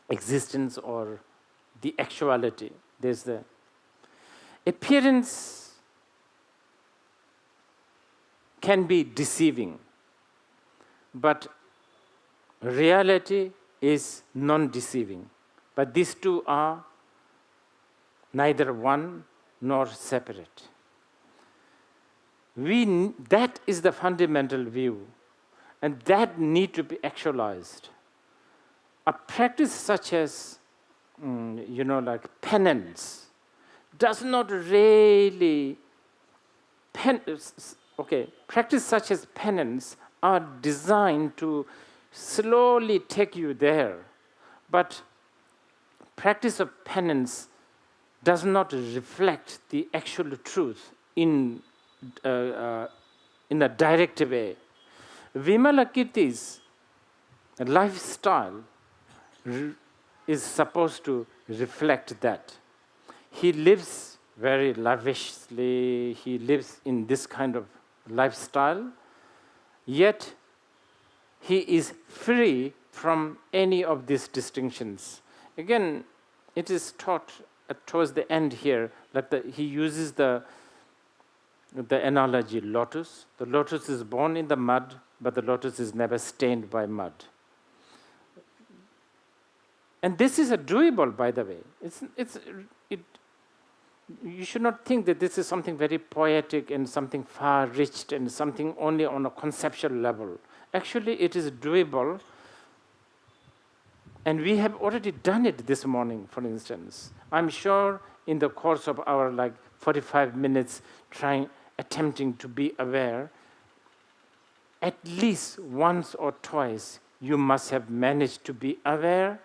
existence or the actuality. There's the appearance can be deceiving, but reality is non-deceiving. But these two are neither one nor separate. That is the fundamental view, and that need to be actualized. A practice such as, like penance, does not really, practice such as penance are designed to slowly take you there, but practice of penance does not reflect the actual truth in a direct way. Vimalakirti's lifestyle is supposed to reflect that. He lives very lavishly, he lives in this kind of lifestyle, yet he is free from any of these distinctions. Again, it is taught towards the end here that he uses the analogy lotus. The lotus is born in the mud, but the lotus is never stained by mud. And this is a doable, by the way. You should not think that this is something very poetic and something far-reached and something only on a conceptual level. Actually, it is doable. And we have already done it this morning, for instance. I'm sure in the course of our 45 minutes attempting to be aware, at least once or twice you must have managed to be aware.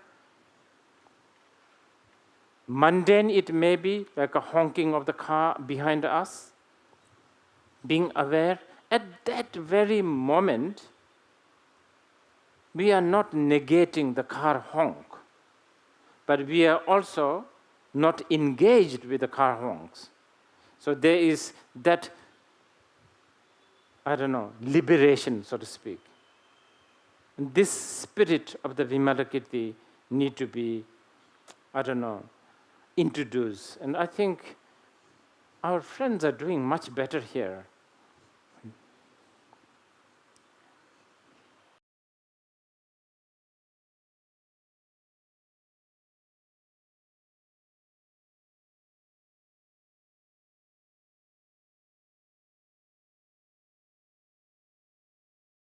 Mundane it may be, like a honking of the car behind us. Being aware, at that very moment, we are not negating the car honk, but we are also not engaged with the car honks. So there is that, liberation, so to speak. And this spirit of the Vimalakirti need to be, introduced. And I think our friends are doing much better here.